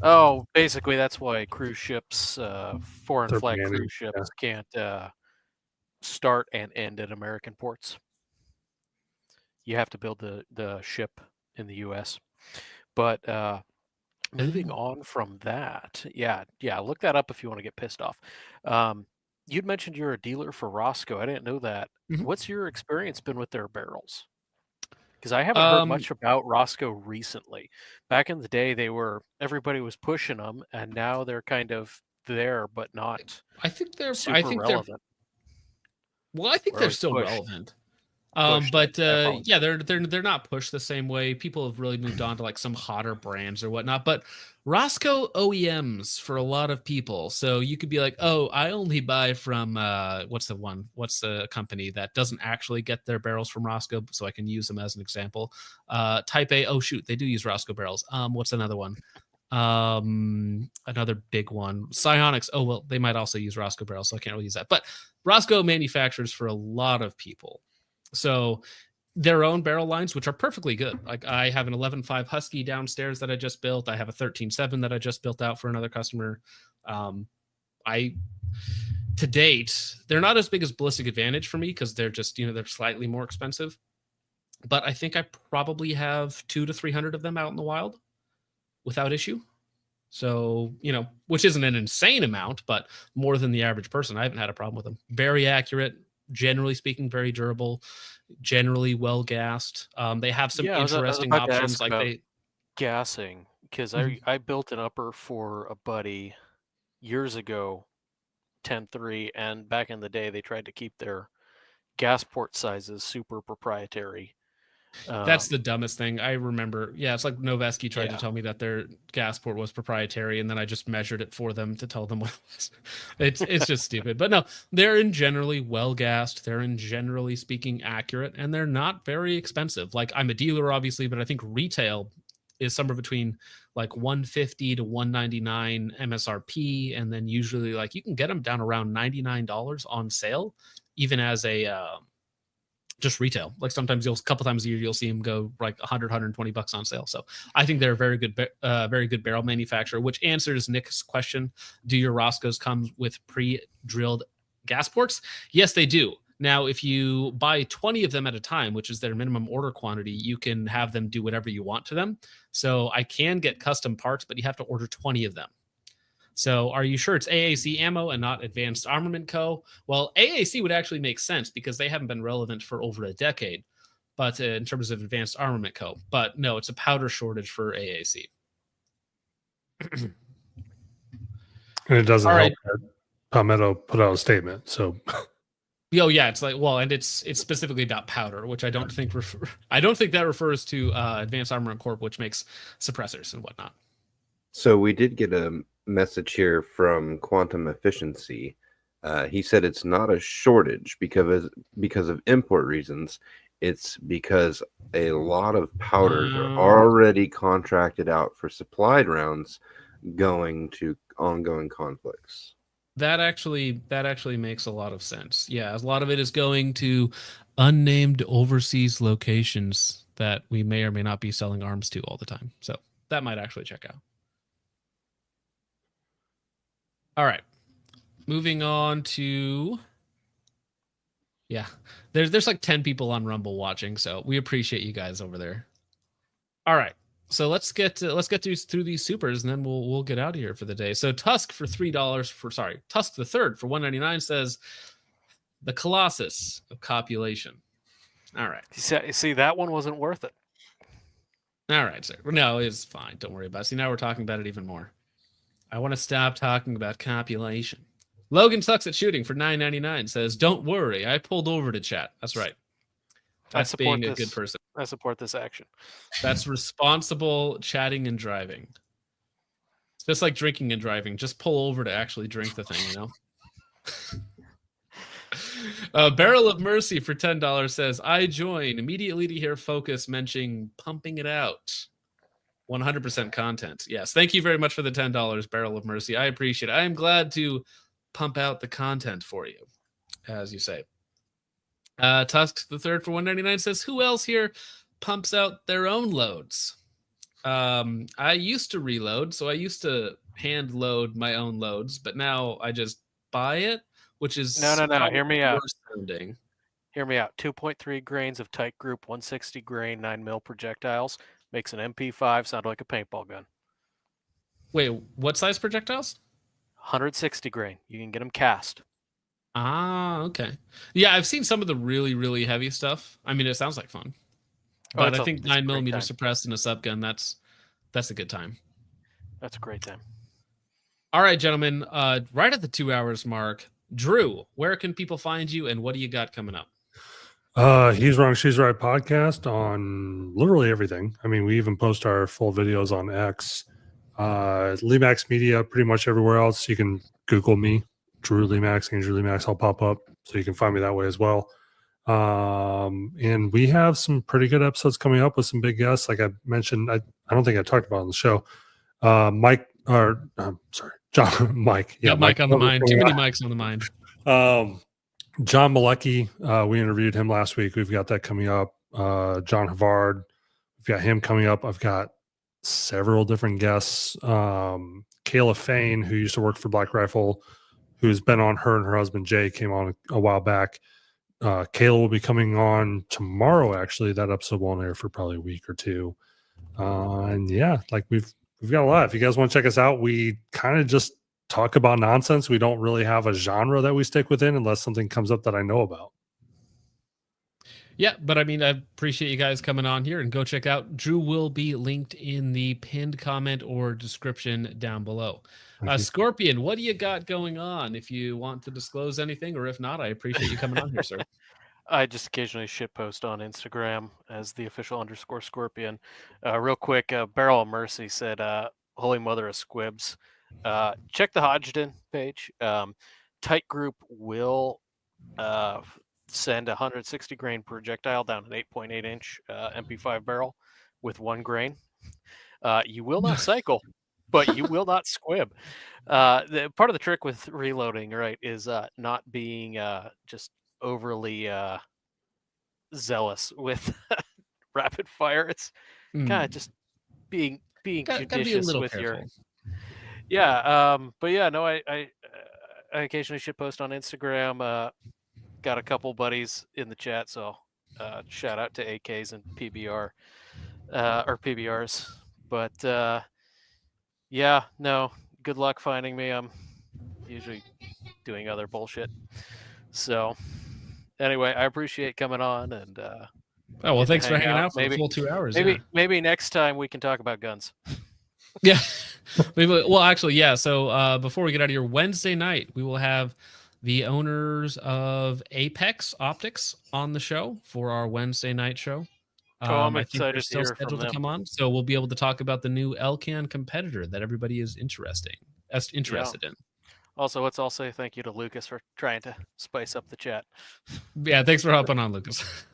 Oh, basically that's why cruise ships, foreign They're flag banned, cruise ships, can't start and end at American ports. You have to build the ship in the U.S. But moving on from that, yeah, look that up if you want to get pissed off. You'd mentioned you're a dealer for Roscoe. I didn't know that. Mhm. What's your experience been with their barrels? Because I haven't heard much about Roscoe recently. Back in the day, everybody was pushing them, and now they're kind of there, but not I think they're super relevant. I think Or they're like still pushed. relevant. Pushed, But I apologize. yeah, they're not pushed the same way. People have really moved on to like some hotter brands or whatnot. But Roscoe OEMs for a lot of people. So you could be like, oh, I only buy from what's the company that doesn't actually get their barrels from Roscoe, so I can use them as an example. Type A. Oh shoot, they do use Roscoe barrels. What's another one? Another big one. Psionics. Oh well, they might also use Roscoe barrels, so I can't really use that. But Roscoe manufactures for a lot of people. So their own barrel lines, which are perfectly good. Like I have an 11.5 Husky downstairs that I just built. I have a 13.7 that I just built out for another customer. To date, they're not as big as Ballistic Advantage for me because they're just, they're slightly more expensive. But I think I probably have 200 to 300 of them out in the wild without issue. So, which isn't an insane amount, but more than the average person. I haven't had a problem with them. Very accurate. Generally speaking, very durable, generally well gassed. They have some interesting about to options ask like about gassing, because Mhm. I built an upper for a buddy years ago, 10.3, and back in the day they tried to keep their gas port sizes super proprietary. That's the dumbest thing. I remember. Yeah, it's like Noveski tried to Yeah. tell me that their gas port was proprietary, and then I just measured it for them to tell them what it was. It's just stupid. But no, they're in generally well gassed. They're in generally speaking accurate, and they're not very expensive. Like I'm a dealer, obviously, but I think retail is somewhere between like 150 to 199 MSRP, and then usually like you can get them down around $99 on sale, even as a just retail. Like sometimes a couple times a year you'll see them go like 100 $120 on sale. So I think they're a very good barrel manufacturer, which answers Nick's question. Do your Roscoes come with pre-drilled gas ports? Yes, they do. Now, if you buy 20 of them at a time, which is their minimum order quantity, you can have them do whatever you want to them. So I can get custom parts, but you have to order 20 of them. So are you sure it's AAC Ammo and not Advanced Armament Co.? Well, AAC would actually make sense because they haven't been relevant for over a decade, but in terms of Advanced Armament Co. But no, it's a powder shortage for AAC. And it doesn't All help right. that Palmetto put out a statement. So Oh yeah, it's like, well, and it's specifically about powder, which I don't think that refers to Advanced Armament Corp, which makes suppressors and whatnot. So we did get a message here from Quantum Efficiency. He said it's not a shortage because of import reasons. It's because a lot of powders are already contracted out for supplied rounds going to ongoing conflicts. That actually makes a lot of sense. Yeah, a lot of it is going to unnamed overseas locations that we may or may not be selling arms to all the time. So that might actually check out. All right. Moving on to there's like 10 people on Rumble watching, so we appreciate you guys over there. All right. So let's get through these supers, and then we'll get out of here for the day. So Tusk for $3 Tusk the Third for $1.99 says the Colossus of copulation. All right. See, that one wasn't worth it. All right, sir. No, it's fine. Don't worry about it. See, now we're talking about it even more. I want to stop talking about copulation. Logan Sucks at Shooting for $9.99 says, don't worry, I pulled over to chat. That's right. That's being a good person. I support this action. That's responsible chatting and driving. It's just like drinking and driving. Just pull over to actually drink the thing, you know? Barrel of Mercy for $10 says, I join immediately to hear Focus mentioning pumping it out. 100% content. Yes. Thank you very much for the $10, Barrel of Mercy. I appreciate it. I am glad to pump out the content for you, as you say. Tusk the Third for $1.99 says, who else here pumps out their own loads? I used to reload, so I used to hand load my own loads, but now I just buy it, which is no. Hear me out. Sounding. Hear me out. 2.3 grains of tight group, 160 grain, 9 mil projectiles makes an MP5 sound like a paintball gun. Wait, what size projectiles? 160 grain. You can get them cast. Ah, okay. Yeah, I've seen some of the really, really heavy stuff. I mean, it sounds like fun. But I think 9mm suppressed in a subgun, that's a good time. That's a great time. All right, gentlemen. Right at the 2 hours mark, Drew, where can people find you and what do you got coming up? He's Wrong, She's Right podcast on literally everything. I mean, we even post our full videos on X. Lemax Media, pretty much everywhere else. You can Google me, Drew Lemax, and Drew Lemax. I'll pop up, so you can find me that way as well. And we have some pretty good episodes coming up with some big guests. Like I mentioned, I don't think I talked about on the show. John, Mike. Yeah, Mike on the mind. Too many mics on the mind. John Malecki, we interviewed him last week. We've got that coming up. John Havard, we've got him coming up. I've got several different guests. Kayla Fain, who used to work for Black Rifle, who's been on, her and her husband Jay came on a while back. Kayla will be coming on tomorrow. Actually, that episode won't air for probably a week or two. And yeah, like we've got a lot. If you guys want to check us out, we kind of just talk about nonsense. We don't really have a genre that we stick within unless something comes up that I know about. Yeah, but I mean, I appreciate you guys coming on here, and go check out. Drew will be linked in the pinned comment or description down below. Scorpion, what do you got going on? If you want to disclose anything, or if not, I appreciate you coming on here, sir. I just occasionally shitpost on Instagram as the official _Scorpion. Real quick, Barrel of Mercy said, Holy Mother of Squibs. Check the Hodgdon page. Tight Group will send a 160 grain projectile down an 8.8 inch MP5 barrel with 1 grain. You will not cycle, but you will not squib. The part of the trick with reloading, right, is not being just overly zealous with rapid fire. It's kind of just being judicious with careful. but yeah, no, I occasionally shit post on Instagram. Got a couple buddies in the chat, so shout out to AKs and PBR or PBRs. But yeah, no, good luck finding me. I'm usually doing other bullshit. So anyway, I appreciate coming on, and oh well, thanks for hanging out for the full 2 hours. Maybe next time we can talk about guns. Yeah, maybe. Well, actually, yeah. So before we get out of here, Wednesday night we will have the owners of Apex Optics on the show for our Wednesday night show. I'm I think they're excited to still hear from scheduled to them. come on, so we'll be able to talk about the new LCAN competitor that everybody is interested in. Also, let's all say thank you to Lucas for trying to spice up the chat. Yeah, thanks for hopping on, Lucas.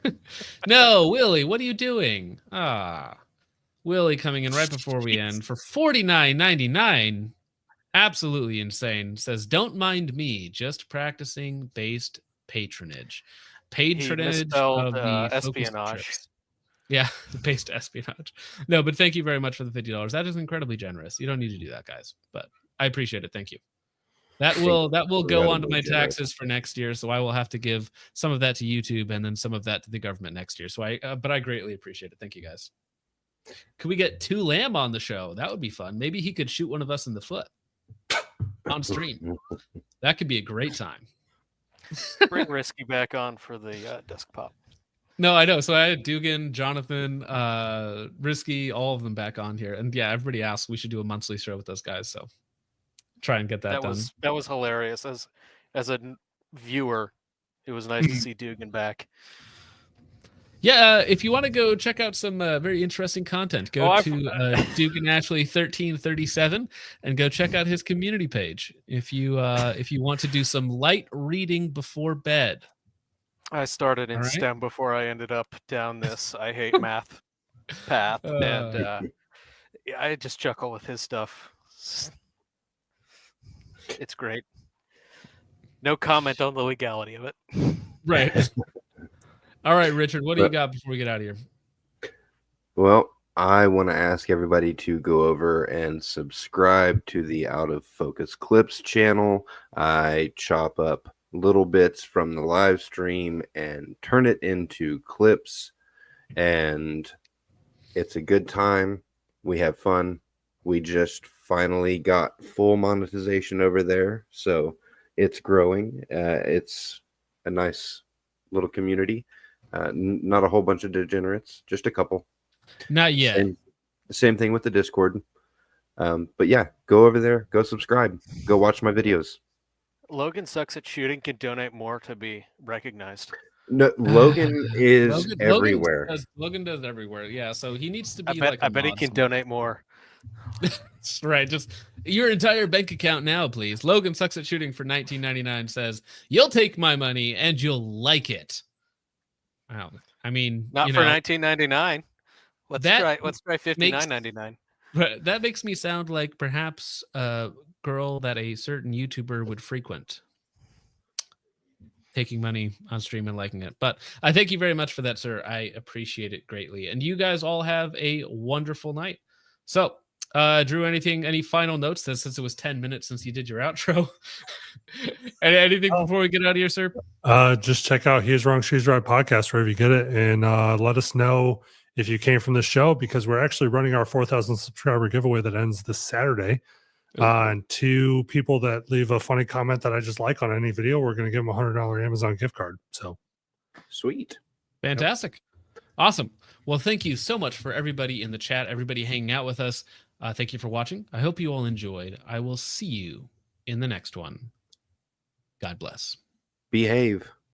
No, Willie, what are you doing? Willie coming in right before we end for $49.99. Absolutely insane. Says, don't mind me, just practicing based patronage. Patronage of the espionage. Yeah, based espionage. No, but thank you very much for the $50. That is incredibly generous. You don't need to do that, guys, but I appreciate it. Thank you. That will go onto my taxes for next year, so I will have to give some of that to YouTube and then some of that to the government next year. So but I greatly appreciate it. Thank you, guys. Could we get 2 Lamb on the show? That would be fun. Maybe he could shoot one of us in the foot on stream. That could be a great time. Bring Risky back on for the desk pop. No, I know. So I had Dugan, Jonathan, Risky, all of them back on here. And yeah, everybody asked we should do a monthly show with those guys. So try and get that done. That was hilarious. As a viewer, it was nice to see Dugan back. Yeah, if you want to go check out some very interesting content, go Oh, to Duke and Ashley 1337 and go check out his community page. If you want to do some light reading before bed. I started in All right. STEM before I ended up down this I hate math path, and yeah, I just chuckle with his stuff. It's great. No comment on the legality of it. Right. All right, Richard, what do you But- got before we get out of here? Well, I want to ask everybody to go over and subscribe to the Out of Focus Clips channel. I chop up little bits from the live stream and turn it into clips, and it's a good time. We have fun. We just finally got full monetization over there, so it's growing. It's a nice little community. Not a whole bunch of degenerates, just a couple. Not yet. Same thing with the Discord. But yeah, go over there, go subscribe, go watch my videos. Logan sucks at shooting. Can donate more to be recognized. No, Logan is everywhere. Logan does everywhere. Yeah, so he needs to I be bet. like. I bet he can donate more. That's right. Just your entire bank account now, please. Logan sucks at shooting for $19.99 says you'll take my money and you'll like it. Wow. I mean, Not for $19.99. Let's try $59.99. That makes me sound like perhaps a girl that a certain YouTuber would frequent, taking money on stream and liking it. But I thank you very much for that, sir. I appreciate it greatly. And you guys all have a wonderful night. So, Drew, any final notes since it was 10 minutes since you did your outro? Anything before we get out of here, sir? Just check out He's Wrong, She's Right podcast wherever you get it, and let us know if you came from the show, because we're actually running our 4,000 subscriber giveaway that ends this Saturday. And 2 people that leave a funny comment that I just like on any video, we're going to give them a $100 Amazon gift card. So sweet. Fantastic. Yep. Awesome. Well, thank you so much for everybody in the chat, everybody hanging out with us. Thank you for watching. I hope you all enjoyed. I will see you in the next one. God bless. Behave.